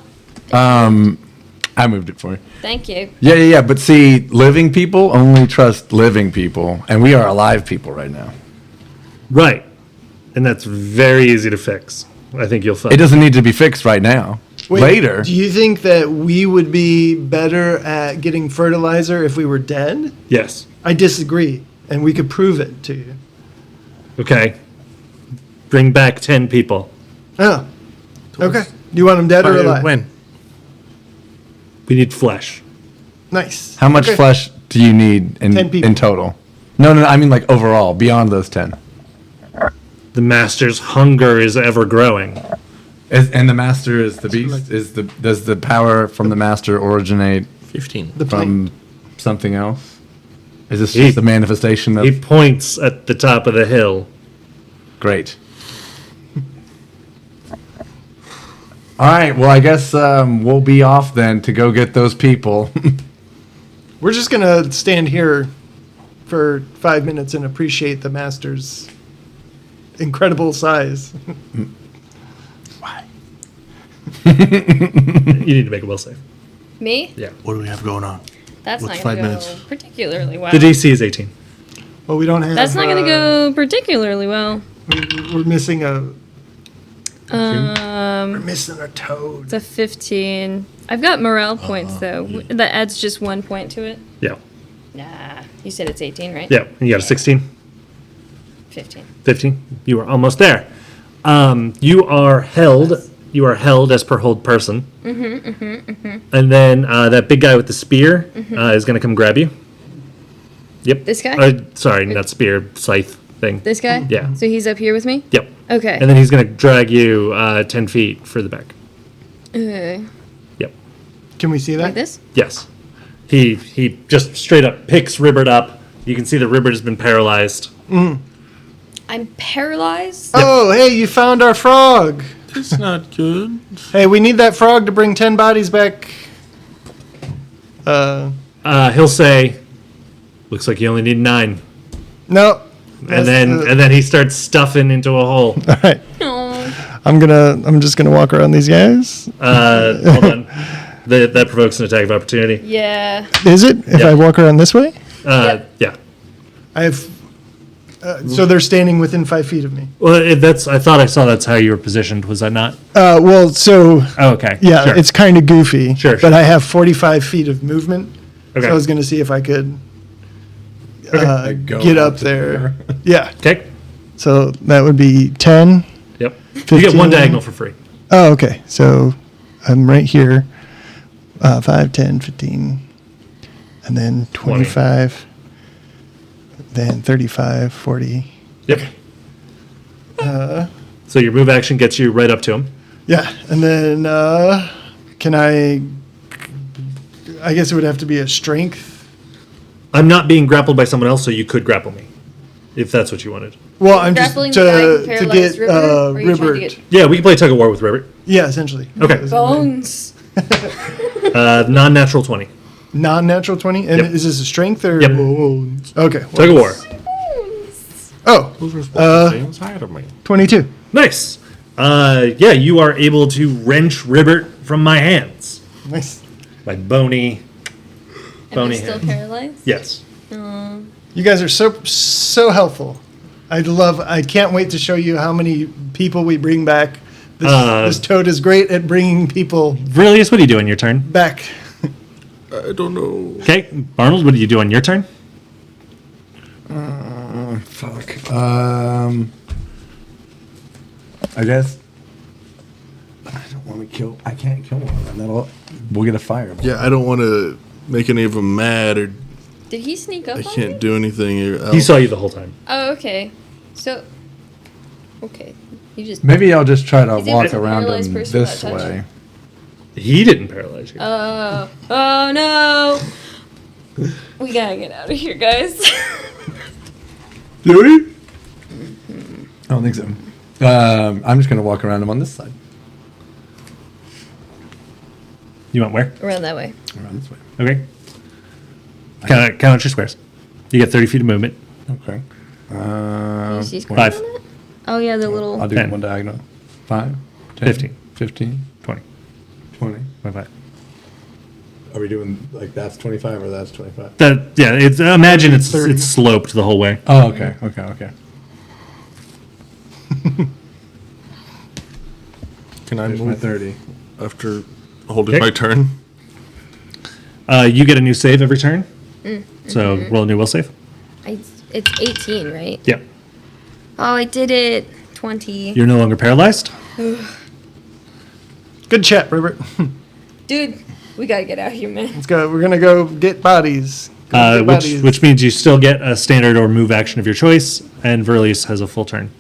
I moved it for you. thank you. Yeah. But see, living people only trust living people, and we are alive people right now. Right. And that's very easy to fix. I think you'll find. It doesn't need to be fixed right now. Wait, Later. do you think that we would be better at getting fertilizer if we were dead? Yes. I disagree, and we could prove it to you. Okay. Bring back 10 people. Oh, okay. Do you want them dead or alive? When? We need flesh. Nice. How much Okay. flesh do you need 10 people. in total? No, I mean like overall, beyond those 10. The master's hunger is ever growing. And the master is the beast? Does the power from the master originate 15. The from something else? Is this He- just a manifestation of... He points at the top of the hill. Great. All right, well, I guess we'll be off then to go get those people. We're just gonna stand here for 5 minutes and appreciate the master's incredible size. You need to make a will save. Me? Yeah. What do we have going on? That's What's not 5 going to go minutes? particularly well. The DC is 18. Well, we don't have. That's not going to go particularly well. We're missing a. We're Um, missing a toad. it's a 15. I've got morale points though. That adds just 1 point to it. Yeah. Nah, you said it's 18, right? Yeah. And you got a 16? 15. 15? You are almost there. You are held. You are held as per hold person. And then that big guy with the spear is going to come grab you. Yep. This guy? Sorry, not spear, scythe thing. This guy? Yeah. So he's up here with me? Yep. Okay. And then he's going to drag you 10 feet further back. Okay. Yep. Can we see that? Like this? Yes. He just straight up picks Ribbert up. You can see that Ribbert has been paralyzed. I'm paralyzed? Oh, hey, you found our frog. It's not good. Hey, we need that frog to bring 10 bodies back. He'll say, "Looks like you only need 9." No. And then he starts stuffing into a hole. All right. Oh. I'm just gonna walk around these guys. Hold on. That provokes an attack of opportunity. Yeah. Is it? If Yeah. I walk around this way? Yeah. I have. So they're standing within 5 feet of me. Well, I thought I saw that's how you were positioned. Was that not? Well, so Oh, okay. yeah, Sure. it's kind of goofy. Sure, But sure. I have 45 feet of movement. Okay. So I was gonna see if I could Go get up up to there. Yeah. Okay. So that would be 10. Yep. You get 15. one diagonal for free. Oh, okay. So I'm right here. 5, 10, 15, and then 25, then 35, 40. Yep. So your move action gets you right up to him. Yeah, and then can I guess it would have to be a strength. I'm not being grappled by someone else, so you could grapple me, if that's what you wanted. Well, I'm just Grappling the guy who to paralyzed get Ribbert, or are you trying to Ribbert. get- Yeah, we can play tug of war with Ribbert. Yeah, essentially. Okay. Bones. Non-natural 20. Non-natural 20, and Yep. is this a strength or? Yep. Okay. Tug of war. Oh, Those are supposed to stay inside of me. 22. Nice. Yeah, you are able to wrench Ribbert from my hands. Nice. My bony And they're Bony still hands. paralyzed? Yes. You guys are so helpful. I can't wait to show you how many people we bring back. This toad is great at bringing people Verilius, what do you do on your turn? back. I don't know. Okay. Barnold, what do you do on your turn? Fuck. I guess. I don't want to kill. I can't kill one of them. We'll get a fire. Yeah, I don't want to make any of them mad, or Did he sneak up I on can't me? do anything else. He saw you the whole time. Oh, okay. So, okay. You just. Maybe I'll just try to Is he walk a around paralyzed him person this without touch? way. He didn't paralyze you. Oh no! We gotta get out of here, guys. Do we? I don't think so. I'm just gonna walk around him on this side. You went where? Around that way. Around this way. Okay. Count your squares. You get 30 feet of movement. Okay. You see squares 5. on it? Oh yeah, the little. I'll do 10. one diagonal. 5, 10, 15. 15, 20. 20. 25. Are we doing like that's 25 or that's 25? It's imagine it's 30. sloped the whole way. Oh, okay. Okay. Can I Here's my move 30. after holding Okay. my turn? You get a new save every turn. So roll a new will save. It's 18, right? Yeah. Oh, I did it. 20. You're no longer paralyzed. Good chat, Robert. Dude, we gotta get out of here, man. Let's go. We're gonna go get bodies. Go get bodies. Which means you still get a standard or move action of your choice, and Verlius has a full turn.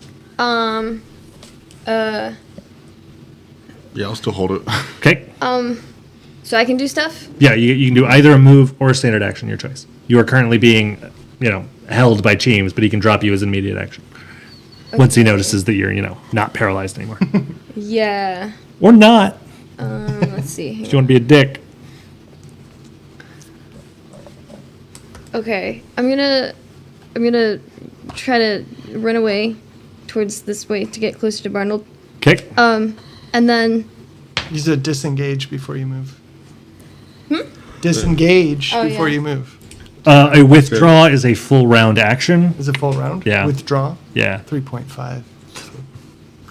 Yeah, I'll still hold it. Okay. So I can do stuff? Yeah, you can do either a move or a standard action, your choice. You are currently being, held by Cheems, but he can drop you as an immediate action. Once he notices that you're, not paralyzed anymore. Yeah. Or not, Let's see. if you want to be a dick. Okay, I'm gonna try to run away towards this way to get closer to Barnold. Okay. And then You said disengage before you move. Disengage Oh, before yeah. you move. A withdraw is a full round action. Is it full round? Yeah. Withdraw. Yeah. 3.5.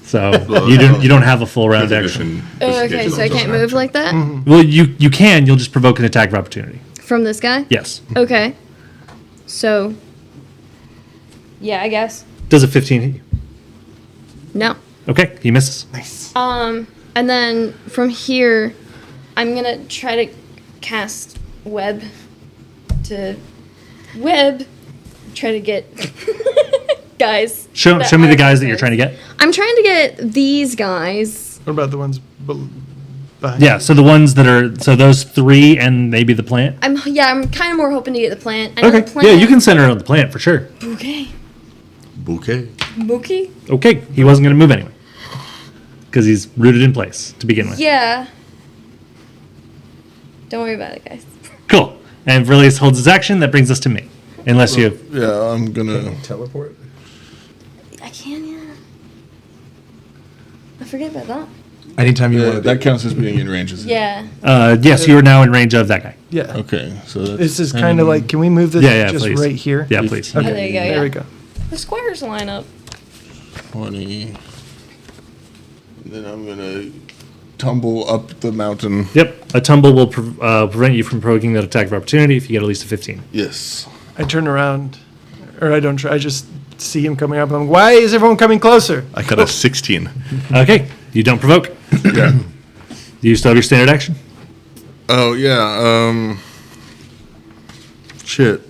So you don't have a full round action. okay, so I can't move like that Well, you can. You'll just provoke an attack of opportunity. from this guy. Yes. Okay. So. Yeah, I guess. Does a 15 hit you? No. Okay, he misses. Nice. And then from here, I'm gonna try to cast web to try to get guys. Show that me the are guys that you're trying to get. I'm trying to get these guys. What about the ones behind? Yeah, so the ones that are those 3 and maybe the plant. I'm kind of more hoping to get the plant. I know Okay. the plant. Yeah, you can center on the plant for sure. Okay. Bouquet. Mookie? Okay, he wasn't going to move anyway because he's rooted in place to begin with. Yeah. Don't worry about it, guys. Cool. And Verlius holds his action. That brings us to me, unless you have. Yeah, I'm gonna. Teleport? I can, yeah. I forget about that. Anytime you want to. That counts as being in range, isn't it? Yeah. Yes, you are now in range of that guy. Yeah. Okay, so that's This is kind of like, can we move this Yeah, just please. right here? Yeah, please. Okay. Oh, there you go, There yeah. we go. The squares line up. 20. Then I'm gonna tumble up the mountain. Yep. A tumble will prevent you from provoking that attack of opportunity if you get at least a 15. Yes. I turn around, or I don't try, I just see him coming up, and I'm like, why is everyone coming closer? I got a 16. Okay. You don't provoke. Yeah. Do you still have your standard action? Oh, yeah. Shit.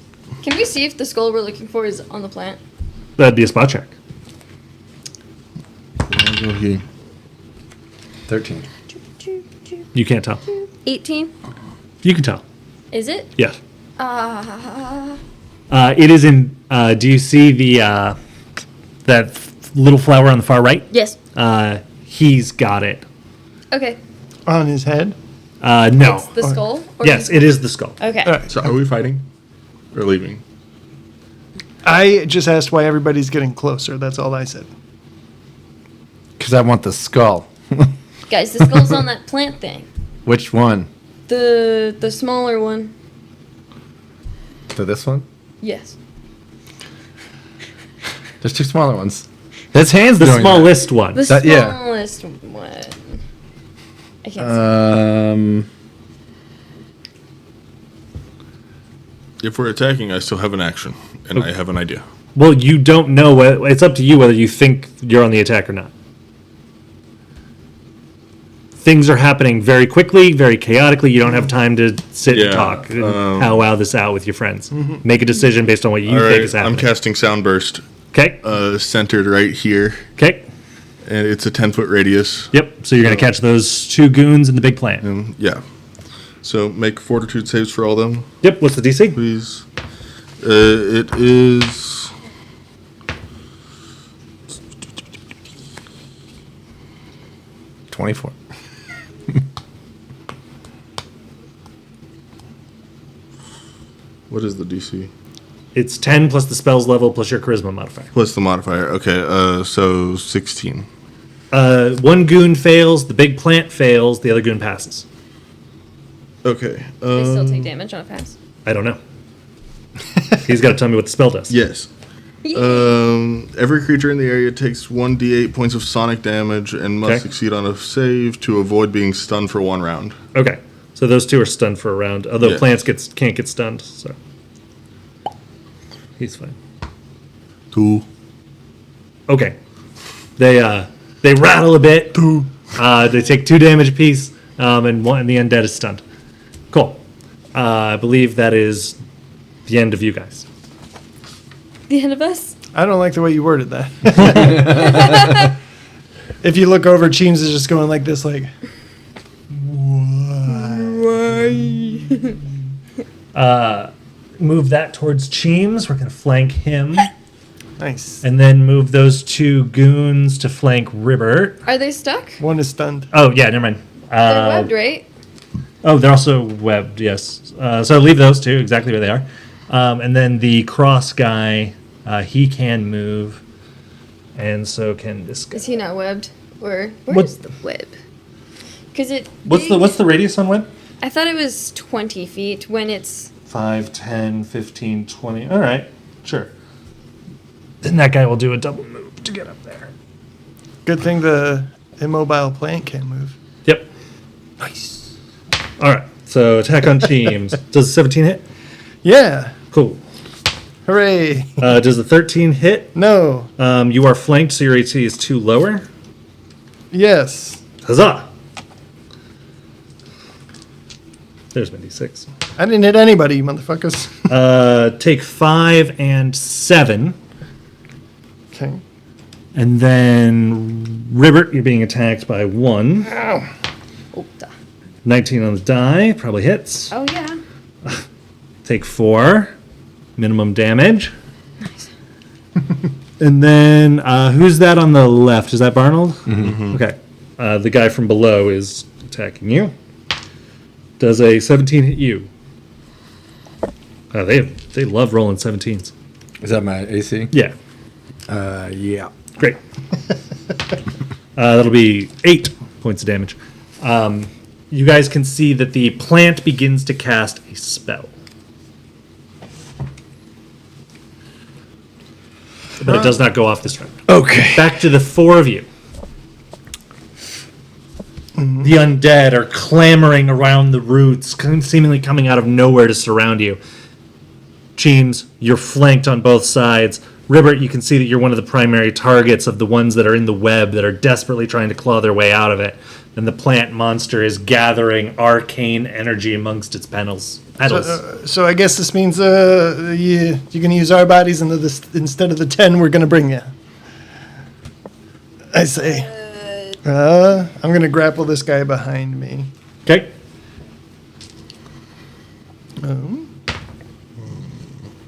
Can we see if the skull we're looking for is on the plant? That'd be a spot check. I'll go here. 13. You can't tell. 18. You can tell. Is it? Yes. Ah. It is in. Do you see the that little flower on the far right? Yes. He's got it. Okay. On his head? No. It's the skull? Or Yes, it is the skull. Okay. All right. So are we fighting? Or leaving? I just asked why everybody's getting closer. That's all I said. Because I want the skull. Guys, the skull's on that plant thing. Which one? The smaller one. To this one? Yes. There's two smaller ones. His hand's The doing smallest one. The That- yeah. smallest one. I can't that. If we're attacking, I still have an action, and I have an idea. Well, you don't know. It's up to you whether you think you're on the attack or not. Things are happening very quickly, very chaotically. You don't have time to sit Yeah, and talk and powwow this out with your friends. Make a decision based on what you All think right, is I'm happening. casting Soundburst, Okay. centered right here, Okay. and it's a 10-foot radius. Yep. So you're going to catch those two goons in the big plant. Yeah. So make fortitude saves for all them, Yep. What's the DC? please. It is... Uh, 24. What is the DC? It's 10 plus the spell's level plus your charisma modifier. Plus the modifier. Okay, so 16. One goon fails, the big plant fails, the other goon passes. Okay. They still take damage on a pass. I don't know. He's got to tell me what the spell does. Yes. Every creature in the area takes 1d8 points of sonic damage and must Okay. succeed on a save to avoid being stunned for 1 round. Okay. So those two are stunned for a round, although Yeah. plants can't get stunned, so he's fine. 2. Okay. They rattle a bit. They take 2 damage apiece, and the undead is stunned. Cool. I believe that is the end of you guys. The end of us? I don't like the way you worded that. If you look over, Cheems is just going like this, like, Move that towards Cheems. We're going to flank him. nice. And then move those 2 goons to flank Ribbert. Are they stuck? One is stunned. Oh, yeah, never mind. They're webbed, right? Oh, they're also webbed, yes. So leave those 2 exactly where they are. And then the cross guy, he can move. And so can this guy. Is he not webbed? Or What- where's the web? Because What's the radius on web? I thought it was 20 feet when it's 5, 10, 15, 20. All right, sure. Then that guy will do a double move to get up there. Good thing the immobile plant can't move. Yep. Nice. All right, so attack on teams. Does 17 hit? Yeah. Cool. Hooray. Does the 13 hit? No. You are flanked, so your AC is 2 lower. Yes. Huzzah! There's my d6. I didn't hit anybody, you motherfuckers. Take 5 and 7. Okay. And then Ribbert, you're being attacked by 1. Ow. oh, duh. 19 on the die, probably hits. Oh yeah. Take 4. Minimum damage. Nice. And then, who's that on the left? Is that Barnold? Mm-hmm. Okay. The guy from below is attacking you. Does a 17 hit you? They love rolling 17s. Is that my AC? Yeah. Yeah. Great. That'll be 8 points of damage. You guys can see that the plant begins to cast a spell. But it does not go off this round. Okay. Back to the 4 of you. The undead are clamoring around the roots, seemingly coming out of nowhere to surround you. Cheems, you're flanked on both sides. Ribbert, you can see that you're one of the primary targets of the ones that are in the web that are desperately trying to claw their way out of it. and the plant monster is gathering arcane energy amongst its petals. So I guess this means you're going to use our bodies instead of the 10 we're going to bring you. I say. I'm going to grapple this guy behind me. Okay.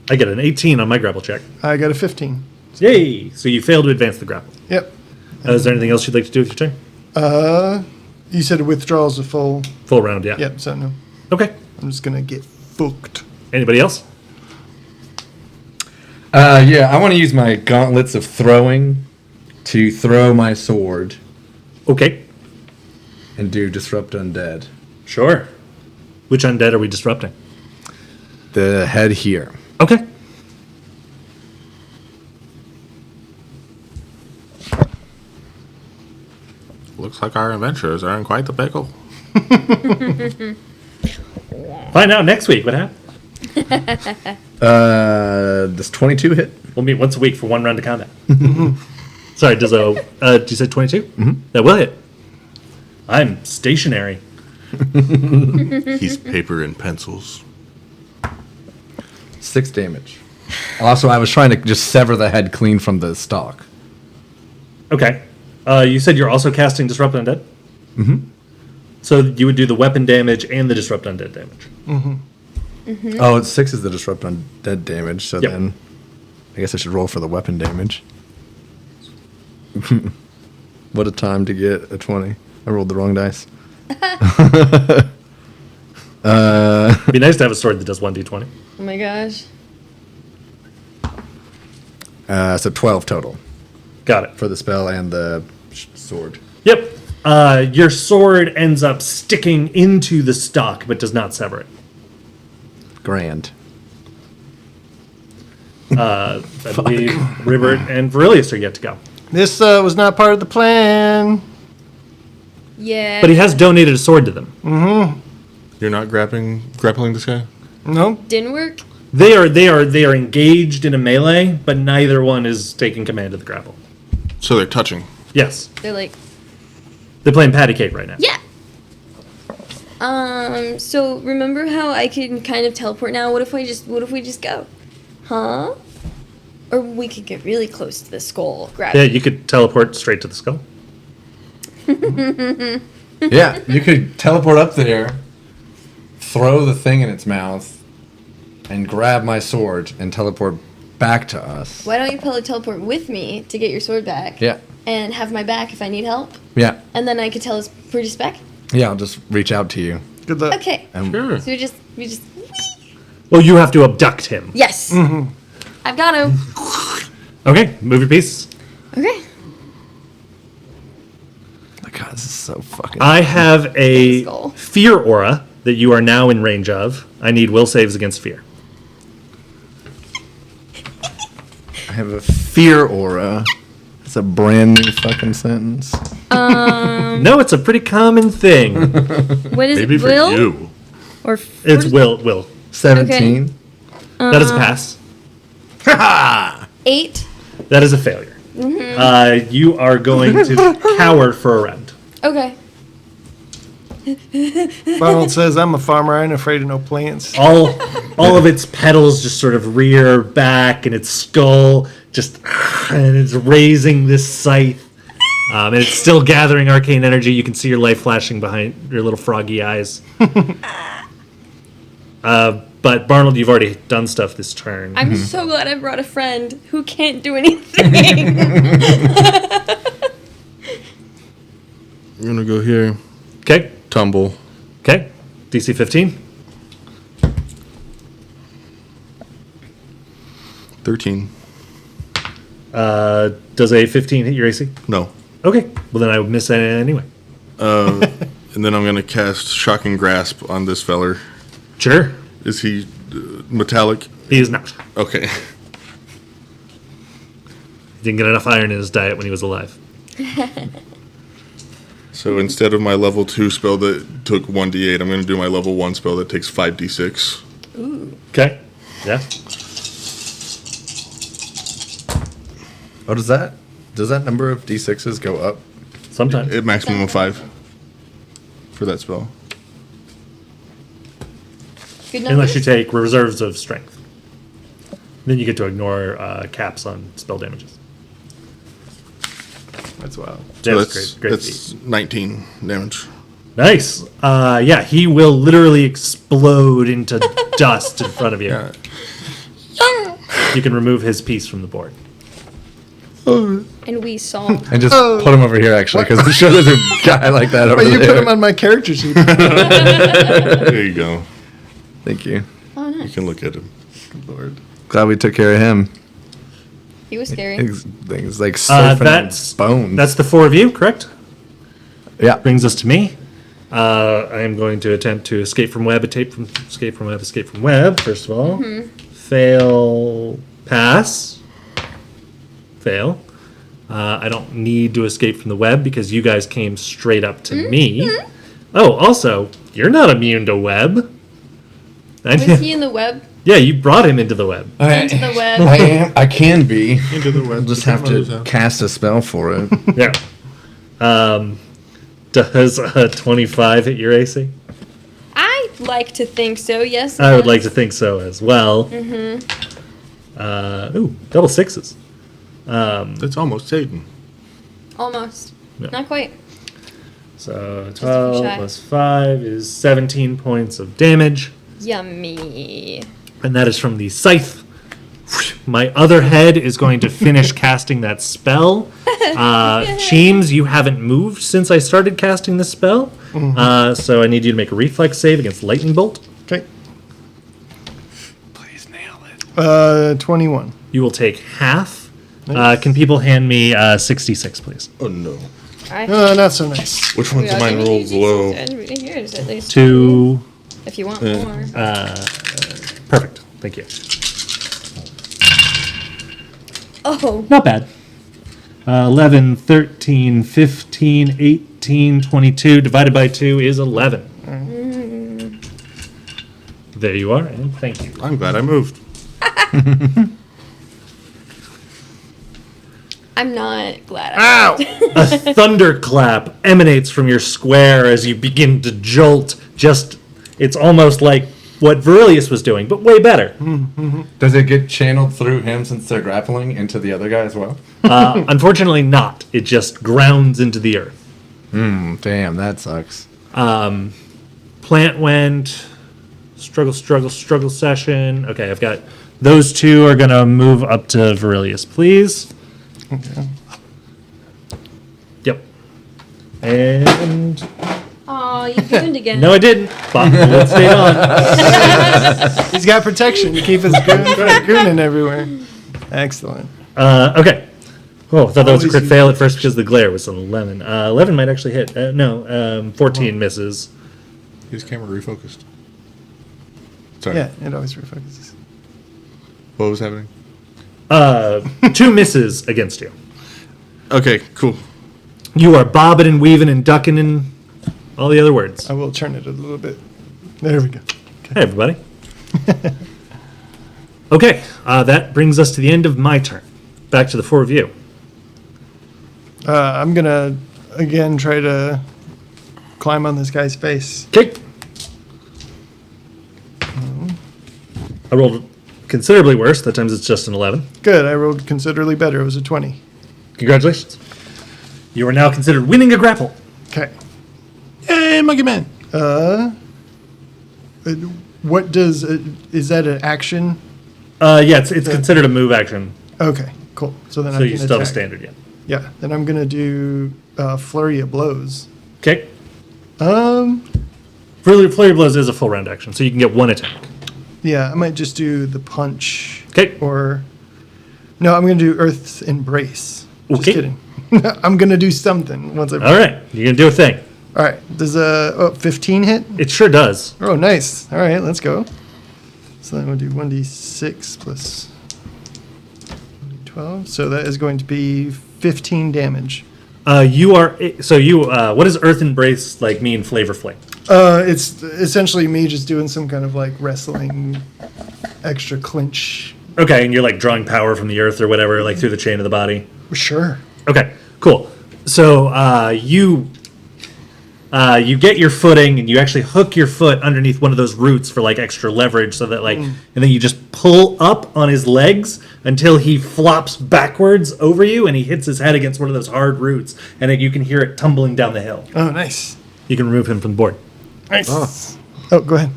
I get an 18 on my grapple check. I got a 15. Yay! So you fail to advance the grapple. Yep. Is there anything else you'd like to do with your turn? You said withdrawal's a full. Full round, yeah. Yep, so no. Okay. I'm just going to get fucked. Anybody else? Yeah, I want to use my gauntlets of throwing to throw my sword Okay. and do disrupt undead. Sure. Which undead are we disrupting? The head here. Okay. Looks like our adventurers are in quite the pickle. Find out next week what happened. Does 22 hit? We'll meet once a week for one round of combat. Sorry, does did you say 22? Mm-hmm. That will hit. I'm stationary. He's paper and pencils. 6 damage. Also, I was trying to just sever the head clean from the stalk. Okay. You said you're also casting Disrupt Undead? Mm-hmm. So you would do the weapon damage and the Disrupt Undead damage. Oh, it's 6 is the disrupt undead damage, so Yep. then I guess I should roll for the weapon damage. What a time to get a 20. I rolled the wrong dice. It'd be nice to have a sword that does 1d20. Oh my gosh. So 12 total Got it. for the spell and the sword. Yep. Your sword ends up sticking into the stock, but does not sever it. Grand. I believe Ribert and Verilius are yet to go. This was not part of the plan. Yeah. But he has donated a sword to them. You're not grappling this guy? No. Didn't work. They are engaged in a melee, but neither one is taking command of the grapple. So they're touching. Yes. They're like, They're playing patty cake right now. yeah. So remember how I can kind of teleport now? What if we just go? Huh? Or we could get really close to the skull. Grab Yeah, it. you could teleport straight to the skull. Yeah, you could teleport up there, throw the thing in its mouth, and grab my sword and teleport back to us. Why don't you probably teleport with me to get your sword back? Yeah. And have my back if I need help? Yeah. And then I could tell us we're just back? Yeah, I'll just reach out to you. Good luck. Okay. And Sure. So we just Well, you have to abduct him. yes. I've got him. Okay, move your piece. Okay. oh God, this is so fucking. I have a Skull. fear aura that you are now in range of. I need will saves against fear. I have a fear aura. It's a brand new fucking sentence. No, it's a pretty common thing. What is Maybe it? for Will? you. Or It's will. 17. That is a pass. 8. That is a failure. You are going to cower for a round. Okay. Barnold says, I'm a farmer. I ain't afraid of no plants. All of its petals just sort of rear back, and its skull just and it's raising this scythe. And it's still gathering arcane energy. You can see your light flashing behind your little froggy eyes. But Barnold, you've already done stuff this turn. I'm so glad I brought a friend who can't do anything. I'm going to go here. Okay. Tumble. Okay. DC 15. 13. Does a 15 hit your AC? No. Okay. Well, then I would miss it anyway. And then I'm going to cast Shocking Grasp on this feller. Sure. Is he metallic? He is not. Okay. He didn't get enough iron in his diet when he was alive. So instead of my level 2 spell that took 1d8, I'm going to do my level 1 spell that takes 5d6. Okay. Yeah. Oh, does that number of d6s go up? Sometimes. At maximum of 5. for that spell. Good Unless you numbers? take reserves of strength. Then you get to ignore caps on spell damages. That's wild. So That's great that's 19 damage. Nice. Yeah, he will literally explode into dust in front of you. Yeah. You can remove his piece from the board. And we saw. And just put him over here, actually, because I'm sure there's a guy like that over But you there. put him on my character sheet. There you go. Thank you. Oh, You nice. can look at him. Lord. Glad we took care of him. He was scary. Things like surfing That's bones. That's the four of you, correct? yeah. Brings us to me. I am going to attempt to escape from web, escape from web, first of all. Fail, pass. Fail. I don't need to escape from the web because you guys came straight up to me. Oh, also, you're not immune to web. Was he in the web? Yeah, you brought him into the web. Into the web. I am. I can be. Into the web. I'll just have to cast a spell for it. Yeah. Does a 25 hit your AC? I like to think so, yes. I would like to think so as well. Ooh, double sixes. That's almost Satan. Almost. Yeah. Not quite. So a 12 few shy. plus 5 is 17 points of damage. Yummy. And that is from the scythe. My other head is going to finish casting that spell. Cheems, you haven't moved since I started casting this spell. So I need you to make a reflex save against lightning bolt. Okay. Please nail it. 21. You will take half. Nice. Can people hand me 66, please? Oh no. Alright. Not so nice. Which ones Yeah, of mine give me rolled these low? and here's at least 2. if you want Yeah. more. Perfect. Thank you. Oh, Not bad. 11, 13, 15, 18, 22 divided by 2 is 11. There you are, and thank you. I'm glad I moved. I'm not glad. Ow! A thunderclap emanates from your square as you begin to jolt. It's almost like what Verilius was doing, but way better. Does it get channeled through him since they're grappling into the other guy as well? Unfortunately, not. It just grounds into the earth. Damn, that sucks. Plant went. Struggle session. Okay, I've got those two are going to move up to Verilius, please. Okay. Yep. And Oh, you gooned again. no, I didn't. But let's stay on. He's got protection to keep his gooning everywhere. Excellent. Okay. Oh, I thought that was a Always crit use fail at first because the glare was an 11. 11 might actually hit. No, 14 misses. His camera refocused. Sorry. Yeah, it always refocuses. What was happening? 2 misses against you. Okay, cool. You are bobbing and weaving and ducking and all the other words. I will turn it a little bit. There we go. Hey, everybody. Okay, that brings us to the end of my turn. Back to the 4 of you. I'm going to, again, try to climb on this guy's face. Okay. I rolled considerably worse. That times it's just an 11. Good. I rolled considerably better. It was a 20. Congratulations. You are now considered winning a grapple. Okay. Hey, Monkey Man. What does, is that an action? Yeah, it's considered a move action. Okay, cool. So then So I can you still have a attack. standard yet. Yeah, then I'm going to do flurry of blows. Okay. Um, Flurry of Blows is a full round action, so you can get 1 attack. yeah, I might just do the punch. Okay. Or, no, I'm going to do Earth's Embrace. Just Okay. kidding. I'm going to do something once I. All right. You're going to do a thing. All right. Does a 15 hit? It sure does. Oh, nice. All right, let's go. So then we'll do 1d6 plus 1d12. So that is going to be 15 damage. What does Earth Embrace like mean flavor flame? It's essentially me just doing some kind of like wrestling extra clinch. Okay, and you're like drawing power from the earth or whatever, like through the chain of the body. Sure. Okay, cool. So you You get your footing, and you actually hook your foot underneath one of those roots for like extra leverage, so that and then you just pull up on his legs until he flops backwards over you, and he hits his head against one of those hard roots, and then you can hear it tumbling down the hill. Oh, nice. You can remove him from the board. Nice. Oh, go ahead.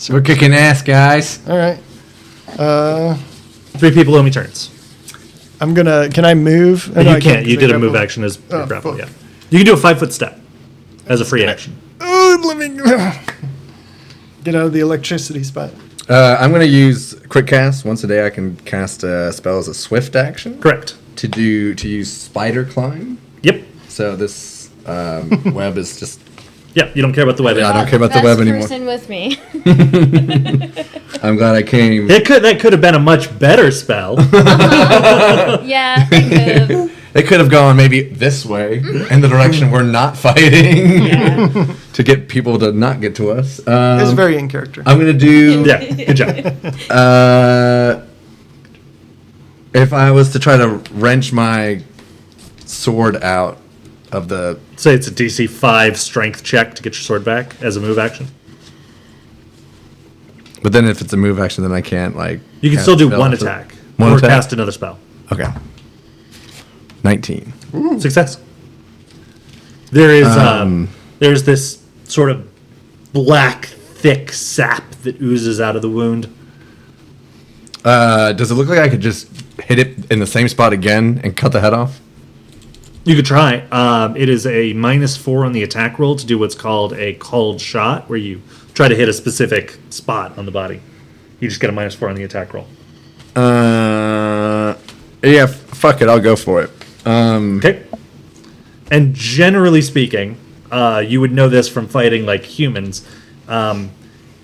We're kicking ass, guys. All right. 3 people owe me turns. I'm gonna. Can I move? Oh, no, You I can't. You 'cause I did a move grapple. action as Oh, grapple. fuck. Yeah. You can do a 5-foot step as a free action. Oh, let me get out of the electricity spot. I'm going to use quick cast. Once a day I can cast a spell as a swift action. Correct. To use spider climb. Yep. So this web is just... Yep. You don't care about the web. I don't care about the Best web anymore. person with me. I'm glad I came. That could have been a much better spell. Yeah, I could. It could have gone maybe this way, in the direction we're not fighting, to get people to not get to us. It's very in character. I'm going to do... Yeah. Good job. If I was to try to wrench my sword out of the... Say it's a DC 5 strength check to get your sword back as a move action. But then if it's a move action, then I can't, like... You can cast still do spell one after- attack. One or attack? cast another spell. Okay. 19. Success. There is there's this sort of black, thick sap that oozes out of the wound. Does it look like I could just hit it in the same spot again and cut the head off? You could try. It is a -4 on the attack roll to do what's called a called shot, where you try to hit a specific spot on the body. You just get a -4 on the attack roll. Yeah, fuck it, I'll go for it. Okay. And generally speaking, you would know this from fighting like humans.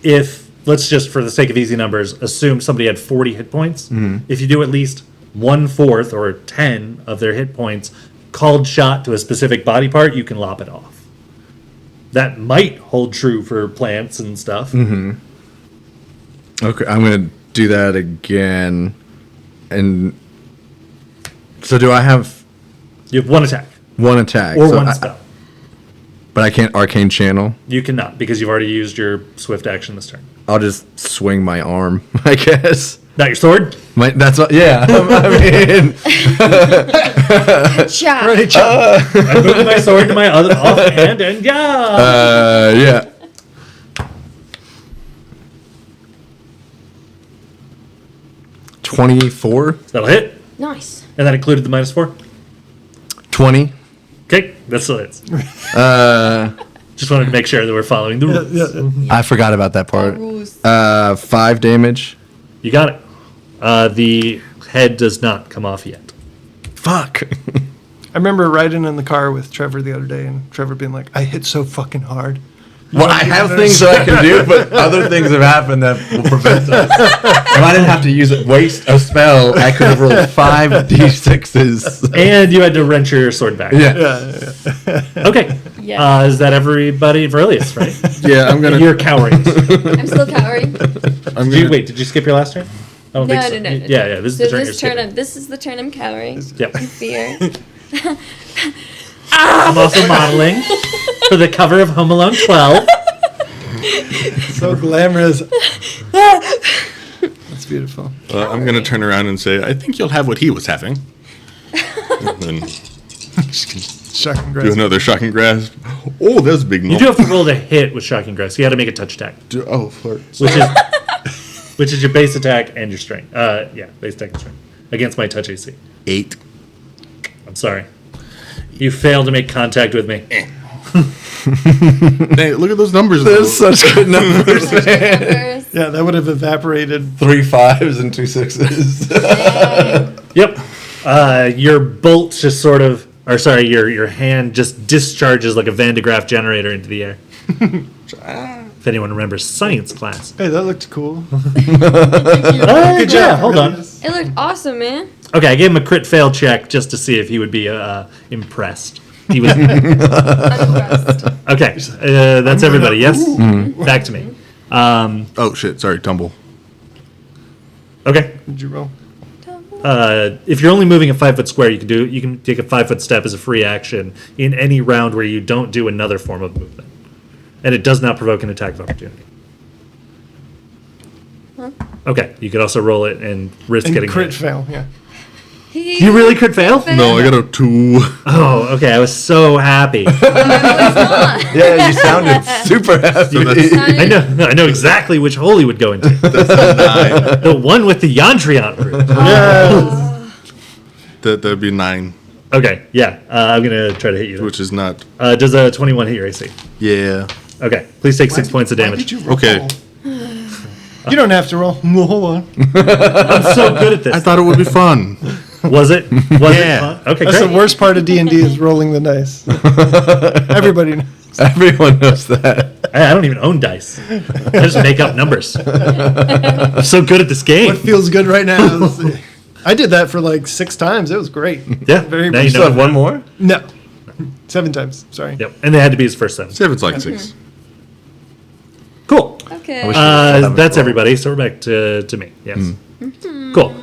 If, let's just for the sake of easy numbers, assume somebody had 40 hit points. If you do at least 1/4 or 10 of their hit points called shot to a specific body part, you can lop it off. That might hold true for plants and stuff. Okay, I'm going to do that again. And so do I have You have one attack one attack? or So one spell. But I can't arcane channel? You cannot because you've already used your swift action this turn. I'll just swing my arm, I guess. Not your sword? That's what, yeah. I mean, Chop. I moved my sword to my other offhand and yeah. 24, that'll hit. Nice. And that included the -4. 20. Okay, that still hits. Just wanted to make sure that we're following the rules. I forgot about that part. Rules. 5 damage. You got it. The head does not come off yet. Fuck. I remember riding in the car with Trevor the other day, and Trevor being like, "I hit so fucking hard." Well, I have things that I can do, but other things have happened that will prevent us. If I didn't have to waste a spell, I could have rolled 5 d6s. And you had to wrench your sword back. Yeah. Okay. Yeah. Is that everybody? Verilius, right? Yeah, I'm gonna. You're cowering. I'm still cowering. I'm Did you, gonna. wait, did you skip your last turn? I don't No, think so. no. Yeah. This is So the turn you're this turn, skipping. this is the turn I'm cowering. Yep. In fear. I'm also modeling for the cover of Home Alone 12. So glamorous. That's beautiful. I'm gonna turn around and say, I think you'll have what he was having. And then Shocking do grasp. another shocking grasp. Oh, that's a big. You do have to roll to hit with Shocking Grass. You had to make a touch attack, Oh, flirt. which is your base attack and your strength. Base attack and strength against my touch AC. 8. I'm sorry. You failed to make contact with me. Hey, look at those numbers. There's such good numbers. Numbers. Yeah, that would have evaporated. 3 5s and 2 6s. Yep. Your bolt just sort of, your hand just discharges like a Van de Graaff generator into the air. If anyone remembers science class. Hey, that looked cool. Good job. Hold on. It looked awesome, man. Okay, I gave him a crit fail check just to see if he would be impressed. He was. Unimpressed. Okay, that's everybody. Yes. Back to me. Oh shit! Sorry, tumble. Okay. Did you roll? if you're only moving a 5-foot square, you can take a 5-foot step as a free action in any round where you don't do another form of movement, and it does not provoke an attack of opportunity. Huh? Okay, you could also roll it and risk And getting crit hit. fail, yeah. You really could fail? No, I got a 2. Oh, okay. I was so happy. Yeah, you sounded super happy. I know exactly which hole he would go into. The one with the Yontriant root. That'd be 9, Okay, yeah. I'm gonna try to hit you. which is not. Does a 21 hit your AC? Yeah. Okay, please take 6 points of Why damage. did you roll? Okay. You don't have to roll. No, hold on. I'm so good at this. I thought it would be fun. Was it? Was it fun? Okay, That's great. the worst part of D&D is rolling the dice. Everybody knows. Everyone knows that. I don't even own dice. I just make up numbers. I'm so good at this game. What feels good right now is, I did that for like 6 times. It was great. Yeah, Very now much you So know. one more? No. 7 times. Sorry. Yep, and they had to be his first time. 7's like 6. Cool. Okay. I wish- that That's was everybody. So we're back to me. Yes. Cool.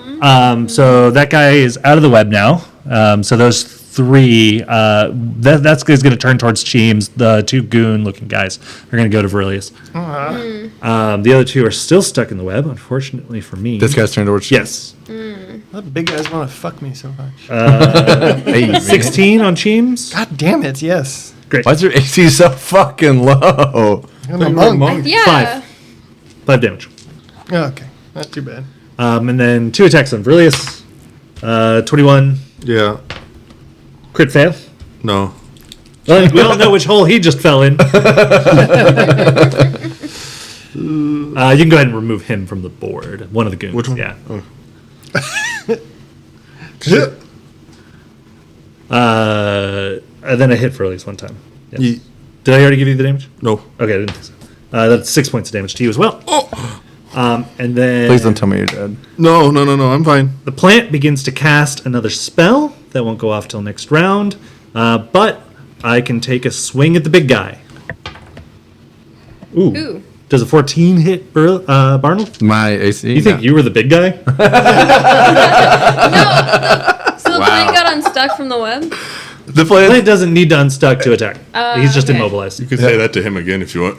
So that guy is out of the web now. So those 3, that's going to turn towards Cheems. The 2 goon-looking guys are going to go to Verilius. The other 2 are still stuck in the web, unfortunately for me. This guy's turned towards you. Yes. The big guys want to fuck me so much. Hey, man. 16 on Cheems. God damn it, yes. Great. Why's your AC so fucking low? I'm a monk. Yeah. 5 damage. Oh, okay, not too bad. And then 2 attacks on Verilius. 21. Yeah. Crit fail. No. Well, we all know which hole he just fell in. You can go ahead and remove him from the board. One of the goons. Which one? Yeah. Oh. And then I hit for at least one time. Yes. Ye- Did I already give you the damage? No. Okay, I didn't think so. That's 6 points of damage to you as well. And then Please don't tell me you're dead. No. I'm fine. the plant begins to cast another spell that won't go off till next round. But I can take a swing at the big guy. Ooh. Ooh. Does a 14 hit Barnold? My AC? You think you were the big guy? So the plane got unstuck from the web? The Plant plan? doesn't need to unstuck to attack. He's just okay. immobilized. You can say that to him again if you want.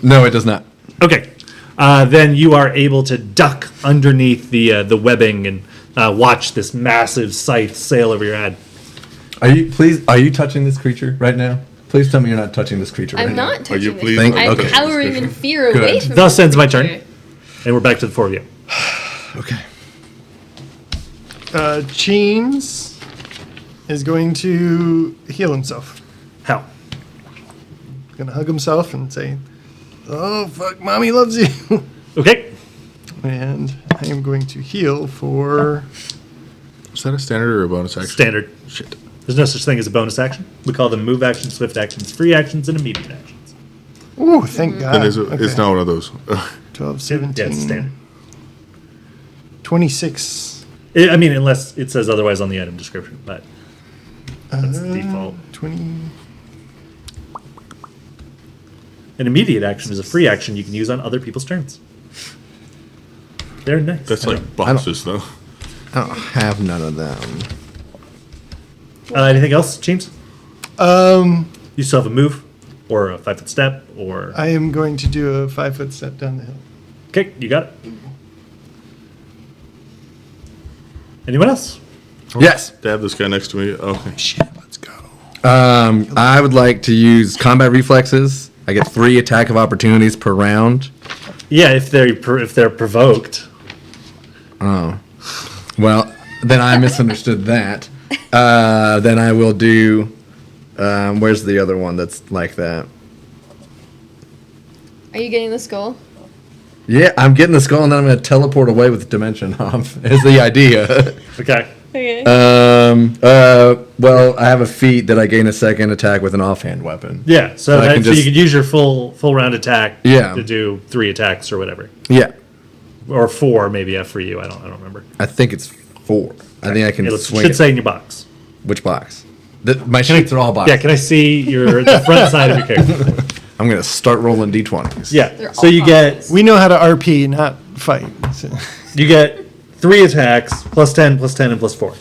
No, it does not. Okay. Then you are able to duck underneath the webbing and watch this massive scythe sail over your head. Are you touching this creature right now? Please tell me you're not touching this creature right I'm now. not touching you this. please Thank- I'm okay. cowering in fear Good. away from Thus this ends my turn. creature. And we're back to the 4 of you. Okay. Cheems is going to heal himself. How? Gonna hug himself and say, "Oh fuck, mommy loves you." Okay. And I am going to heal for. Is that a standard or a bonus action? Standard. Shit. There's no such thing as a bonus action. We call them move actions, swift actions, free actions, and immediate actions. Ooh, thank God. Then it's not one of those. 12, 17, Yeah, it's standard. 26, I mean, unless it says otherwise on the item description, but that's the default. 20. An immediate action is a free action you can use on other people's turns. They're nice. That's like bosses, though. I don't have none of them. Anything else, James? Um, You still have a move, or a 5-foot step, or I am going to do a 5-foot step down the hill. okay, you got it. Anyone else? Yes. Stab this guy next to me. Okay. Shit, let's go. I would like to use combat reflexes. I get 3 attack of opportunities per round. Yeah, if they're provoked. Oh. Well, then I misunderstood that. Then I will do. Where's the other one that's like that? Are you getting the skull? Yeah, I'm getting the skull and then I'm going to teleport away with dimension off, is the idea. Okay. Okay. Well, I have a feat that I gain a second attack with an offhand weapon. Yeah, so, So I can so you just- could use your full round attack Yeah. to do 3 attacks or whatever. Yeah, Or 4 maybe for you. I don't remember. I think it's 4. I think I can It swing should it. say in your box. Which box? My sheets are all boxes. Yeah, can I see the front side of your character? I'm going to start rolling d20s. Yeah. They're So all you get We know how to RP, not fight. So- You get 3 attacks, plus 10, and plus 4.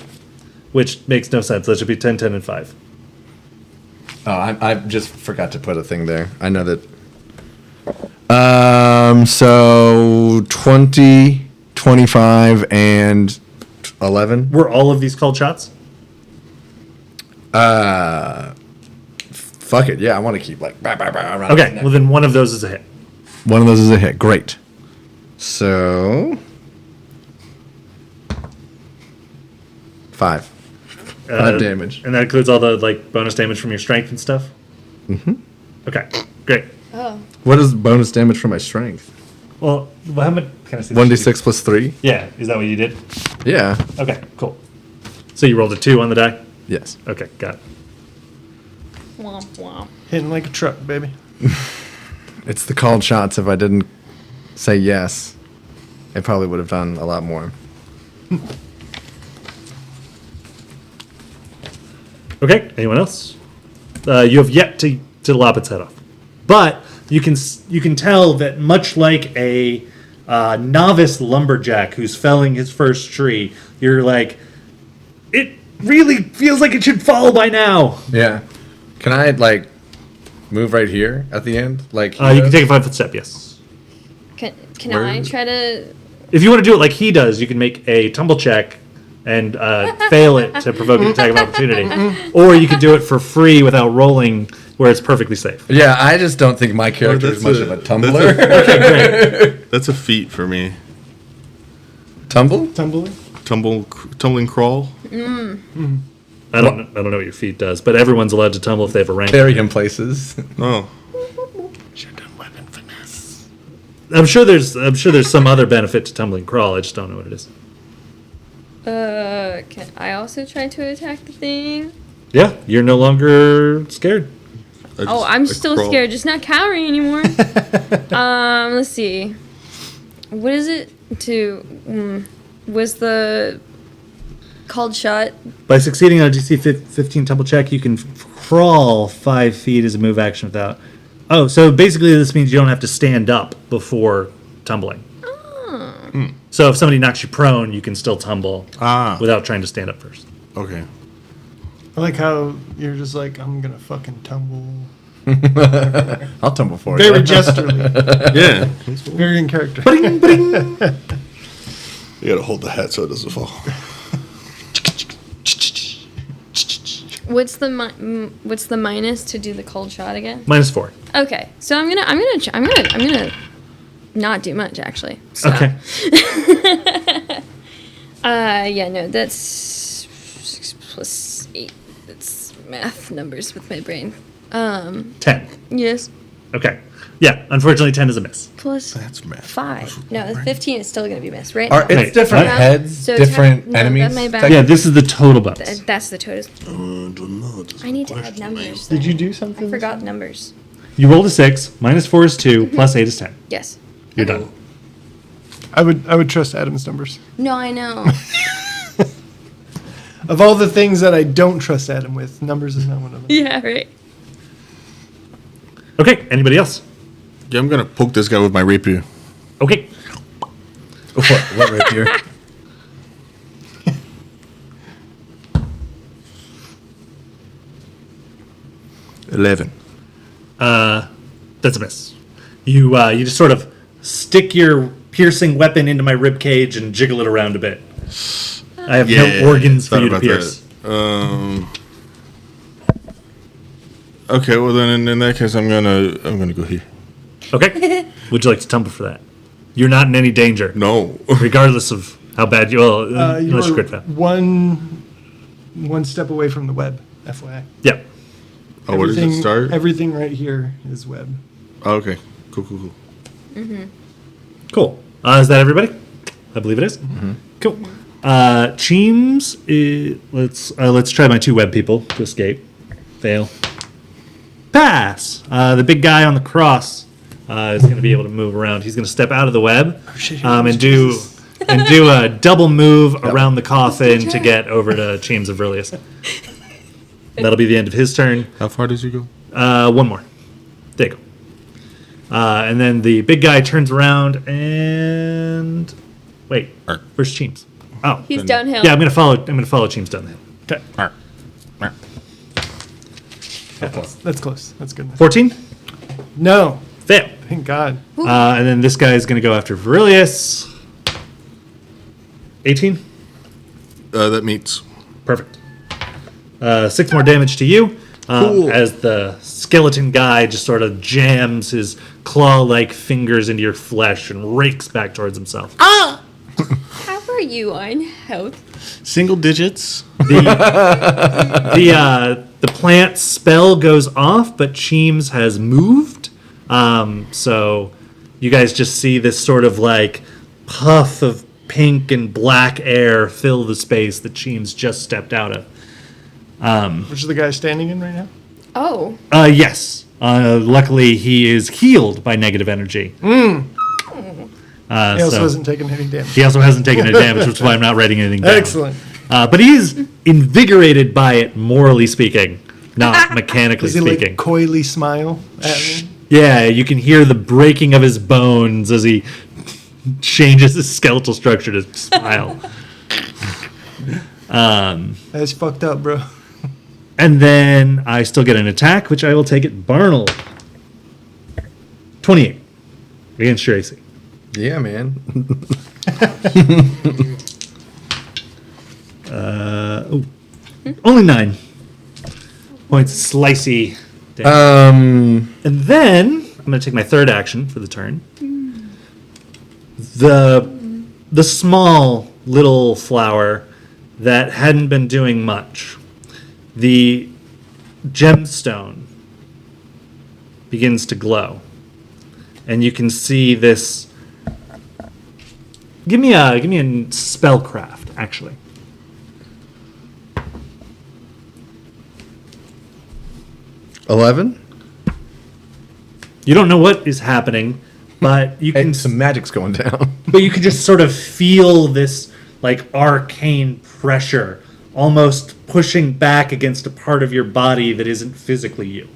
Which makes no sense. That should be 10, 10, and 5. Oh, I just forgot to put a thing there. I know that. So 20, 25, and 11. Were all of these called shots? Fuck it. Yeah, I want to keep like. Around his Okay, neck. well then one of those is a hit. One of those is a hit. Great. So 5. 5 damage. And that includes all the like bonus damage from your strength and stuff? Mm-hmm. Okay, great. Oh. What is bonus damage for my strength? Well, how much can I see? 1d6 plus 3. Yeah, is that what you did? Yeah. Okay, cool. So you rolled a 2 on the die? Yes. Okay, got it. Womp womp. Hitting like a truck, baby. It's the called shots. If I didn't say yes, it probably would have done a lot more. Okay, anyone else? You have yet to lop its head off. But you can tell that much like a novice lumberjack who's felling his first tree, you're like, it really feels like it should fall by now. Yeah. Can I like move right here at the end? Like You can take a 5-foot step, yes. Can Where I is- try to? If you want to do it like he does, you can make a tumble check and fail it to provoke an attack of opportunity. Or you can do it for free without rolling, where it's perfectly safe. Yeah, I just don't think my character is much of a tumbler. That's a feat for me. Tumble? Tumbling. Tumbling crawl. I don't know what your feet does, but everyone's allowed to tumble if they have a rank. Bury him places. Oh, I'm sure there's some other benefit to tumbling crawl. I just don't know what it is. Can I also try to attack the thing? Yeah, you're no longer scared. I'm still scared, just not cowering anymore. Let's see. What is it to? Was the called shot? By succeeding on a DC 15 tumble check, you can crawl 5 feet as a move action without. Oh, so basically this means you don't have to stand up before tumbling. Oh. So if somebody knocks you prone, you can still tumble without trying to stand up first. okay. I like how you're just like, I'm gonna fucking tumble. I'll tumble for Very you. gestually. Yeah. Very in character. You gotta hold the hat so it doesn't fall. What's the minus to do the cold shot again? -4. Okay, so I'm gonna not do much actually. So. Okay. Yeah, no, that's 6 plus 8. That's math numbers with my brain. 10. Yes. Okay. Yeah, unfortunately 10 is a miss. Plus That's math. 5. No, the 15 is still gonna be missed, right? It's Wait, different what? heads, So it's different no, enemies. that may back- Yeah, this is the total bonus. That's the total. I need to add numbers. Did you do I something? forgot numbers. You rolled a 6, -4 is 2, plus 8 is 10. Yes. You're done. I would trust Adam's numbers. No, I know. Of all the things that I don't trust Adam with, numbers is not one of them. Yeah, right. Okay, anybody else? Yeah, I'm gonna poke this guy with my rapier. Okay. What rapier? $11. That's a miss. You just sort of stick your piercing weapon into my rib cage and jiggle it around a bit. I have no organs for thought you to about pierce. that. Okay, well then in that case I'm gonna go here. Okay. Would you like to tumble for that? You're not in any danger, No. regardless of how bad you. Well, You unless you were crit fail. one step away from the web, FYI. Yeah. Oh, where does it start? Everything right here is web. Oh, okay. Cool. Cool. Is that everybody? I believe it is. Mm-hmm. Cool. Cheems. Let's try my 2 web people to escape. Fail. Pass. The big guy on the cross is going to be able to move around. He's going to step out of the web and do a double move around the coffin to get over to Cheems of Verlius. That'll be the end of his turn. How far does he go? 1 more. There you go. And then the big guy turns around and Wait, where's Cheems? Oh, He's downhill. yeah. I'm gonna follow Cheems down the hill. Okay. Arr. Arr. That's close. That's good. 14. No. Fail. Thank God. And then this guy is gonna go after Virilius. 18. That meets. Perfect. 6 more damage to you. Cool. As the skeleton guy just sort of jams his claw-like fingers into your flesh and rakes back towards himself. How are you on health? Single digits. The plant spell goes off, but Cheems has moved. So you guys just see this sort of like puff of pink and black air fill the space that Cheems just stepped out of. Which is the guy standing in right now? Oh. Yes. Luckily, he is healed by negative energy. He also So- hasn't taken any damage. He also hasn't taken any damage, which is why I'm not writing anything down. Excellent. But he is invigorated by it, morally speaking, not mechanically Does he speaking. like coyly smile at me? Yeah, you can hear the breaking of his bones as he changes his skeletal structure to smile. That's fucked up, bro. And then I still get an attack, which I will take at Barnold. 28 against your AC. Yeah, man. Only 9 points slicey damage. And then I'm going to take my third action for the turn. The small little flower that hadn't been doing much, the gemstone begins to glow, and you can see this. Give me a spellcraft, actually. $11. You don't know what is happening, but you can Hey, some magic's going down. but you can just sort of feel this like arcane pressure almost pushing back against a part of your body that isn't physically you.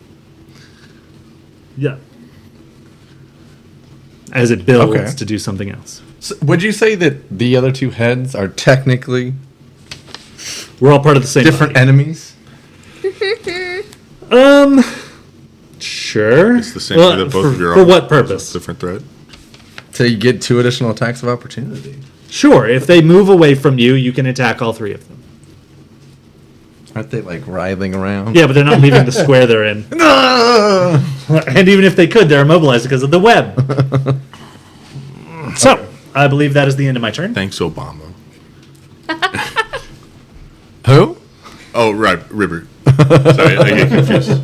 Yeah. As it builds Okay. to do something else. So would you say that the other two heads are technically We're all part of the same different body. enemies? Sure. It's the same way that both of your For arms what has a purpose? Different thread. So you get 2 additional attacks of opportunity. Sure, if they move away from you, you can attack all 3 of them. Aren't they like writhing around? Yeah, but they're not leaving the square they're in. And even if they could, they're immobilized because of the web. So, I believe that is the end of my turn. Thanks, Obama. Who? Oh, right, River. Sorry, I get confused.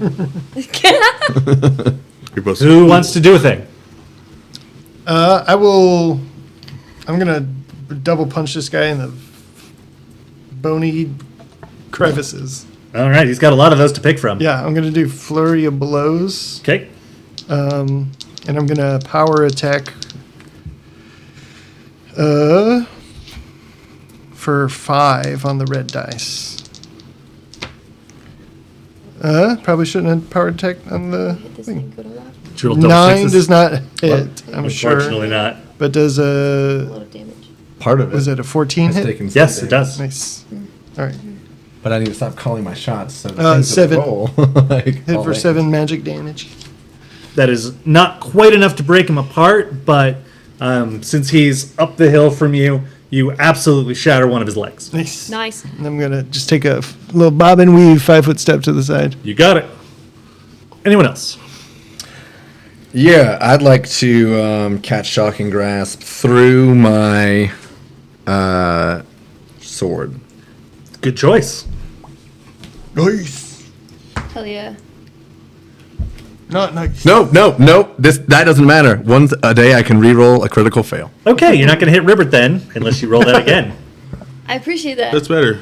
You're both. Who wants to do a thing? I will. I'm gonna double punch this guy in the bony crevices. All right, he's got a lot of those to pick from. Yeah, I'm gonna do flurry of blows, Okay. and I'm gonna power attack. For 5 on the red dice. Probably shouldn't have power attack on the Hit this thing. thing good a lot. Did you roll double 9 sixes? does not hit, I'm Unfortunately sure. not. But does A a lot of damage. Part of it. was it a 14 has hit? taken some Yes, it damage. does. Nice. All right. But I need to stop calling my shots. So the Uh, things that 7. roll, like, Hit all for that. 7 magic damage. That is not quite enough to break him apart, but since he's up the hill from you, you absolutely shatter one of his legs. Nice. Nice. And I'm gonna just take a little bob and weave 5-foot step to the side. You got it. Anyone else? Yeah, I'd like to catch shocking grasp through my sword. Good choice. Nice. Hell yeah. Not nice. Nope. That doesn't matter. Once a day, I can re-roll a critical fail. Okay, you're not going to hit Ribbert then, unless you roll that again. I appreciate that. That's better.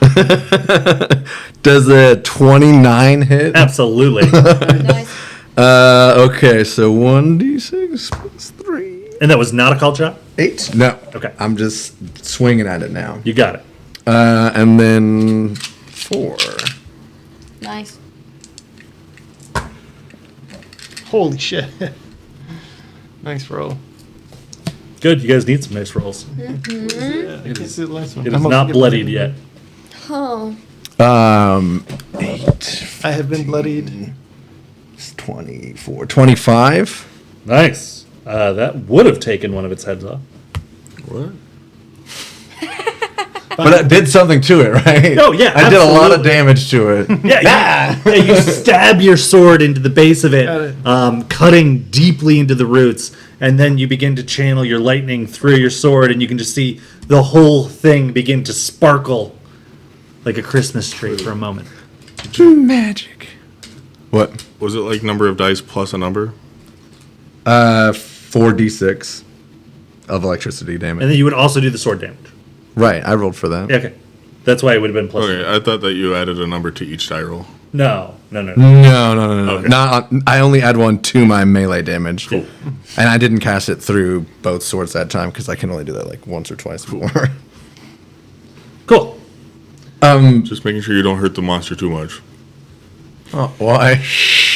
Does a 29 hit? Absolutely. Nice. Okay, so 1d6 plus 3. And that was not a called shot? 8? No. Okay. I'm just swinging at it now. You got it. And then 4. Nice. Holy shit. Nice roll. Good. You guys need some nice rolls. Yeah, I can't see the last one. It I'm is also not getting bloodied bloodied. yet. Oh. 8, I have been bloodied. 24, 25. Nice. That would have taken one of its heads off. What? But it did something to it, right? Oh, yeah, I did a lot of absolutely. damage to it. Yeah, you stab your sword into the base of Got it, it. cutting deeply into the roots, and then you begin to channel your lightning through your sword, and you can just see the whole thing begin to sparkle like a Christmas tree for a moment. Magic. What? Was it like number of dice plus a number? 4d6 of electricity damage. And then you would also do the sword damage. Right, I rolled for that. Yeah, okay. That's why it would have been plus. Okay, I thought that you added a number to each die roll. No. No. Okay. Not. I only add one to my melee damage, and I didn't cast it through both swords that time because I can only do that like once or twice before. Cool. Just making sure you don't hurt the monster too much. Oh, why?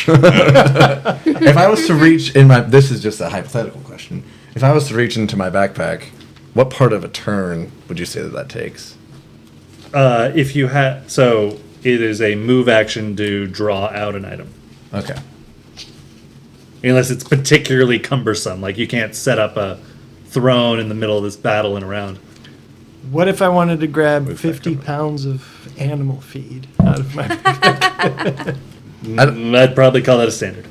If I was to reach in my, this is just a hypothetical question. If I was to reach into my backpack, what part of a turn would you say that takes? If you had, so it is a move action to draw out an item, Okay. unless it's particularly cumbersome. Like you can't set up a throne in the middle of this battle and around. What if I wanted to grab 50 pounds of animal feed out of my I'd probably call that a standard.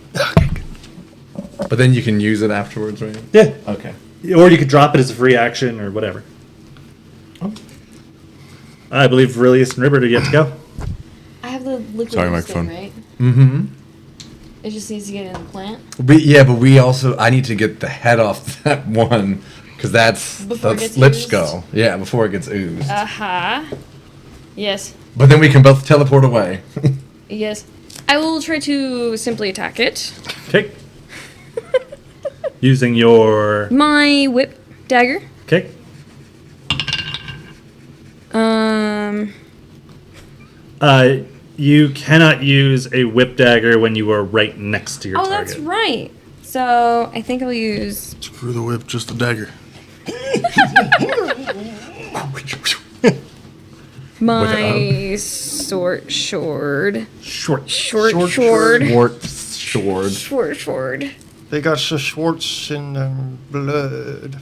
But then you can use it afterwards, right? Yeah. Okay. Or you could drop it as a free action or whatever. I believe Aurelius and Ribbert are yet to go. I have the liquid Sorry, thing, microphone. right? Mm-hmm. It just needs to get in the plant. But we also, I need to get the head off that one because that's Before it the gets lich oozed? skull. Yeah, before it gets oozed. Aha. Yes. But then we can both teleport away. Yes. I will try to simply attack it. Okay. Using your. My whip dagger. Okay. You cannot use a whip dagger when you are right next to your Oh, target. that's right. So I think I'll use Screw the whip, just a dagger. my sword. Short. Sword. They got the Schwartz in their blood.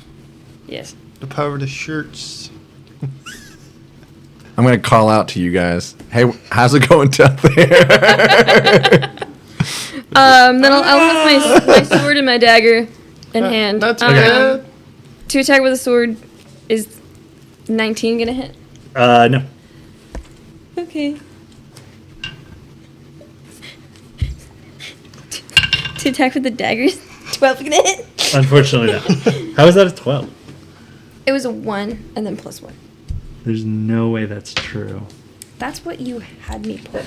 Yes. The power of the shirts. I'm going to call out to you guys. Hey, how's it going down there? Then I'll have my sword and my dagger in hand. That's good. To attack with a sword is 19 gonna hit? No. Okay. To attack with the dagger is 12 gonna hit? Unfortunately, no. How is that a 12? It was a 1 and then plus 1. There's no way that's true. That's what you had me put.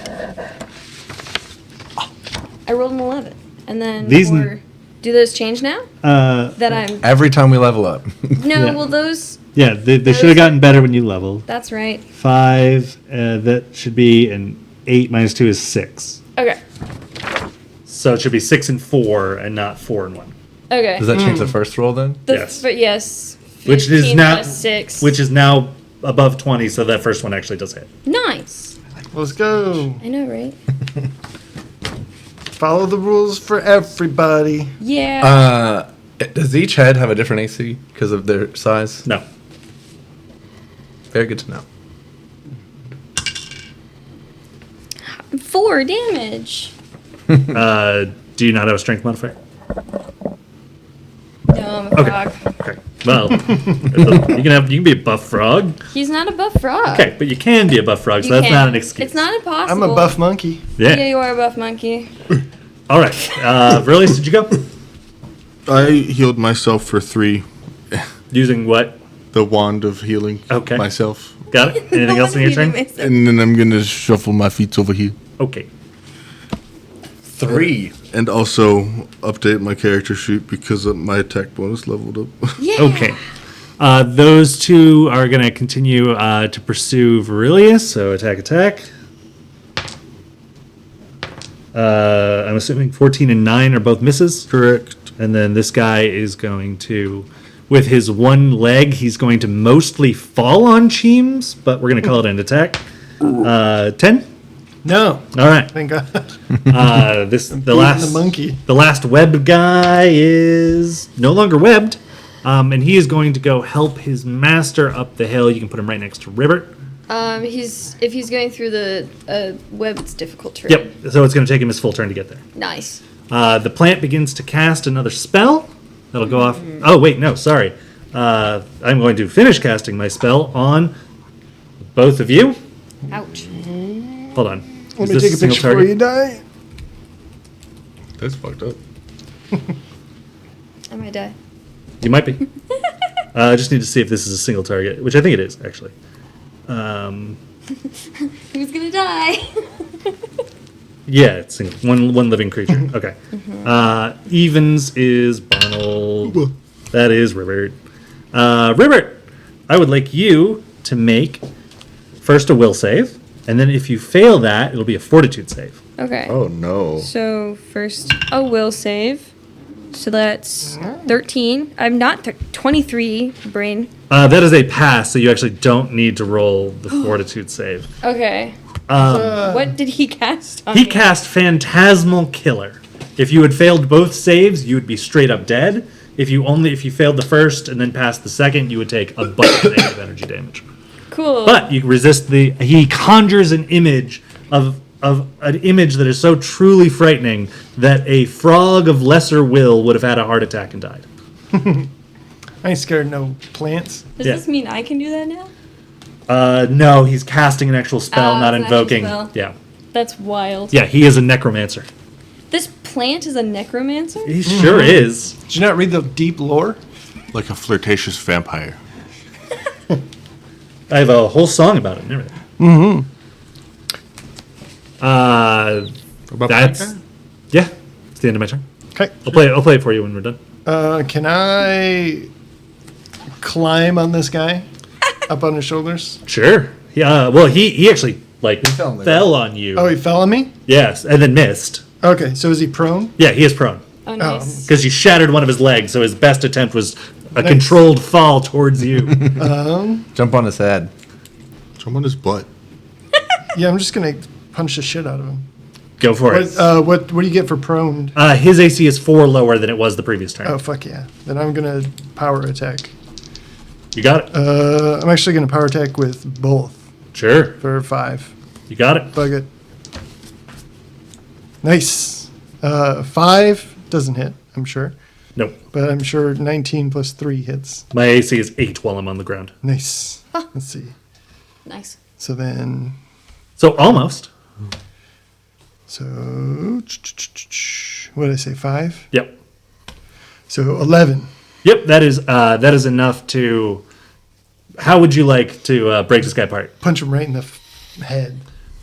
I rolled an 11. And then These do those change now? That I'm... Every time we level up. No, Yeah. well those... Yeah, they Those should have gotten are- better when you leveled. That's right. 5, that should be an 8 minus 2 is 6. Okay. So it should be 6 and 4 and not 4 and 1. Okay. Does that change the first roll then? Yes. But yes. Which is 15 now plus 6. which is now above 20, so that first one actually does hit. Nice. Let's go. I know, right? Follow the rules for everybody. Yeah. Does each head have a different AC because of their size? No. Very good to know. 4 damage. Do you not have a strength modifier? No, I'm a frog. Okay. Well, you can be a buff frog. He's not a buff frog. Okay, but you can be a buff frog, so You that's can. not an excuse. It's not impossible. I'm a buff monkey. Yeah. Yeah, you are a buff monkey. All right. Verlius, did you go? I healed myself for 3. Using what? The wand of healing Okay. myself. Got it? Anything else in your turn? And then I'm going to shuffle my feet over here. Okay. 3. And also update my character sheet because my attack bonus leveled up. Yeah. Okay. Those two are going to continue to pursue Verilius, so attack. I'm assuming 14 and 9 are both misses. Correct. And then this guy is going to with his one leg, he's going to mostly fall on Cheems, but we're going to call it an attack. 10? No. All right. Thank God. The monkey. The last webbed guy is no longer webbed, and he is going to go help his master up the hill. You can put him right next to Ribbert. If he's going through the web, it's difficult terrain. Yep. So it's going to take him his full turn to get there. Nice. The plant begins to cast another spell. That'll go off. Oh wait, no, sorry. I'm going to finish casting my spell on both of you. Ouch. Hold on. Let Is me this take a single picture before target? you die. That's fucked up. I might die. You might be. I just need to see if this is a single target, which I think it is, actually. Who's gonna die? Yeah, it's single. One living creature. Okay. Evens is Barnold. That is Ribbert. Ribbert, I would like you to make first a will save, and then if you fail that, it'll be a fortitude save. Okay. Oh no. So first a will save. So that's 13. I'm not 23 brain. That is a pass, so you actually don't need to roll the fortitude save. Okay. What did he cast on He me? cast Phantasmal Killer. If you had failed both saves, you would be straight up dead. If you failed the first and then passed the second, you would take a bunch of negative energy damage. Cool. But you resist he conjures an image of an image that is so truly frightening that a frog of lesser will would have had a heart attack and died. I ain't scared of no plants. Does yeah. this mean I can do that now? No, he's casting an actual spell, Oh, not it's an actual invoking. spell. Yeah. That's wild. Yeah, he is a necromancer. This plant is a necromancer? He sure is. Did you not read the deep lore? Like a flirtatious vampire. I have a whole song about it and everything. Mm-hmm. About That's that guy? yeah. It's the end of my turn. Okay. I'll play it for you when we're done. Can I climb on this guy? Up on his shoulders? Sure. Yeah. Well, he actually fell on the fell on you. Oh, he fell on me? Yes, and then missed. Okay, so is he prone? Yeah, he is prone Oh, nice. because you shattered one of his legs. So his best attempt was a Nice. controlled fall towards you. Jump on his head. Jump on his butt. Yeah, I'm just gonna punch the shit out of him. Go for it. What do you get for prone? His AC is 4 lower than it was the previous turn. Oh, fuck yeah. Then I'm gonna power attack. You got it. I'm actually gonna power attack with both Sure. for 5. You got it. Bug it. Nice. 5 doesn't hit, I'm sure. Nope. But I'm sure 19 plus 3 hits. My AC is 8 while I'm on the ground. Nice. Let's see. Nice. So then, So almost. so what did I say? 5. Yep. So 11. Yep. That is enough to. How would you like to break this guy apart? Punch him right in the head.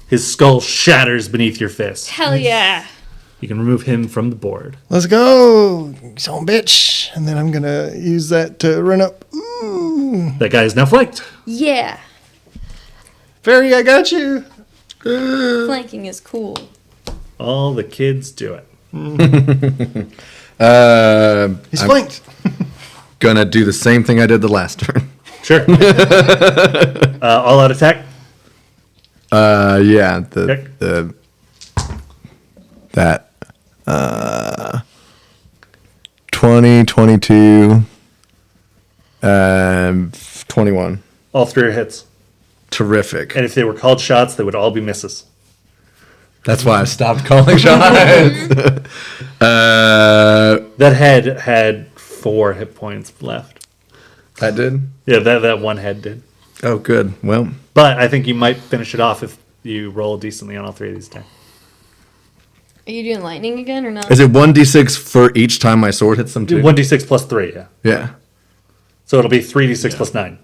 His skull shatters beneath your fist. Hell yeah. You can remove him from the board. Let's go, you son of a bitch. And then I'm gonna use that to run up. Ooh. That guy is now flanked. Yeah. Fairy, I got you. Flanking is cool. All the kids do it. He's I'm flanked. gonna do the same thing I did the last turn. Sure. All out attack. Yeah, Okay. that 20, 22, 21. All 3 are hits. Terrific. And if they were called shots, they would all be misses. That's why I stopped calling shots. That head had 4 hit points left. That did? Yeah, that one head did. Oh, good. Well, But I think you might finish it off if you roll decently on all 3 of these attacks. Are you doing lightning again or not? is it 1d6 for each time my sword hits them too? 1d6 plus 3, yeah. Yeah. So it'll be 3d6 plus 9.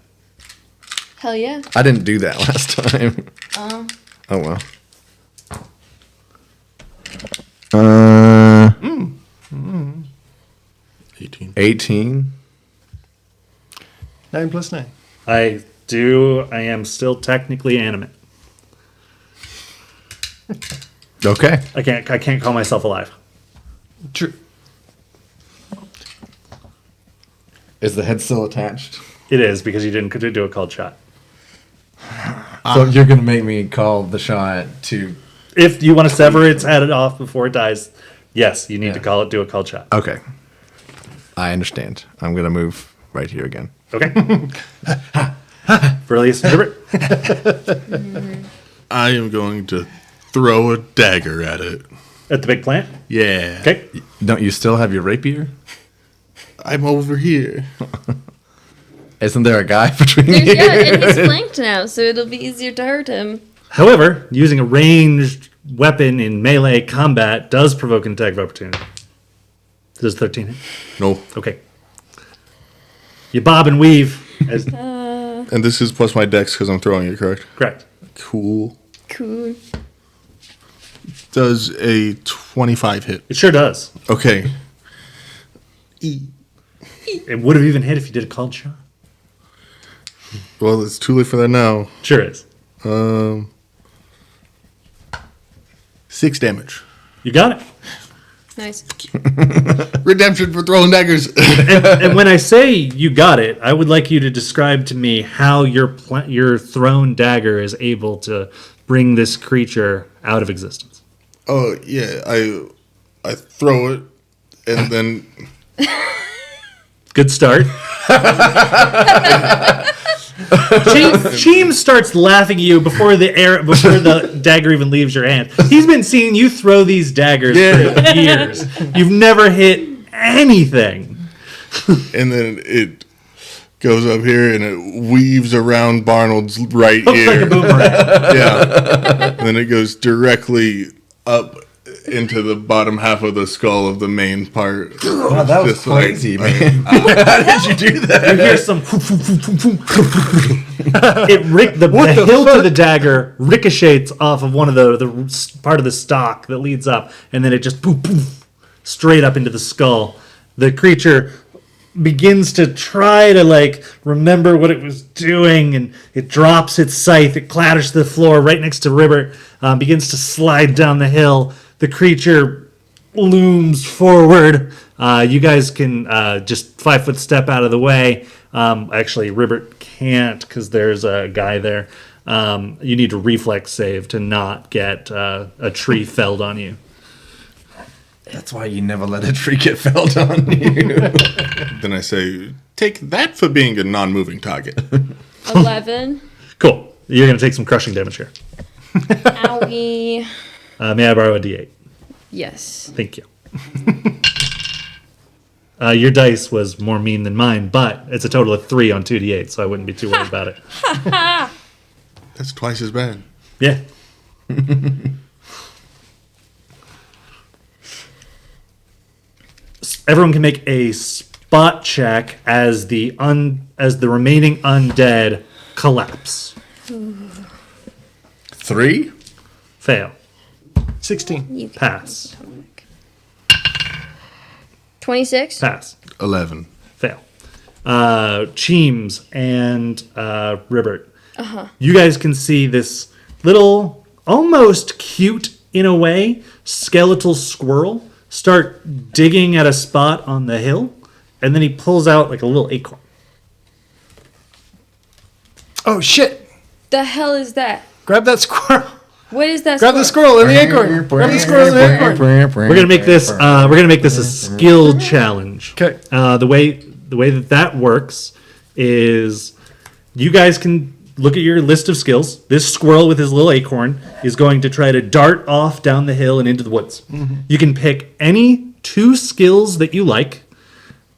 Hell yeah. I didn't do that last time. Oh, well. 18. 9 plus 9. I am still technically animate. Okay. I can't call myself alive. True. Is the head still attached? It is because you didn't do a called shot. So you're gonna make me call the shot to. If you want to sever its head off before it dies, yes, you need to do a called shot. Okay. I understand. I'm gonna move right here again. Okay. Release. Herbert. I am going to throw a dagger at it. At the big plant. Yeah. Okay. Don't you still have your rapier? I'm over here. Isn't there a guy between There's, you? yeah, and he's flanked now, so it'll be easier to hurt him. However, using a ranged weapon in melee combat does provoke an attack of opportunity. Does 13 hit? No. Okay. You bob and weave. As, And this is plus my dex because I'm throwing it, correct? correct. Cool. Cool. Does a 25 hit? It sure does. Okay. It would have even hit if you did a called shot. Well, it's too late for that now. Sure is. 6 damage. You got it. Nice. Redemption for throwing daggers. And when I say you got it, I would like you to describe to me how your thrown dagger is able to bring this creature out of existence. Oh yeah, I throw it, and then Good start. Cheem starts laughing at you before the dagger even leaves your hand. He's been seeing you throw these daggers for years. You've never hit anything. and then it goes up here and it weaves around Barnold's right Looks ear. like a boomerang. Yeah. And then it goes directly up into the bottom half of the skull of the main part. Wow, that was Just like- crazy, man. How did you do that? You hear some. The hilt of the dagger ricochets off of one of the part of the stock that leads up, and then it just poof, straight up into the skull. The creature begins to try to remember what it was doing, and it drops its scythe. It clatters to the floor right next to Ribbert. Begins to slide down the hill. The creature looms forward. You guys can just 5-foot step out of the way. Actually, Ribbert can't because there's a guy there. You need a reflex save to not get a tree felled on you. That's why you never let a tree get felled on you. Then I say, take that for being a non-moving target. 11. Cool. You're going to take some crushing damage here. Owie. May I borrow a d8? Yes. Thank you. Your dice was more mean than mine, but it's a total of 3 on 2d8, so I wouldn't be too worried about it. That's twice as bad. Yeah. Everyone can make a spot check as the remaining undead collapse. 3? Fail. 16. Pass. 26. Pass. 11. Fail. Cheems and Ribbert. You guys can see this little, almost cute in a way, skeletal squirrel start digging at a spot on the hill, and then he pulls out like a little acorn. Oh shit! The hell is that? Grab that squirrel. What is that? Grab the squirrel and the acorn. Grab the squirrel and the acorn. We're gonna make this. We're gonna make this a skill challenge. Okay. The way that works is you guys can look at your list of skills. This squirrel with his little acorn is going to try to dart off down the hill and into the woods. Mm-hmm. You can pick any 2 skills that you like,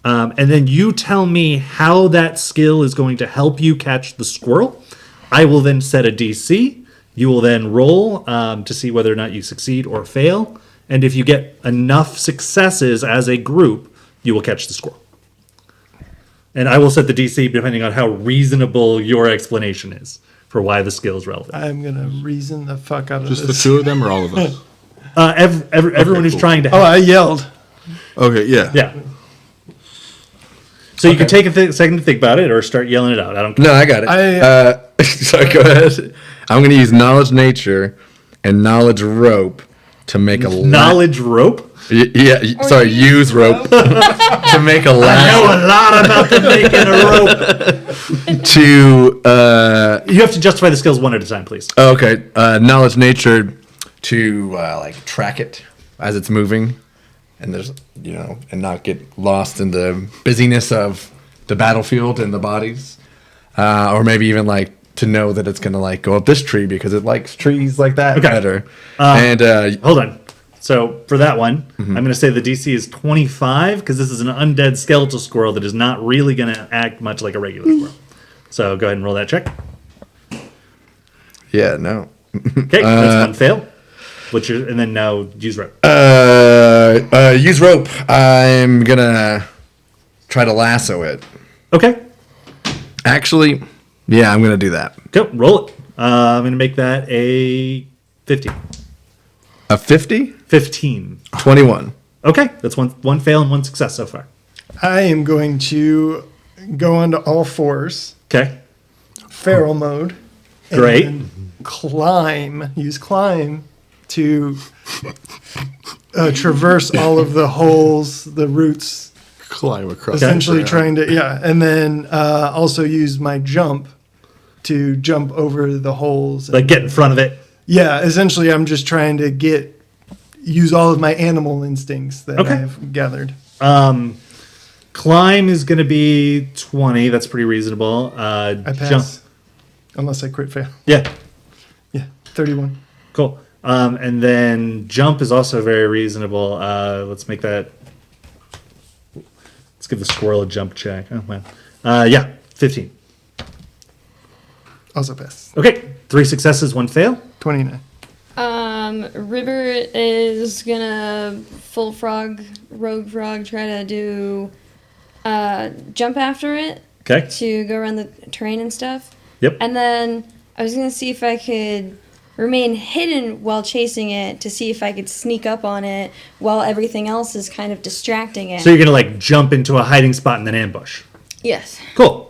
and then you tell me how that skill is going to help you catch the squirrel. I will then set a DC. You will then roll to see whether or not you succeed or fail. And if you get enough successes as a group, you will catch the squirrel. And I will set the DC depending on how reasonable your explanation is for why the skill is relevant. I'm gonna reason the fuck out of Just the this. 2 of them or all of us? Everyone who's cool. trying to Oh, help. I yelled. Okay, yeah. Yeah. So you can take a second to think about it or start yelling it out. I don't care. No, I got it. Sorry, go ahead. I'm going to use knowledge nature and knowledge rope to make a Knowledge rope? Sorry, use rope to make a I know lasso. a lot about them making a rope. To You have to justify the skills one at a time, please. okay, knowledge nature to like track it as it's moving, and there's and not get lost in the busyness of the battlefield and the bodies, or maybe even like to know that it's gonna like go up this tree because it likes trees like that better. And Hold on. So for that one, I'm going to say the DC is 25 because this is an undead skeletal squirrel that is not really going to act much like a regular squirrel. So go ahead and roll that check. yeah, no. Okay, that's one fail. And then now use rope. Use rope. I'm gonna try to lasso it. Okay, Actually, yeah, I'm gonna do that. go roll it. I'm going to make that a 15. A 50? 15. 21. Okay, that's one fail and one success so far. I am going to go onto all fours, Okay, feral mode. and Great. then use climb to traverse all of the holes, the roots, Climb across. essentially the trying to, and then also use my jump to jump over the holes. like get in front of it. Yeah, essentially I'm just trying to use all of my animal instincts that Okay. I've gathered. Climb is going to be 20. That's pretty reasonable. I pass. Jump. Unless I crit fail. Yeah, Yeah, 31. cool. And then jump is also very reasonable. Let's make that. Let's give the squirrel a jump check. Oh man. Yeah, 15. Also pass. Okay, 3 successes, 1 fail. 29. River is gonna rogue frog, try to do jump after it Okay. to go around the terrain and stuff. Yep. And then I was gonna see if I could remain hidden while chasing it to see if I could sneak up on it while everything else is kind of distracting it. So you're gonna like jump into a hiding spot and then ambush. Yes. Cool.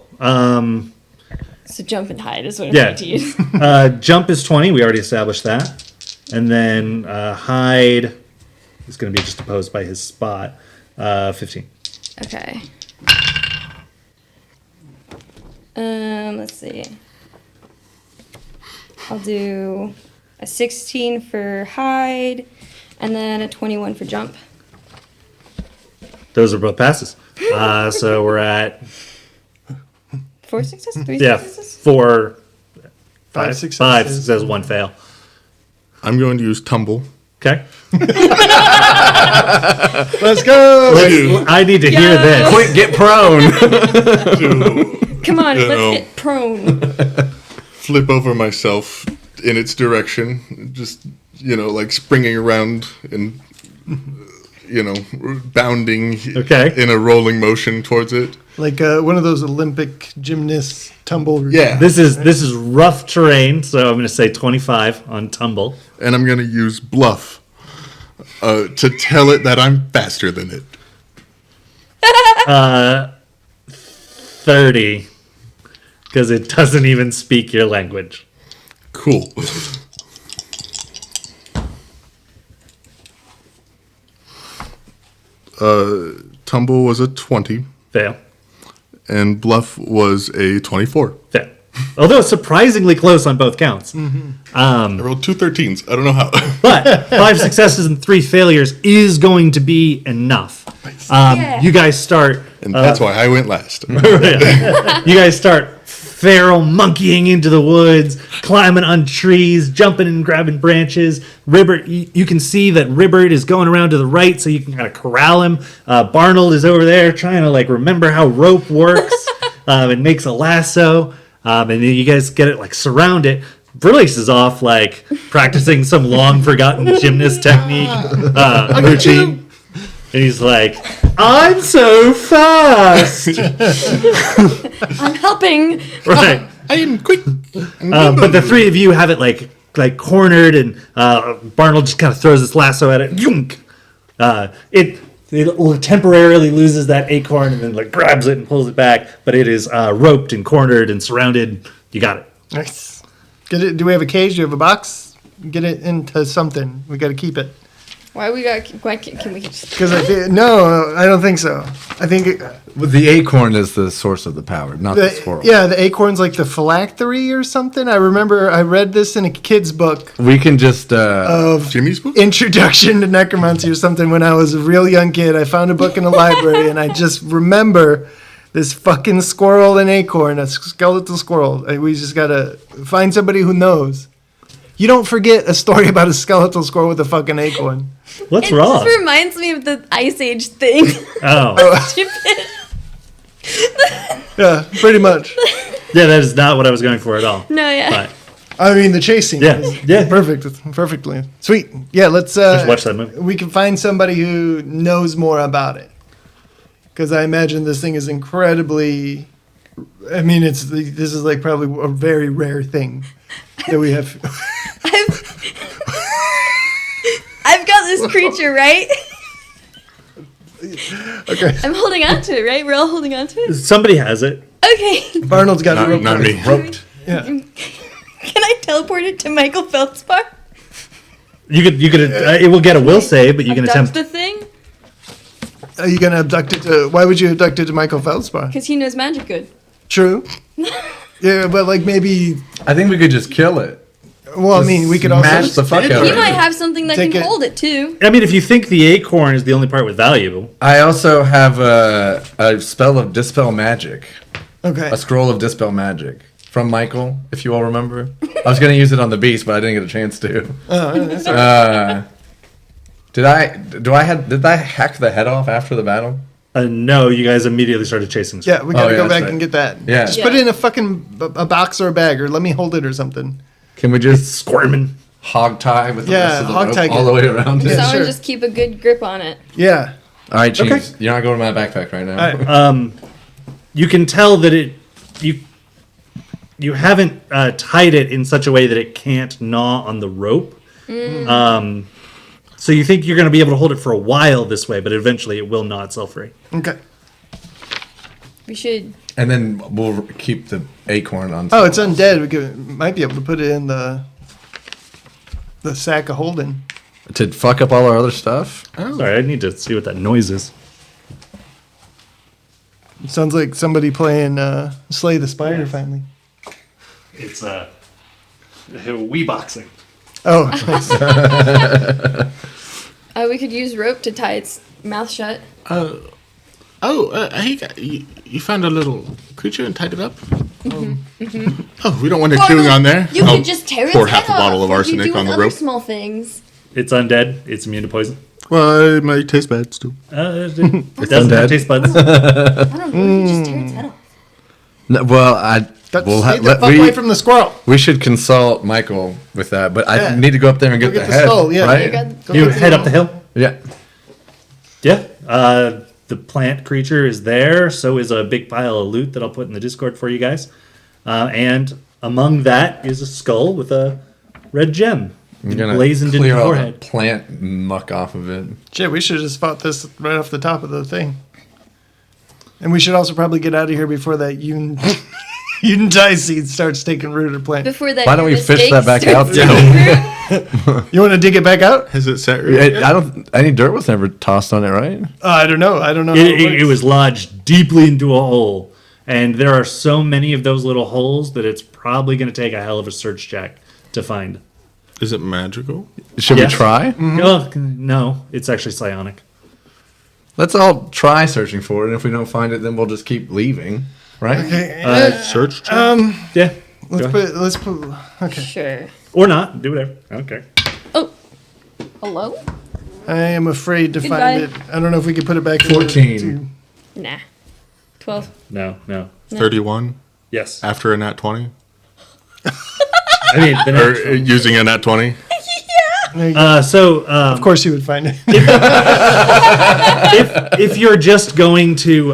So jump and hide is what I'm Yeah. trying to use. Jump is 20. We already established that. And then hide is going to be just opposed by his spot. 15. Okay. Let's see. I'll do a 16 for hide, and then a 21 for jump. Those are both passes. So we're at 4 successes? 3 yeah successes? 4, 5 5 successes. successes, 1 fail. I'm going to use tumble. Okay. Let's go! I need to hear this. Quick, get prone. Come on, You let's know. get prone. Flip over myself in its direction, just like springing around and bounding Okay. in a rolling motion towards it. Like one of those Olympic gymnasts tumble. Yeah. This is rough terrain, so I'm going to say 25 on tumble. And I'm going to use bluff to tell it that I'm faster than it. 30, because it doesn't even speak your language. Cool. Tumble was a 20, Fail. and bluff was a 24. Fail. Although it's surprisingly close on both counts. I rolled 2 13s. I don't know how. But 5 successes and 3 failures is going to be enough. Yeah. You guys start. And that's why I went last. You guys start feral monkeying into the woods, climbing on trees, jumping and grabbing branches. Ribbert, you can see that Ribbert is going around to the right, so you can kind of corral him. Barnold is over there trying to remember how rope works. It makes a lasso, and then you guys get it surround it. Verlace is off practicing some long forgotten gymnast technique routine. And he's like, I'm so fast. I'm helping. Right. I am quick. But the 3 of you have it cornered, and Barnold just kind of throws this lasso at it. Yoink! It temporarily loses that acorn and then grabs it and pulls it back, but it is roped and cornered and surrounded. You got it. Nice. Get it. Do we have a cage? Do you have a box? Get it into something. We got to keep it. Why can we just... Because no, I don't think so. I think Well, the acorn is the source of the power, not the squirrel. yeah, the acorn's like the phylactery or something. I remember I read this in a kid's book We can just of Jimmy's book? Introduction to Necromancy or something when I was a real young kid. I found a book in a library and I just remember this fucking squirrel and acorn, a skeletal squirrel. We just gotta find somebody who knows. You don't forget a story about a skeletal squirrel with a fucking acorn. What's It wrong? just reminds me of the Ice Age thing. Oh. Stupid. Yeah, pretty much. Yeah, that is not what I was going for at all. No, yeah. But I mean, the chase scene Yeah, is yeah. perfectly. Sweet. Yeah, let's just watch that movie. we can find somebody who knows more about it. Because I imagine this thing is incredibly. I mean, this is like probably a very rare thing that we have. I've got this creature, right? Okay, I'm holding on to it, right? We're all holding on to it? Somebody has it. Okay. Barnold's got a rope. Not me. roped. Yeah. Can I teleport it to Michael Feldspar? You could. It will get a will save, but you can Abduct attempt. the thing? Are you gonna abduct it to? Why would you abduct it to Michael Feldspar? Because he knows magic good. True. Yeah, but like maybe. I think we could just kill it. Well, I mean, we could also. Smash the fuck out He of might it. have something that Take can it. hold it, too. I mean, if you think the acorn is the only part with value, I also have a spell of dispel magic, Okay. a scroll of dispel magic from Michael, if you all remember. I was gonna use it on the beast, but I didn't get a chance to. Oh, that's all right. Did I hack the head off after the battle? no, you guys immediately started chasing. Yeah, we gotta yeah, go that's back right. and get that. Yeah. Just put it in a fucking a box or a bag, or let me hold it or something. Can we just Squirming. hog tie with the Yeah, rest of the hog rope tie all it. the way around it? Yeah, Someone sure. just keep a good grip on it. Yeah. All right, Cheese. Okay. You're not going to my backpack right now. All right. You can tell that you haven't tied it in such a way that it can't gnaw on the rope. So you think you're going to be able to hold it for a while this way, but eventually it will gnaw itself free. Okay. We should... And then we'll keep the acorn on. Oh, it's undead. Might be able to put it in the sack of holding. To fuck up all our other stuff? Sorry, I need to see what that noise is. It sounds like somebody playing Slay the Spider finally. It's Wii boxing. Oh, nice. we could use rope to tie its mouth shut. Hey, you found a little creature and tied it up? Oh, we don't want it chewing on there. You I'll could just tear its pour head half a bottle off of like arsenic you do on with the other rope. small things. It's undead. It's immune to poison. Well, it might taste bad still. It doesn't have undead. taste buds. I don't know. You just tear its head off. No, well, Stay the fuck away from the squirrel. we should consult Michael with that, but Yeah. I need to go up there and Go get get the the head. skull, yeah. Right? You head up the hill. Yeah. Yeah. The plant creature is there. So is a big pile of loot that I'll put in the Discord for you guys. And among that is a skull with a red gem I'm gonna blazoned into clear the all the forehead. plant muck off of it. Shit, we should have just fought this right off the top of the thing. And we should also probably get out of here before that Untie seed starts taking root or plant. Before that, Why don't we fish that back out? You want to dig it back out? Has it set right? I don't. Any dirt was never tossed on it, right? I don't know. I don't know. It was lodged deeply into a hole. And there are so many of those little holes that it's probably going to take a hell of a search check to find. Is it magical? Should Yes. we try? Oh, no, it's actually psionic. Let's all try searching for it. And if we don't find it, then we'll just keep leaving, right? Okay. Search check? Yeah. let's go ahead. put. Okay. Sure. Or not. Do whatever. I don't care. Oh. Hello? I am afraid to Goodbye. find it. I don't know if we can put it back. 14. Nah. 12. No. 31 Yes. after a nat 20? I mean, the Or next, using a nat 20? There you go. of Of course, you would find it. if you're just going to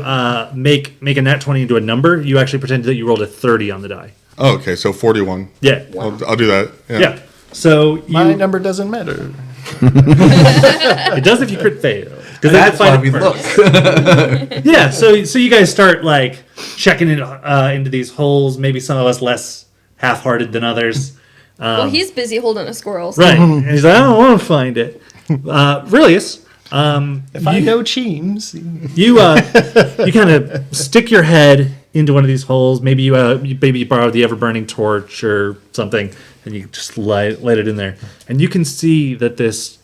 make a nat 20 into a number, you actually pretend that you rolled a 30 on the die. Oh, okay, so 41. Yeah. I'll do that. Yeah. So My you, number doesn't matter. it does if you crit fail. Because That's why we look. look. Yeah. So you guys start like checking into these holes. Maybe some of us less half-hearted than others. Well, he's busy holding a squirrel. So. Right. And he's like, I don't want to find it. Aurelius, If I know Cheems, you kind of stick your head into one of these holes. Maybe you borrow the ever-burning torch or something, and you just light it in there. And you can see that this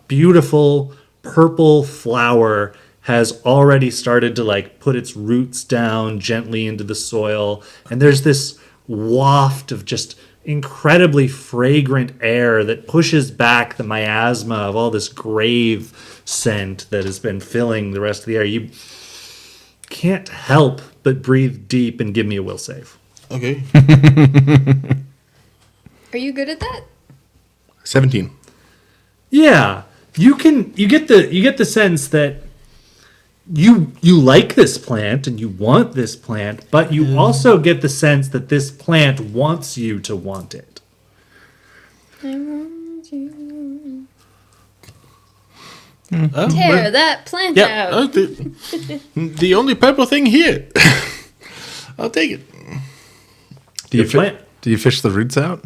beautiful purple flower has already started to like put its roots down gently into the soil. And there's this waft of just incredibly fragrant air that pushes back the miasma of all this grave scent that has been filling the rest of the air. You can't help but breathe deep and give me a will save. Okay. Are you good at that? 17. Yeah, you get the sense that you like this plant and you want this plant, but you also get the sense that this plant wants you to want it. I want you. Oh, Tear well, that plant yeah. out. The only purple thing here. I'll take it. Do you Good plant. do you fish the roots out?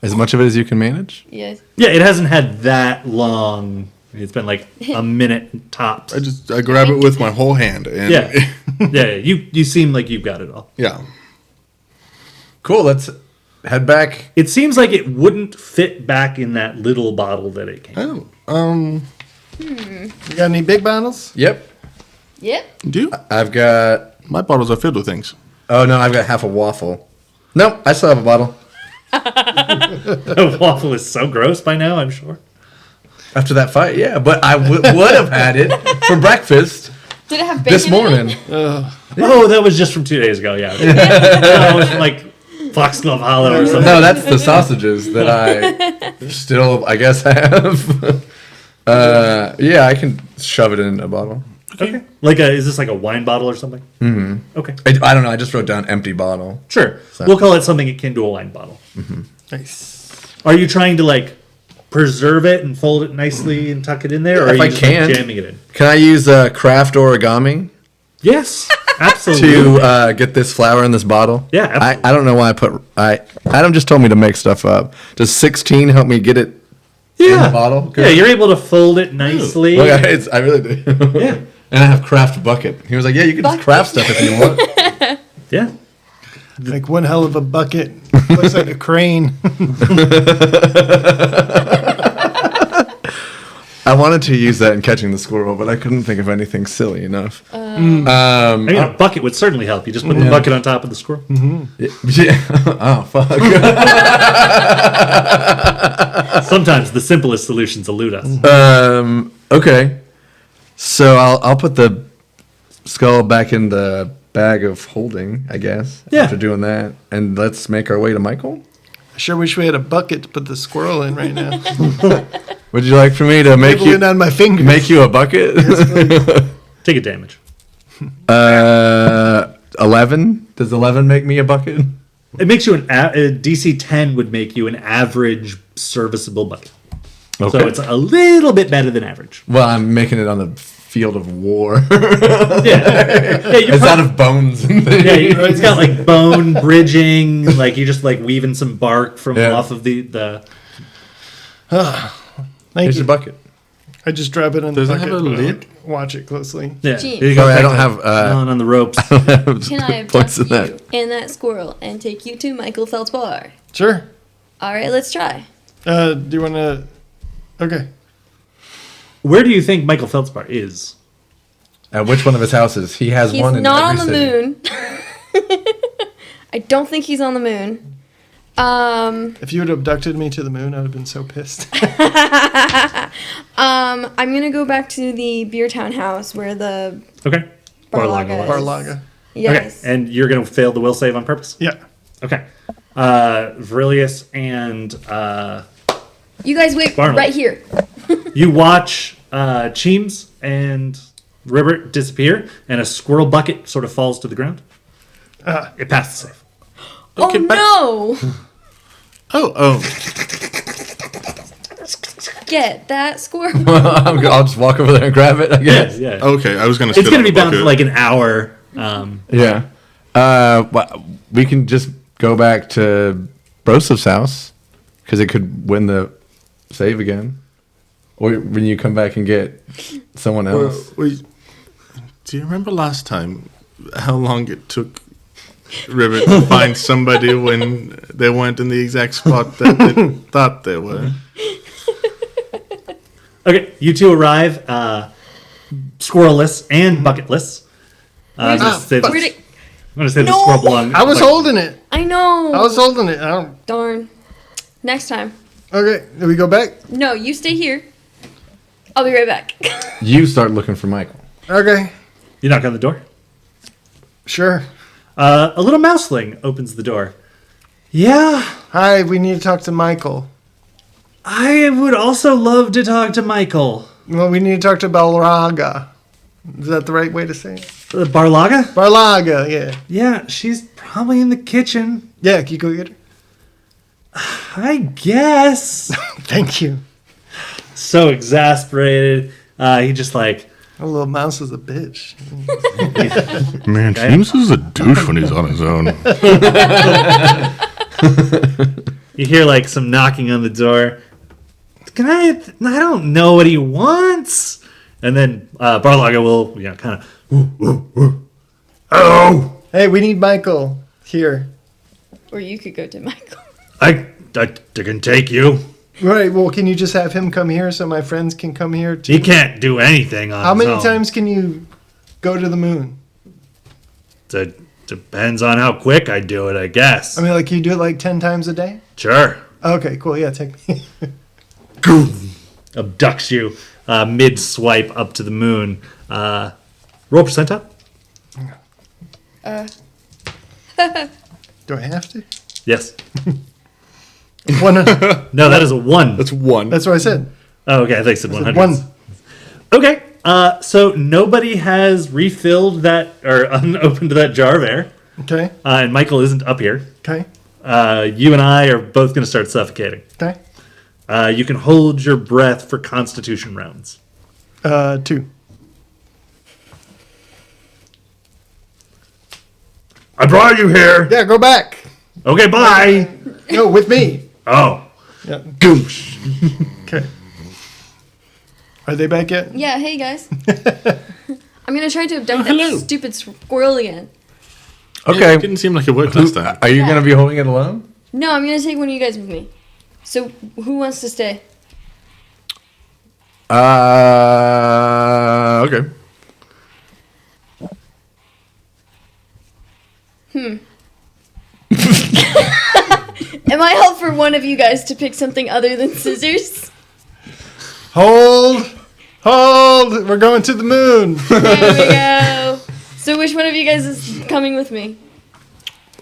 As much of it as you can manage? Yes. Yeah, it hasn't had that long. It's been like a minute tops. I grab it with my whole hand. And Yeah, yeah. You seem like you've got it all. Yeah. Cool. Let's head back. It seems like it wouldn't fit back in that little bottle that it came. Oh, you got any big bottles? Yep. Yep. do you? I've got. My bottles are filled with things. Oh no, I've got half a waffle. Nope, I still have a bottle. The waffle is so gross by now, I'm sure. After that fight, yeah, but I would have had it for breakfast Did it have bacon this in it? morning. Oh, that was just from 2 days ago, yeah. That was from like Foxglove Hollow or something. No, that's the sausages that I still, I guess, have. Yeah, I can shove it in a bottle. Okay. Is this like a wine bottle or something? Mm-hmm. Okay. I don't know. I just wrote down empty bottle. Sure. So- We'll call it something akin to a wine bottle. Nice. Are you trying to like preserve it and fold it nicely and tuck it in there, or are If you I just can. like, jamming it in? Can I use craft origami Yes, absolutely. to get this flower in this bottle? Yeah, absolutely. I don't know why I put. Adam just told me to make stuff up. Does 16 help me get it in the bottle? Yeah, you're able to fold it nicely. Look, I really do. Yeah. And I have craft bucket. He was like, "Yeah, you can just craft stuff if you want." Yeah. Like one hell of a bucket. Looks like a crane. I wanted to use that in catching the squirrel, but I couldn't think of anything silly enough. I mean, a bucket would certainly help. You just put the bucket on top of the squirrel. Yeah. Oh fuck. Sometimes the simplest solutions elude us. Okay. So I'll put the skull back in the bag of holding, I guess. Yeah. After doing that, and let's make our way to Michael. I sure wish we had a bucket to put the squirrel in right now. Would you like for me to make Nibbling on my fingers. make you a bucket? Take a damage. 11. Does 11 make me a bucket? It makes you a DC 10 would make you an average serviceable bucket. Okay. So it's a little bit better than average. Well, I'm making it on the field of war. Yeah, It's out of bones. And things. yeah, it's got like bone bridging, like you just like weaving some bark from Yeah. off of the. Thank Here's you. your bucket. I just drop it in Does the it bucket. have a but I don't lid? Watch it closely. Yeah, Gee. here you go. Sorry, I don't have on the ropes. Can I points abduct in you that. and that squirrel and take you to Michael Phelps Bar? Sure. All right, let's try. Do you want to? Okay. Where do you think Michael Phelps Bar is? At which one of his houses? He has He's one in not on every the city. moon. I don't think he's on the moon. If you had abducted me to the moon, I would have been so pissed. I'm gonna go back to the Beer Town house where the Okay. Barlaga is. Barlaga. Yes. Okay, and you're gonna fail the will save on purpose. Yeah. Okay. Vrilius and You guys wait Barnold. right here. you watch Cheems and Ribbert disappear, and a squirrel bucket sort of falls to the ground. It passed the safe. Okay, oh but- no! Oh. Get that squirrel. I'll just walk over there and grab it, I guess. Yeah. Okay, I was going to It's going to be bound for like an hour. Yeah. We can just go back to Broseph's house because it could win the save again. Or when you come back and get someone else. Do you remember last time how long it took River to find somebody when they weren't in the exact spot that they thought they were? Okay, you two arrive, squirrelless and bucketless. I'm going to say Where'd it- the No! squirrel belongs. I was holding it. I know. I was holding it. I don't. Darn. Next time. Okay, do we go back? No, you stay here. I'll be right back. You start looking for Michael. Okay, You knock on the door. sure. A little mouseling opens the door. Yeah, Hi, we need to talk to Michael. I would also love to talk to Michael. Well, we need to talk to Balraga. Is that the right way to say it? Barlaga? Barlaga, yeah. Yeah, she's probably in the kitchen. Yeah, can you go get her? I guess. Thank you. So exasperated. He just like, A little mouse is a bitch. Man, James is a douche when he's on his own. you hear like some knocking on the door. I don't know what he wants. And then Barlaga will, kind of, hello. Hey, we need Michael here. Or you could go to Michael. I can take you. Right, well, can you just have him come here so my friends can come here too? He can't do anything on How his many own. times can you go to the moon? Depends on how quick I do it, I guess. I mean, like, can you do it like 10 times a day? Sure. Okay, cool. Yeah, take me. Abducts you mid-swipe up to the moon. Roll percentile. Do I have to? Yes. One. No, that is a 1. That's one. That's what I said. Oh, okay. I think it's 100. One. Okay. So nobody has refilled that or unopened that jar of air. Okay. And Michael isn't up here. Okay. You and I are both going to start suffocating. Okay. You can hold your breath for Constitution rounds. 2. I brought you here. Yeah, go back. Okay, bye. No, with me. Oh, Yeah. goosh. Okay. Are they back yet? Yeah, hey guys. I'm gonna try to abduct hello. that stupid squirrel again. Okay. It didn't seem like it worked last time. Are you going to be holding it alone? No, I'm gonna take one of you guys with me. So who wants to stay? Okay. Am I help for one of you guys to pick something other than scissors? Hold. Hold. We're going to the moon. There we go. So which one of you guys is coming with me?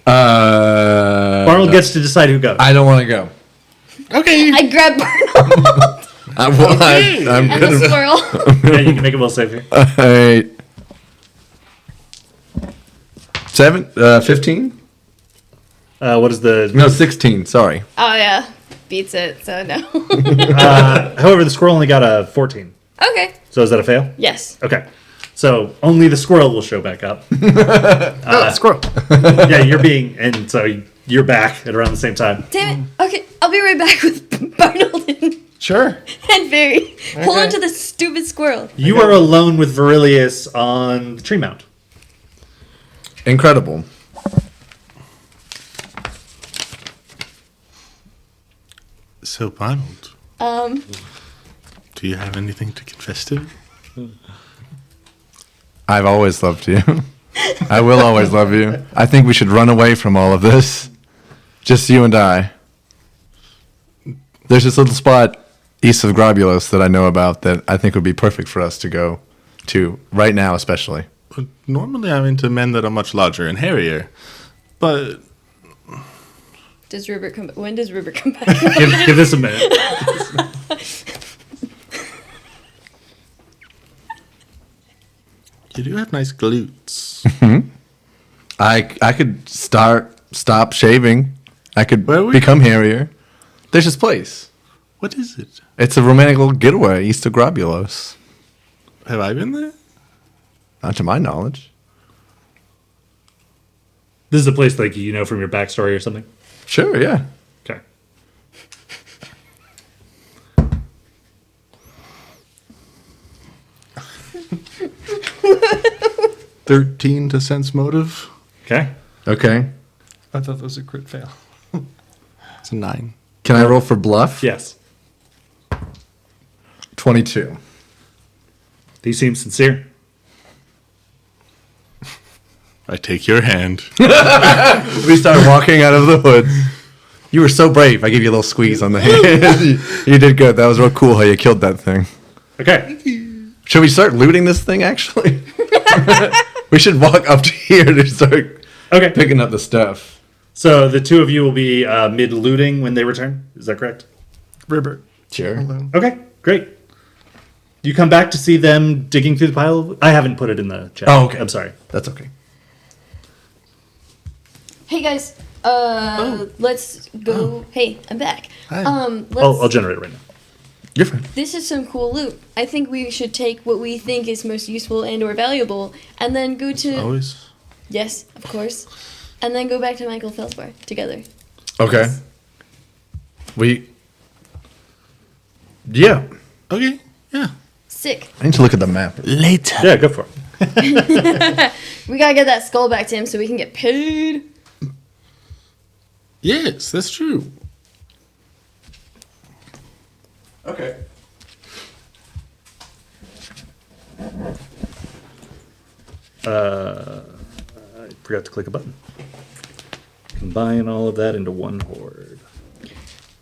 Barnold gets to decide who goes. I don't want to go. Okay. I grab Barnold I'm and the gonna. squirrel. Yeah, you can make a will save here. 15? What is the? No, 16. Sorry. Oh yeah, beats it. So no. However, the squirrel only got a 14. Okay. So is that a fail? Yes. Okay. So only the squirrel will show back up. Oh, squirrel. Yeah, and so you're back at around the same time. Damn it. Okay, I'll be right back with Barnold Sure. and Barry. Hold Okay. on to the stupid squirrel. You are alone with Virilius on the tree mount. Incredible. So, Barnold, do you have anything to confess to? I've always loved you. I will always love you. I think we should run away from all of this. Just you and I. There's this little spot east of Grobulos that I know about that I think would be perfect for us to go to, right now especially. Normally, I'm into men that are much larger and hairier, but Does River come? When does River come back? Give this a minute. you do have nice glutes. I could stop shaving. I could Where are we- become hairier. There's this place. What is it? It's a romantic little getaway east of Grobulos. Have I been there? Not to my knowledge. This is a place like you know from your backstory or something. Sure, yeah. Okay. 13 to sense motive. Okay. Okay. I thought that was a crit fail. It's a 9. Can I roll for bluff? Yes. 22. He seems sincere. I take your hand. We start walking out of the hood. You were so brave. I gave you a little squeeze on the hand. You did good. That was real cool how you killed that thing. Okay. Should we start looting this thing, actually? We should walk up to here to start Okay. picking up the stuff. So the two of you will be mid-looting when they return. Is that correct? Ribbert. Sure. Alone. Okay, great. You come back to see them digging through the pile. I haven't put it in the chat. Oh, okay. I'm sorry. That's okay. Hey guys, let's go. Hey, I'm back. Hi. Let's. I'll generate it right now. You're fine. This is some cool loot. I think we should take what we think is most useful and/or valuable, and then go to. Always. Yes, of course. And then go back to Michael Felsbar together. Okay. Yeah. Okay. Yeah. Sick. I need to look at the map. Later. Yeah, go for it. We gotta get that skull back to him so we can get paid. Yes, that's true. Okay. I forgot to click a button. Combine all of that into one horde.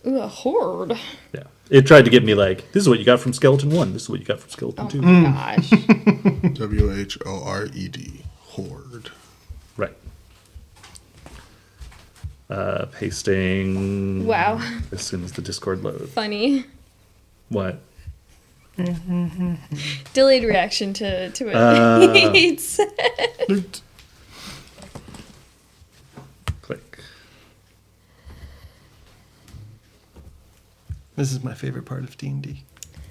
Ooh, a horde. Yeah. It tried to get me like, this is what you got from Skeleton 1. This is what you got from Skeleton 2. Gosh. WHORED. Horde. Right. Pasting. Wow. As soon as the Discord loads. Funny. What? Delayed reaction to what he said. Click. This is my favorite part of D&D.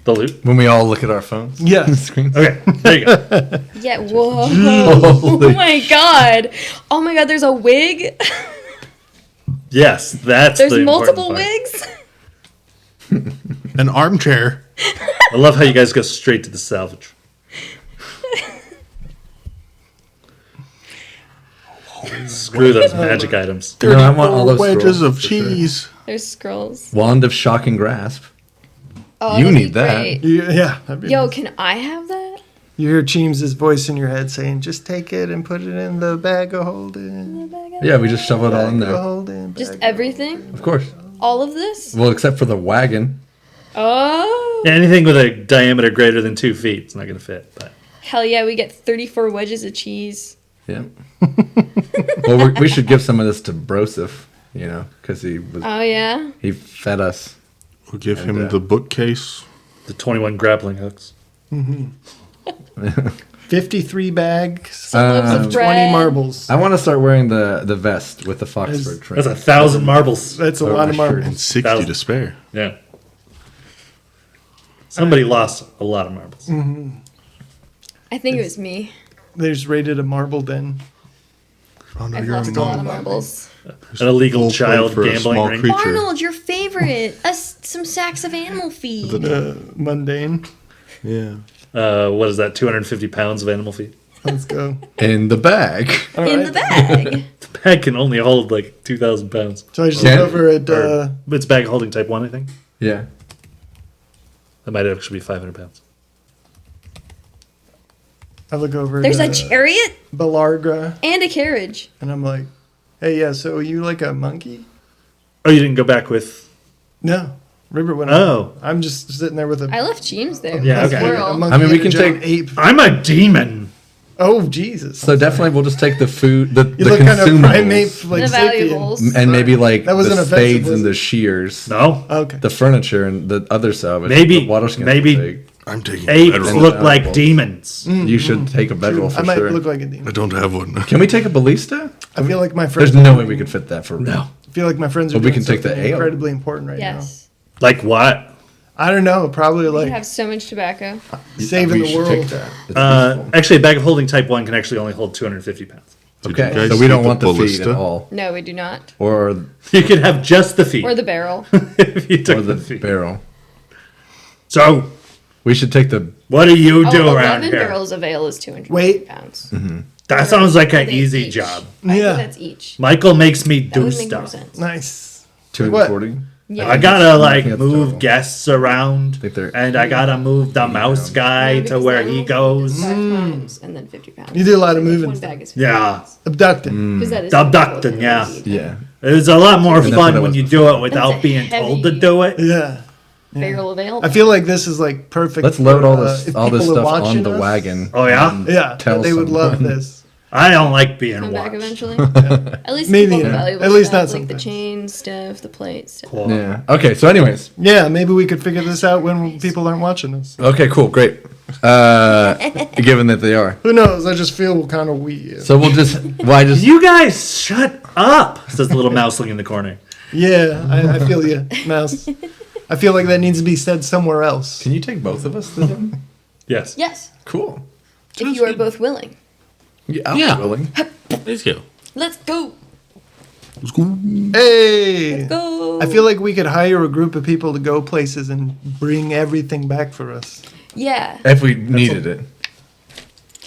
The loot. When we all look at our phones. Yes. Screens. Okay, there you go. Yeah, whoa. Oh my god. Oh my god, there's a wig. Yes, that's There's the important multiple part. wigs. An armchair. I love how you guys go straight to the salvage. Screw those magic items. No, I want all those wedges scrolls, of for sure. cheese. There's scrolls. Wand of shocking grasp. Oh, You that'd be need that. great. Yeah. that'd be Yo, nice. can I have that? You hear Cheems' voice in your head saying, just take it and put it in the bag of holding. Yeah, we just shovel it all in Bag of there. holding. Just bag of everything? Of course. All of this? Well, except for the wagon. Oh. Yeah, anything with a diameter greater than 2 feet, it's not going to fit. But Hell yeah, we get 34 wedges of cheese. Yeah. Well, we should give some of this to Broseph, you know, because Oh yeah? he fed us. We'll give And, him the bookcase. the 21 grappling hooks. 53 bags, Some loaves of 20 bread. marbles. I want to start wearing the vest with the Foxford trim. That's 1,000 marbles. That's a Oh, lot of sure. marbles. And 60 Thousand. to spare. Yeah. Somebody lost a lot of marbles. I think it was me. They just raided a marble den. Oh, no, I've you're lost a lot of a marbles. An illegal Full plate child for a gambling small ring. creature. Arnold, your favorite. Some sacks of animal feed. Mundane. Yeah. What is that? 250 pounds of animal feed. Let's go. In the bag. All in right. the bag. The bag can only hold like 2,000 pounds. So I just Yeah. look over at It's bag holding type 1, I think. Yeah. That might actually be 500 pounds. There's a chariot Belarga, and a carriage. and I'm like, hey, yeah, so are you like a monkey? Oh, you didn't go back with. No. River went Oh. I'm just sitting there with a I left James there. Yeah, A okay. squirrel. monkey I mean, we and a can giant take- ape. I'm a demon. Oh, Jesus. So definitely we'll just take the food, the You look kind of consumables, primate, like The sapien. valuables. and maybe like That wasn't the offensive, spades was and it? the shears, No. Okay. the furniture and the other salvage. Maybe- the water skins maybe- we'll take. I'm taking Apes bedroll. look like valuables. demons. You should take a bedroll I for might sure. look like a I demon. don't have one. Can we take a ballista? I feel like my friends. There's no way we could fit that for No. I feel like my friends are But we doing can take the something ale. incredibly important right Yes. Like what? now. I don't know. Probably We like have so much tobacco. saving We the should take world. that. It's useful. Actually, a bag of holding type 1 can actually only hold 250 pounds. Did you Okay, guys so we see don't the want the feet ballista? at all, No, we do not. or You can have just the feet Or the barrel. if you took or the the feet. barrel. So, We should take the. What do you do Oh, around 11 here? barrels of ale is 200 Wait. pounds. That sounds like I an think easy each. job. I think Yeah. that's each. Michael makes me That do would make more stuff. sense. Nice. 240. Yeah. I gotta like think that's move total. guests around, think they're and I gotta move the 80 mouse pounds. guy No, to because where the he animals goes. 5 pounds and then 50 pounds. You do a lot of So moving One stuff. bag is 50 Yeah. pounds. Abducting. 'Cause that is Abducting, difficult yeah. and Yeah. It's a lot more And that's what fun it when was you before. do it without That's a being told to heavy- do it. Yeah. Barrel of ale. I feel like this is like perfect. Let's load for, all this if all this people are stuff on watching the us. wagon. Oh, yeah? and Yeah, tell they would love someone. this. I don't like being Come back watched. eventually. At least Maybe, keep all the yeah. valuable At least stuff, not like the sometimes. chain stuff, the plate stuff. Cool. Yeah. Okay. So, anyways. Yeah, maybe we could figure this out when people aren't watching us. Okay. Cool. Great. Given that they are. Who knows? I just feel kind of weird. So we'll just. Why just? You guys shut up, says the little mouseling in the corner. Yeah, I feel you, Mouse. I feel like that needs to be said somewhere else. Can you take both of us then? Yes. Yes, Cool. if you are both willing. Yeah. I'm Yeah. willing. Let's go. Let's go. Hey! Go. I feel like we could hire a group of people to go places and bring everything back for us. Yeah. If we needed it.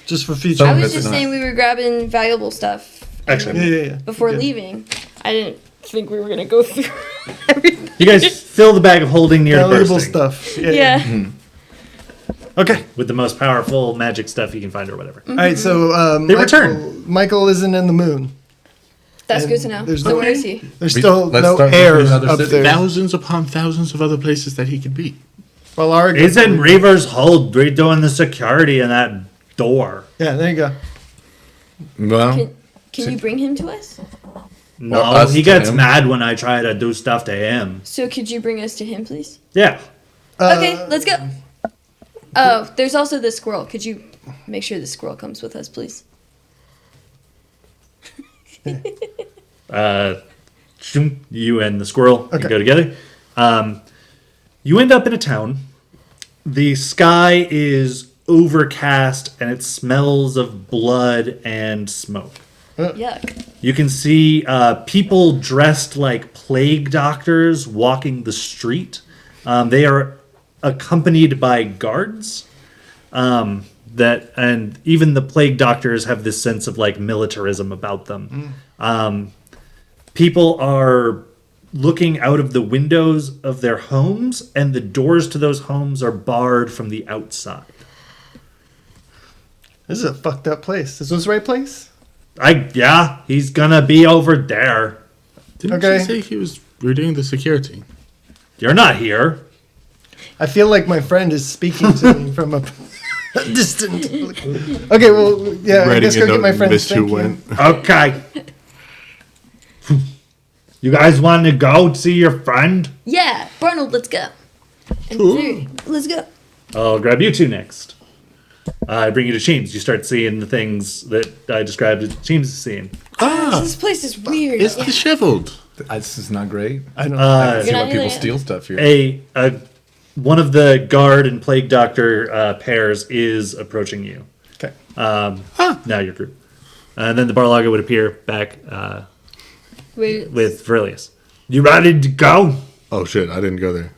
Just for future. Some I of was it's just not. saying we were grabbing valuable stuff. Actually, Yeah. Before Okay. leaving. I didn't think we were going to go through everything. you guys fill the bag of holding near to Valuable bursting stuff. Yeah. Okay. with the most powerful magic stuff you can find or whatever. All right, so They Michael, return. Michael isn't in the moon. That's And good to know. there's So no- where is he? There's We- still let's no start with air another up city. there. Thousands upon thousands of other places that he could be. Well, our He's in Reaver's hold redoing the security in that door. Yeah, there you go. Well. Can you bring him to us? No, us he to gets him. mad when I try to do stuff to him. So could you bring us to him, please? Yeah. Okay, let's go. Oh, there's also the squirrel. Could you make sure the squirrel comes with us, please? You and the squirrel Okay. go together. You end up in a town. The sky is overcast and it smells of blood and smoke. Yuck. You can see people dressed like plague doctors walking the street. They are accompanied by guards. And even the plague doctors have this sense of like militarism about them. People are looking out of the windows of their homes, and the doors to those homes are barred from the outside. This is a fucked up place. Is this the right place? Yeah, he's gonna be over there. Didn't Okay. you say he was redoing the security? You're not here. I feel like my friend is speaking to me from a distant. Okay, well, yeah, I guess go get my friend. Thank you. Okay. You guys want to go see your friend? Yeah, Barnold, let's go. And Zuri, let's go. I'll grab you two next. I bring you to Cheems. You start seeing the things that I described that Cheems is seeing. This place is weird. It's disheveled. This is not great. I don't. I see You're why not people either. steal stuff here. One of the guard and plague doctor pairs is approaching you. Okay. Now your group. And then the Barlaga would appear back Wait, with Verilius. You ready to go? Oh shit, I didn't go there.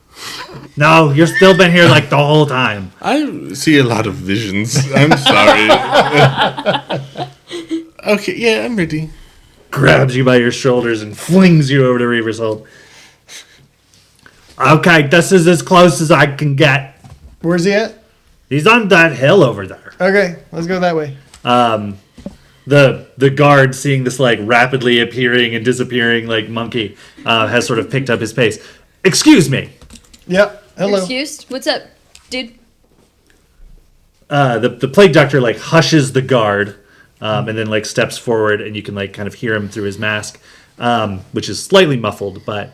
No, you've still been here like the whole time. I see a lot of visions. I'm sorry. Okay, yeah, I'm ready. Grabs you by your shoulders and flings you over to Reaver's Hold. Okay, this is as close as I can get. Where's he at? He's on that hill over there. Okay, let's go that way. The guard, seeing this like rapidly appearing and disappearing like monkey, has sort of picked up his pace. Excuse me. Yep. you're Hello. excused? What's up, dude? The plague doctor like hushes the guard, and then like steps forward, and you can like kind of hear him through his mask, which is slightly muffled. But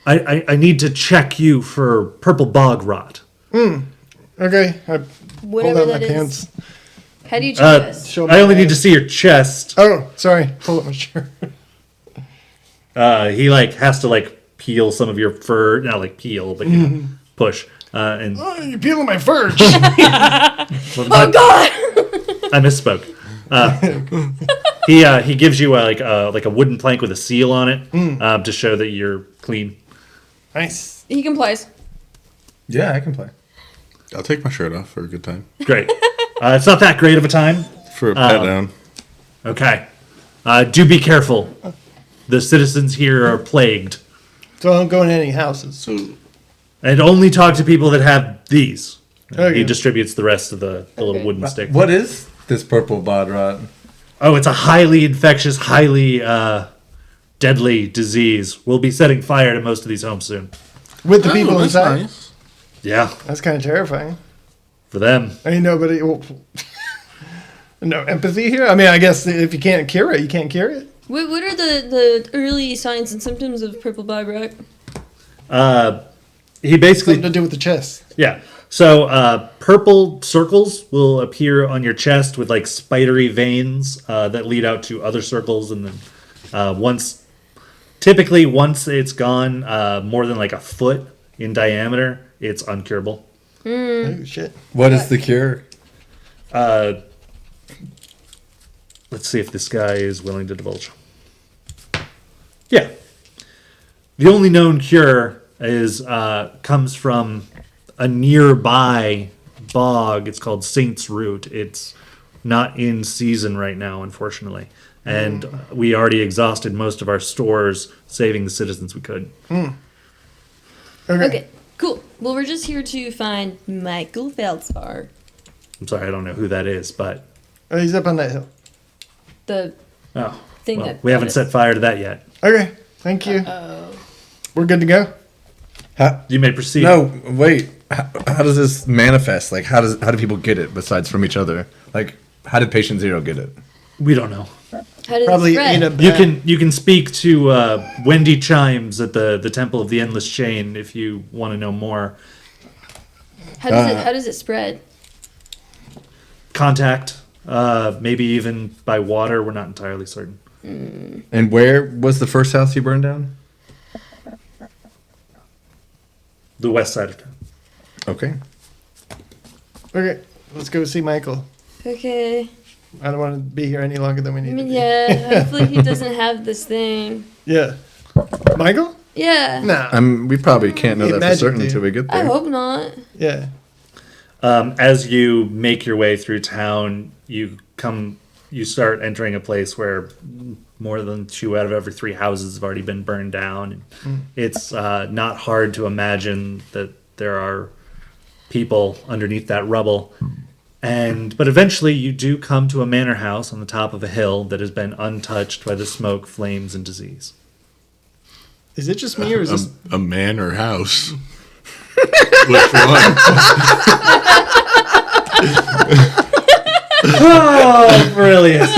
I need to check you for purple bog rot. Okay. I pulled Whatever out my that is. pants. How do you check us? Show I only my- need to see your chest. Oh, sorry. Pull up my shirt. He like has to like peel some of your fur, not like peel, but you know, push. And Oh, you're peeling my fur. Oh God! I misspoke. He gives you like a wooden plank with a seal on it to show that you're clean. Nice. He complies. Yeah, I can play. I'll take my shirt off for a good time. Great. It's not that great of a time. For a pet down. Okay. Do be careful. The citizens here are plagued. So I don't go in any houses. So, And only talk to people that have these. Okay. He distributes the rest of the little wooden stick. What is this purple bod rot? Oh, it's a highly infectious, highly deadly disease. We'll be setting fire to most of these homes soon. With the people that's inside. nice. Yeah, That's kind of terrifying. for them. I mean, nobody. Well, no empathy here. I mean, I guess if you can't cure it, you can't cure it. What are the early signs and symptoms of purple bobrock? He basically, Something to do with the chest. yeah. So purple circles will appear on your chest with like spidery veins that lead out to other circles, and then once it's gone more than like a foot in diameter, it's uncurable. Oh shit. What is the cure? Let's see if this guy is willing to divulge. Yeah. The only known cure is comes from a nearby bog. It's called Saint's Root. It's not in season right now, unfortunately. And we already exhausted most of our stores, saving the citizens we could. Okay, cool. Well, we're just here to find Michael Feldspar. I'm sorry, I don't know who that is, but Oh, he's up on that hill. The thing well, that we haven't brought set us- fire to that yet. Okay. Thank you. We're good to go. You may proceed. No, wait. How does this manifest? Like, how do people get it besides from each other? Like, how did patient zero get it? We don't know. How did Probably it spread? ate a bat. You can speak to Wendy Chimes at the Temple of the Endless Chain if you want to know more. How does it spread? Contact, maybe even by water. We're not entirely certain. And where was the first house you burned down? The west side of town. Okay. Okay. Let's go see Michael. Okay. I don't want to be here any longer than we I need to mean, be. yeah. Hopefully he doesn't have this thing. Yeah. Michael? Yeah. Nah. We probably can't know Yeah, that for magic, certain dude. until we get I there. hope not. Yeah. As you make your way through town, you start entering a place where more than 2 out of every 3 houses have already been burned down. And it's not hard to imagine that there are people underneath that rubble. But eventually you do come to a manor house on the top of a hill that has been untouched by the smoke, flames, and disease. Is it just me or is this? A man or house? Which one? Oh, brilliant.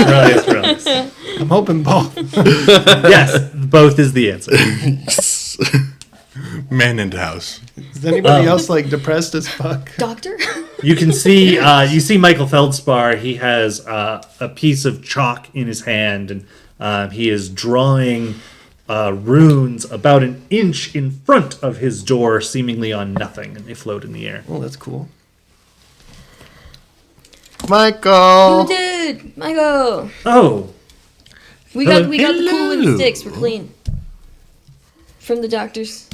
I'm hoping both. Yes, both is the answer. Man and house. Is anybody else like depressed as fuck? Doctor? You can see Michael Feldspar. He has a piece of chalk in his hand, and he is drawing runes about an inch in front of his door, seemingly on nothing, and they float in the air. Oh, that's cool. Michael. Dude, Michael. Oh, We got the cool Hello. wooden sticks. We're clean. From the doctors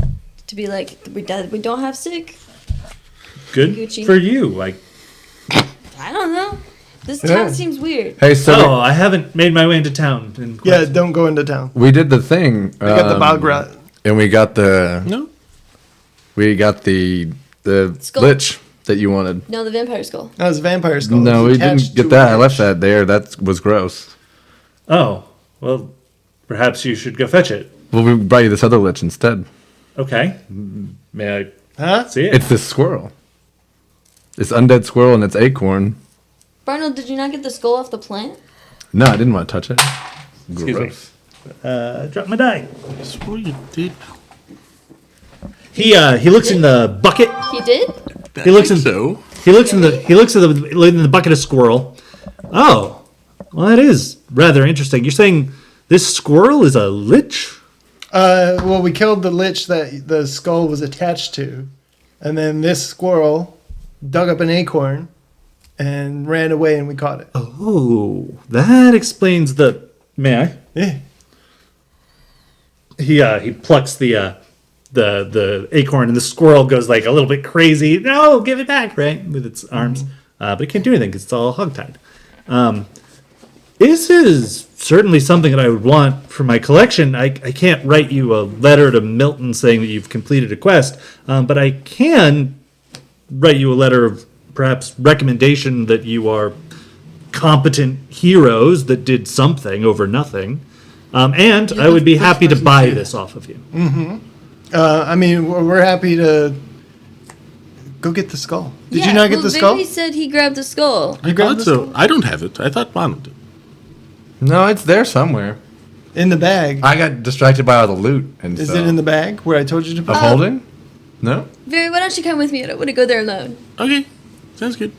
to be like, we don't have sick. good Gucci. for you. Like, I don't know. This Yeah. town seems weird. Hey, so oh, I haven't made my way into town. In quite Yeah, don't go into town. we did the thing. We got the bog rot. And we got the No. Skull. lich that you wanted. No, the vampire skull. That was a vampire skull. No, It we was attached didn't get to that. a I left bench. that there. That was gross. Oh, well, perhaps you should go fetch it. Well, we brought you this other lich instead. Okay. May I Huh? see it? It's this squirrel. It's undead squirrel and it's acorn. Barnold, did you not get the skull off the plant? No, I didn't want to touch it. Excuse me. Gross. Drop my die. Sweet, dude. He looks in the bucket. He did? He looks in So. He looks in the bucket of squirrel. Oh, well, that is rather interesting. You're saying this squirrel is a lich? Well, we killed the lich that the skull was attached to, and then this squirrel dug up an acorn and ran away, and we caught it. Oh, that explains the. May I? Yeah. He plucks the the acorn, and the squirrel goes like a little bit crazy. No, give it back, right? With its arms. But it can't do anything because it's all hogtied. This is certainly something that I would want for my collection. I can't write you a letter to Milton saying that you've completed a quest, but I can write you a letter of perhaps recommendation that you are competent heroes that did something over nothing. And I would be happy to buy this off of you. I mean, we're happy to go get the skull. Did you not get the skull? He said he grabbed the skull. I thought so. I don't have it. I thought Barnold did. No, it's there somewhere. In the bag. I got distracted by all the loot. And Is it in the bag where I told you to put Of it? holding? No? Very, why don't you come with me? I don't want to go there alone. Okay. Sounds good.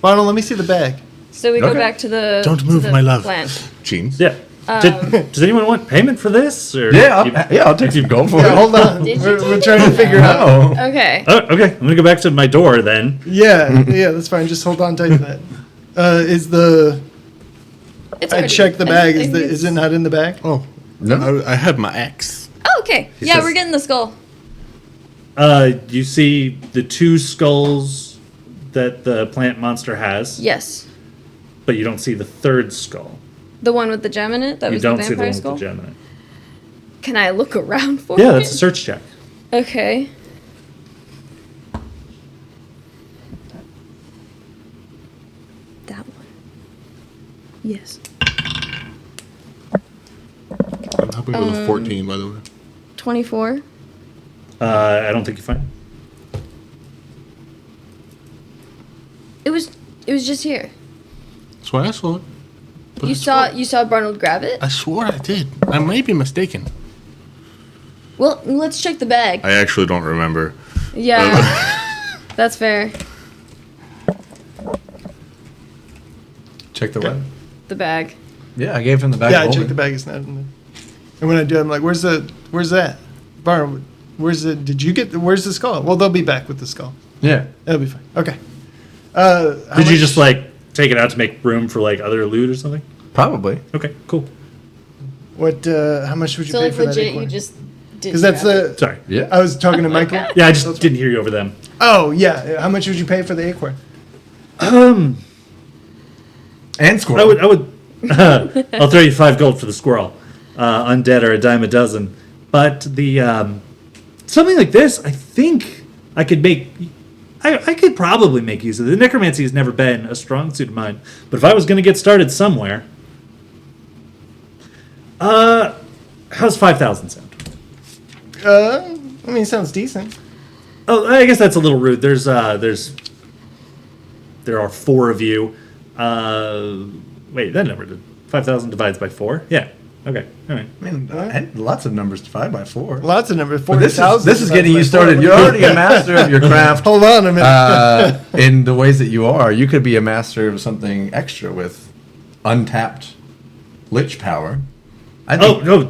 Barnold, let me see the bag. So we go Okay. back to the Don't move, to the my love. plant. Jeans. Yeah. Does anyone want payment for this? Or Yeah, I'll take some gold for Yeah, it. hold on. Did you We're take trying to figure out. No. Okay. Oh, okay. I'm gonna go back to my door then. Yeah, that's fine. Just hold on tight to that. It's I already- checked the I bag. think Is it not in the bag? Oh. No. I have my axe. Oh, okay. Yeah, says- we're getting the skull. You see the 2 skulls that the plant monster has, Yes. but you don't see the 3rd skull. The one with the gem in it? That You was don't the see the vampire one skull? with the gem in it. Can I look around for Yeah, it? that's a search check. Okay. That one. Yes. I'm helping with a 14, by the way. 24. I don't think you find it. It was just here. That's why I saw it. But You saw Barnold grab it? I swore I did. I may be mistaken. Well, let's check the bag. I actually don't remember. Yeah. That's fair. Check the what? The bag. Yeah, I gave him the bag. Yeah, of I checked holding. the bag. It's not in there. And when I do, I'm like, "Where's that? Barnold, where's the? Did you get? Where's the skull? Well, they'll be back with the skull. Yeah. That'll be fine. Okay. Did you just like take it out to make room for like other loot or something? Probably. Okay, cool. What? How much would you So pay like for that legit, acorn? you just did. Because that's the. Sorry. Yeah. I was talking to Michael. Yeah, I just didn't hear you over them. Oh yeah. How much would you pay for the acorn? And squirrel. I would. I'll throw you 5 gold for the squirrel. Undead are a dime a dozen. But the something like this, I think I could make. I could probably make use of it. The necromancy has never been a strong suit of mine. But if I was going to get started somewhere, how's 5,000 sound? I mean, it sounds decent. Oh, I guess that's a little rude. There are 4 of you. Wait, that number did 5,000 divides by 4. Yeah. Okay. All right. I mean, I had lots of numbers divide by 4. Lots of numbers. But this 40,000. is getting you started. You're already a master of your craft. Hold on a minute. In the ways that you are, you could be a master of something extra with untapped lich power. I think, No,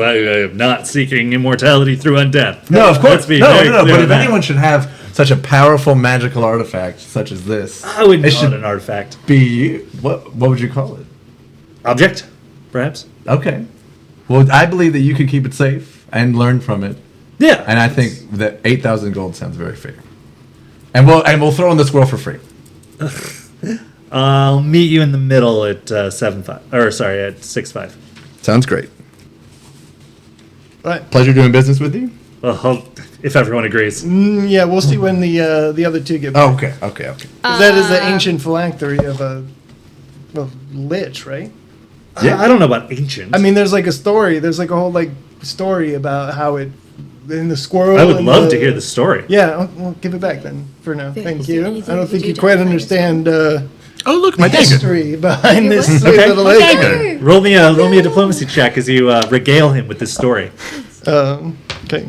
I am not seeking immortality through undeath. no, of course, Let's be no. very clear But on if that. anyone should have such a powerful magical artifact such as this, I wouldn't it call it should an artifact. be you. What would you call it? Object, perhaps. Okay. Well, I believe that you could keep it safe and learn from it, Yeah. and I think that 8,000 gold sounds very fair. And we'll throw in the squirrel for free. I'll meet you in the middle at 7.5. Or sorry, at 6.5. Sounds great. Right. Pleasure doing business with you. Well, if everyone agrees. Yeah, we'll see when the other two get back. Oh, okay. 'Cause that is the ancient phylactery of a lich, right? Yeah. I don't know about ancient. I mean, there's like a story. There's like a whole like story about how it in the squirrel. I would and love to hear the story. Yeah, well, give it back then for now. Yeah, Thank is there you. anything I don't we think could you do to quite find understand Oh, look, my the dagger. history behind Okay, this what? sweet Okay. little Okay. acorn. Roll me a diplomacy check as you regale him with this story. Okay.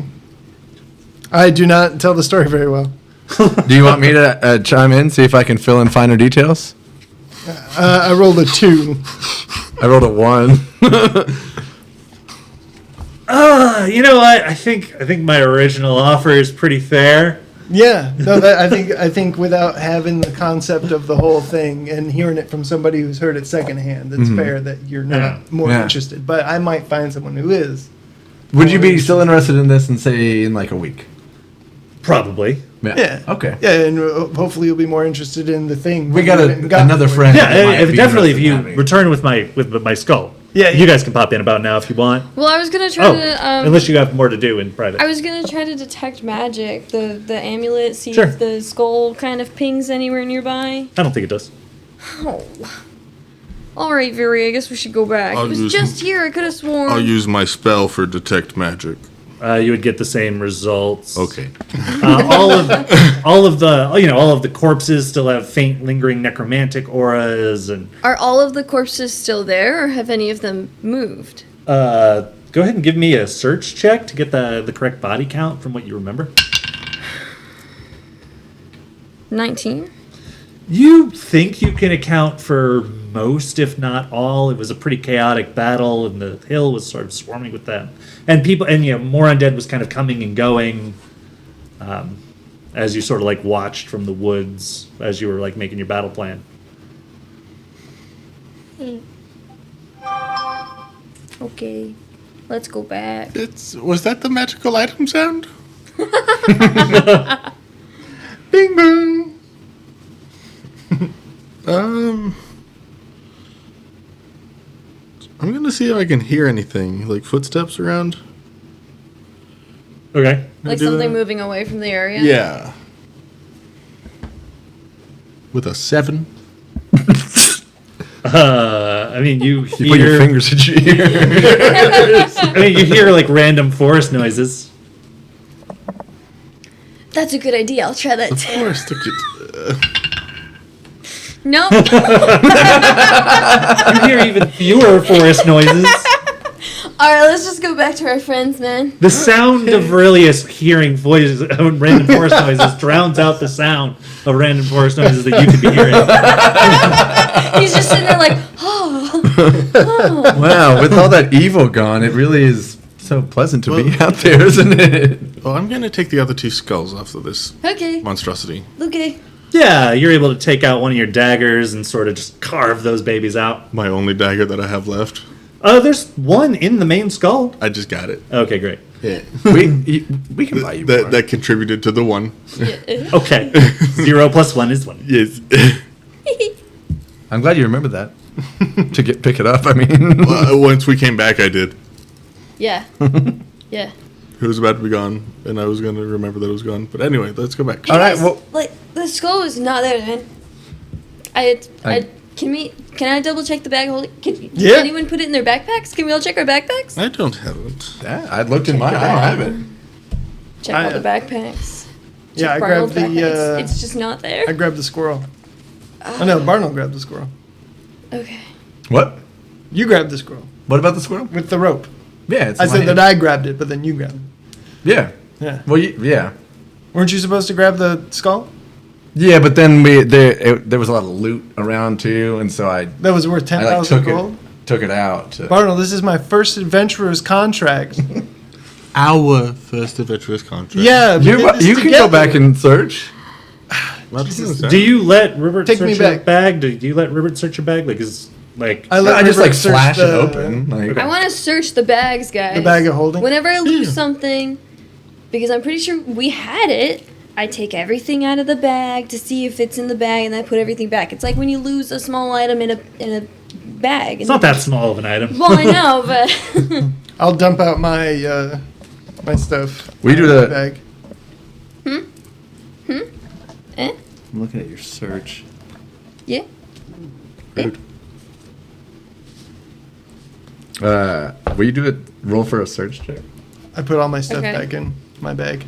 I do not tell the story very well. Do you want me to chime in, see if I can fill in finer details? I rolled a 2. I rolled a 1. You know what? I think my original offer is pretty fair. Yeah, no, I think without having the concept of the whole thing and hearing it from somebody who's heard it secondhand, it's fair that you're not Yeah. more Yeah. interested. But I might find someone who is. Would you be still interested in this in, say, in like a week? Probably. Yeah. Okay. Yeah, and hopefully you'll be more interested in the thing. We when got you went and got another it. friend. Yeah, that might if, be definitely. If interested you in having- return with my skull, Yeah, you guys can pop in about now if you want. Well, I was gonna try to. Unless you have more to do in private. I was gonna try to detect magic, the amulet, see Sure. if the skull kind of pings anywhere nearby. I don't think it does. Oh. All right, Viri. I guess we should go back. I'll It was use- just here. I could have sworn. I'll use my spell for detect magic. You would get the same results. Okay. All of the corpses still have faint, lingering necromantic auras, and Are all of the corpses still there, or have any of them moved? go ahead and give me a search check to get the correct body count from what you remember. 19. You think you can account for most, if not all. It was a pretty chaotic battle, and the hill was sort of swarming with them. And people, and more undead was kind of coming and going, as you sort of like watched from the woods as you were like making your battle plan. Okay, let's go back. Was that the magical item sound? Bing bong. I'm gonna see if I can hear anything, like footsteps around. Okay. Like Do something that. moving away from the area? Yeah. With a 7. I mean, you You put your hear. fingers at your ear. I mean, you hear like random forest noises. That's a good idea. I'll try that Of too. course, Nope. You hear even fewer forest noises. Alright, let's just go back to our friends, man. The sound of Aurelius hearing voices, random forest noises drowns out the sound of random forest noises that you could be hearing. He's just sitting there like, oh. Wow, with all that evil gone, it really is so pleasant to be out there, isn't it? Well, I'm gonna take the other 2 skulls off of this Okay. monstrosity. Okay. Yeah, you're able to take out one of your daggers and sort of just carve those babies out. My only dagger that I have left. There's one in the main skull. I just got it. Okay, great. Yeah. We can buy you more. That contributed to the 1. Okay. 0 plus 1 is 1. Yes. I'm glad you remembered that. To pick it up, I mean. Once we came back, I did. Yeah. Yeah. It was about to be gone, and I was going to remember that it was gone. But anyway, let's go back. All right, well, Like, the skull is not there, man. Can I double check the bag holding? Can Yeah. anyone put it in their backpacks? Can we all check our backpacks? I don't have it. yeah, I looked in mine. I don't have it. Check all the backpacks. Yeah, I Check grabbed Barnold's backpack. the. It's just not there. I grabbed the squirrel. Oh no, Barnold grabbed the squirrel. Okay. What? You grabbed the squirrel What about the squirrel? with the rope. Yeah, it's I in my said that hand. I grabbed it, but then you grabbed it. Yeah. Yeah. Well, yeah. Weren't you supposed to grab the skull? Yeah, but then there was a lot of loot around too, and so I That was worth I like 10,000 took gold. it out. To, Barnold, this is my first adventurer's contract. Our first adventurous contract. Yeah, we did this you can go together. back and search. Do you let Rupert Take search me your back. bag? Do you let Rupert search your bag? Like I let I just Rupert like search flash it the- open. Like, I want to search the bags, guys. The bag of holding? Whenever I lose something, because I'm pretty sure we had it, I take everything out of the bag to see if it's in the bag, and then I put everything back. It's like when you lose a small item in a bag. it's not that small of an item. Well, I know, but I'll dump out my my stuff. We do in my that- bag. I'm looking at your search. yeah. Will you do a roll for a search check? I put all my stuff Okay. back in my bag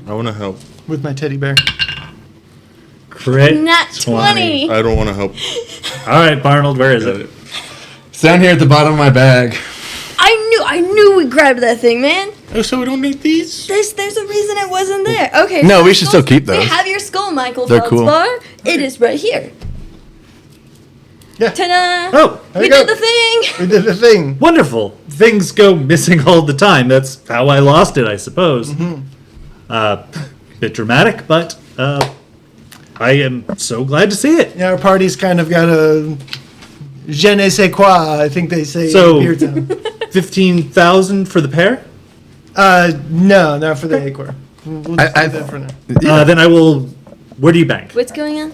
I want to help. with my teddy bear. Crit Nat 20. I don't want to help. All right, Barnold, where is Got it? it. It's down here at the bottom of my bag. I knew we grabbed that thing, man. Oh, so we don't need these? There's a reason it wasn't there. Okay. No, so we the should still skull's- keep We those. have your skull, Michael They're cool. Feldspar. It is right here. Yeah, Ta-da! Oh, There We you go. did the thing. we did the thing. wonderful. Things go missing all the time. That's how I lost it, I suppose. Bit dramatic, but I am so glad to see it. Yeah, our party's kind of got a je ne sais quoi. I think they say So- in Beer Town. 15,000 for the pair. No, not for the acorn. We'll just do that for now. Then I will. Where do you bank? What's going on?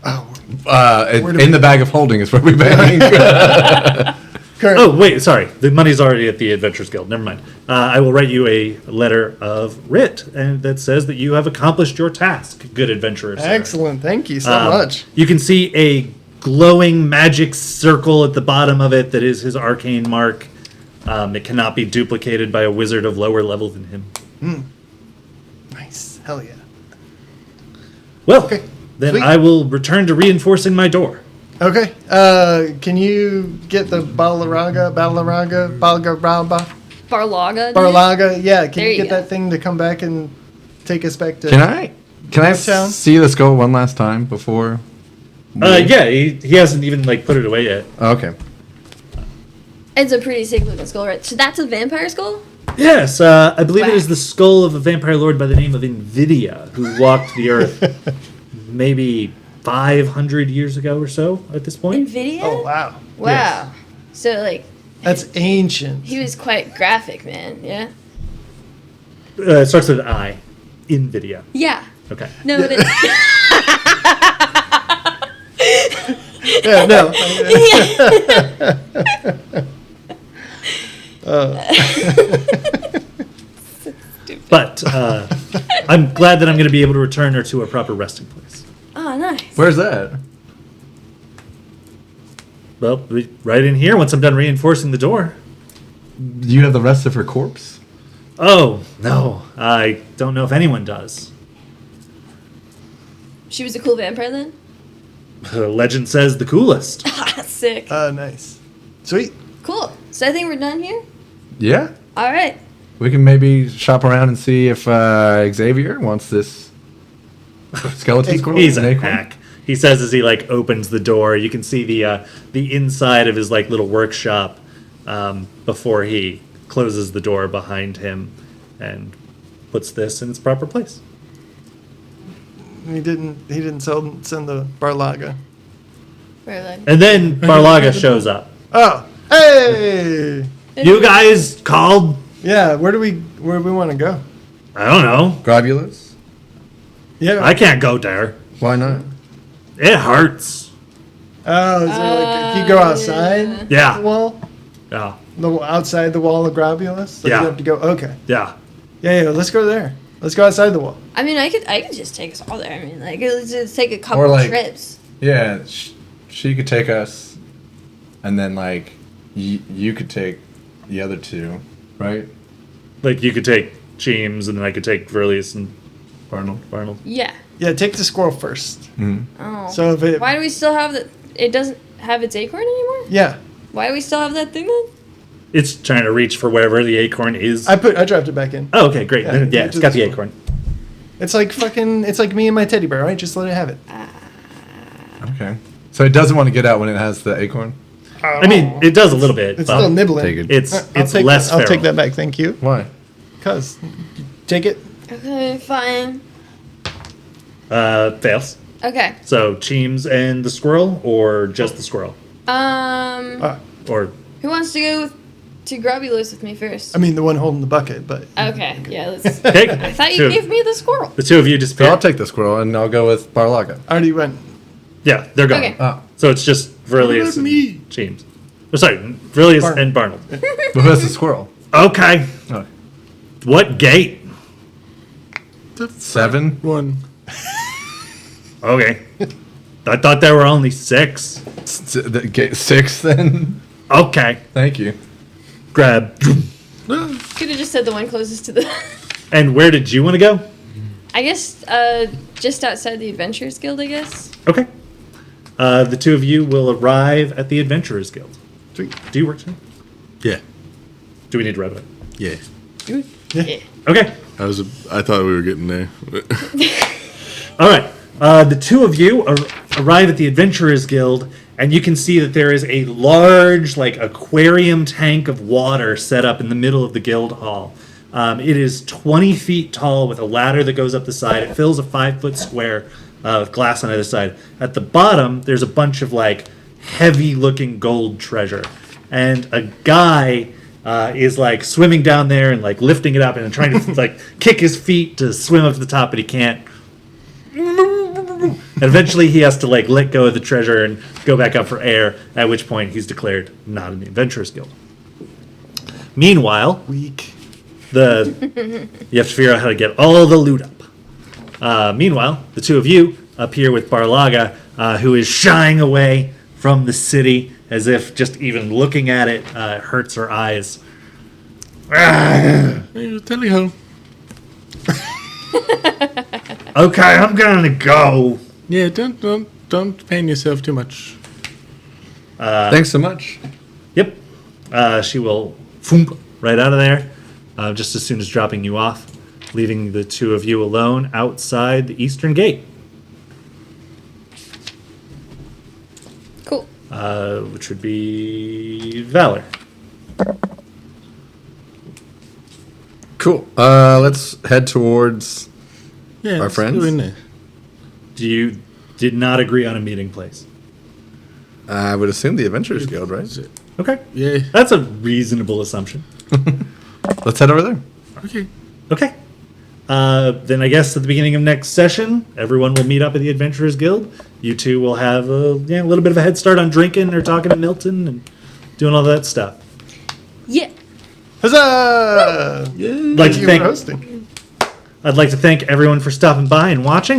In the bag of holding is where we bank. Current. Oh, wait, sorry. The money's already at the Adventurers Guild. Never mind. I will write you a letter of writ, and that says that you have accomplished your task, good adventurer. Sir. Excellent. Thank you so much. You can see a glowing magic circle at the bottom of it that is his arcane mark. It cannot be duplicated by a wizard of lower level than him. Nice. Hell yeah. Well, Okay, then sweet. I will return to reinforcing my door. Okay. Can you get the Balaraga? Barlaga? dude? Barlaga? Yeah. Can There you you get go. that thing to come back and take us back to? Can I Town? see the skull one last time before? Yeah, he hasn't even put it away yet. Okay. It's a pretty sick looking skull, right? So that's a vampire skull? Yes, I believe it is Whack. the skull of a vampire lord by the name of Invidia, who walked the earth maybe 500 years ago or so at this point. NVIDIA? Oh wow. Wow. So, That's ancient. he was quite graphic, man. Yeah? It starts with an I. Invidia. Yeah. Okay. No, it is. Yeah. No. But I'm glad that I'm going to be able to return her to her proper resting place. Oh, nice. Where's that? Well, right in here once I'm done reinforcing the door. Do you have the rest of her corpse? Oh, no. I don't know if anyone does. She was a cool vampire then? Legend says the coolest. Sick. Nice. Sweet. Cool. So I think we're done here? Yeah. All right. We can maybe shop around and see if Xavier wants this skeleton skull. He's an a acorn. hack. He says as he opens the door, you can see the inside of his little workshop before he closes the door behind him and puts this in its proper place. He didn't send the Barlaga. We're like, And then Barlaga shows up. Oh. Hey. You guys called? Yeah. Where do we want to go? I don't know. Globulus? Yeah. I can't go there. Why not? It hurts. Oh, is there if you go outside Yeah. the wall, Yeah. outside the wall of Globulus, so Yeah. you have to go. Okay. Yeah. Yeah. Let's go there. Let's go outside the wall. I mean, I could just take us all there. I mean, let's just take a couple Or, like- trips. Yeah, she could take us, and then you could take the other two, right? You could take James, and then I could take Verlius and Barnold. Yeah. Yeah. Take the squirrel first. Oh. So if it. Why do we still have the? It doesn't have its acorn anymore. Yeah. Why do we still have that thing then? it's trying to reach for wherever the acorn is. I dropped it back in. Oh, okay, great. Yeah, Yeah, it's got the acorn. It's like me and my teddy bear, right? Just let it have it. Okay. So it doesn't want to get out when it has the acorn? I mean, it does a little bit. It's but still nibbling. Take it. It's I'll take less I'll take feral. that back. Thank you. Why? Cause take it. Okay, fine. Fails. Okay. So Cheems and the squirrel, or just the squirrel, or Who wants to go to Grobulus with me first? I mean, the one holding the bucket, but Okay, yeah, let's. okay. I thought you gave me the squirrel. The two of you So disappear. I'll take the squirrel and I'll go with Barlaga. I already went. Yeah, they're gone. Okay. Oh. So it's just Verlius and Cheems. Oh, sorry, Verlius and Barnold. But who has the squirrel? Okay. Oh. What gate? 7? One. Okay. I thought there were only 6. Gate 6 then? Okay. Thank you. Grab. Could have just said the one closest to the. And where did you want to go? I guess just outside the Adventurers Guild, I guess. Okay. The two of you will arrive at the Adventurers Guild. Sweet. Do you work tonight? Yeah. Do we need to write about it? Yeah. Yeah. Okay. I thought we were getting there. All right. The two of you arrive at the Adventurers Guild, and you can see that there is a large, aquarium tank of water set up in the middle of the guild hall. It is 20 feet tall with a ladder that goes up the side. It fills a 5-foot square with glass on either side. At the bottom, there's a bunch of heavy-looking gold treasure, and a guy is like swimming down there and like lifting it up and trying to like kick his feet to swim up to the top, but he can't. And eventually he has to like let go of the treasure and go back up for air, at which point he's declared not in the Adventurers Guild. Meanwhile, Weak. you have to figure out how to get all the loot up. Meanwhile, the two of you up here with Barlaga, who is shying away from the city as if just even looking at it hurts her eyes. Hey, tally ho. Okay, I'm gonna go. Yeah, don't pain yourself too much. Thanks so much. Yep. She will foomp right out of there, just as soon as dropping you off, leaving the two of you alone outside the eastern gate, Cool. which would be Valor. Cool. Let's head towards. Yeah, Our let's friends? go in there. You did not agree on a meeting place. I would assume the Adventurers Guild, right? Is it? Okay. Yeah. That's a reasonable assumption. Let's head over there. Okay. Okay. Then I guess at the beginning of next session, everyone will meet up at the Adventurers Guild. You two will have a little bit of a head start on drinking or talking to Milton and doing all that stuff. Yeah. Huzzah! Like to You thank were hosting. I'd like to thank everyone for stopping by and watching.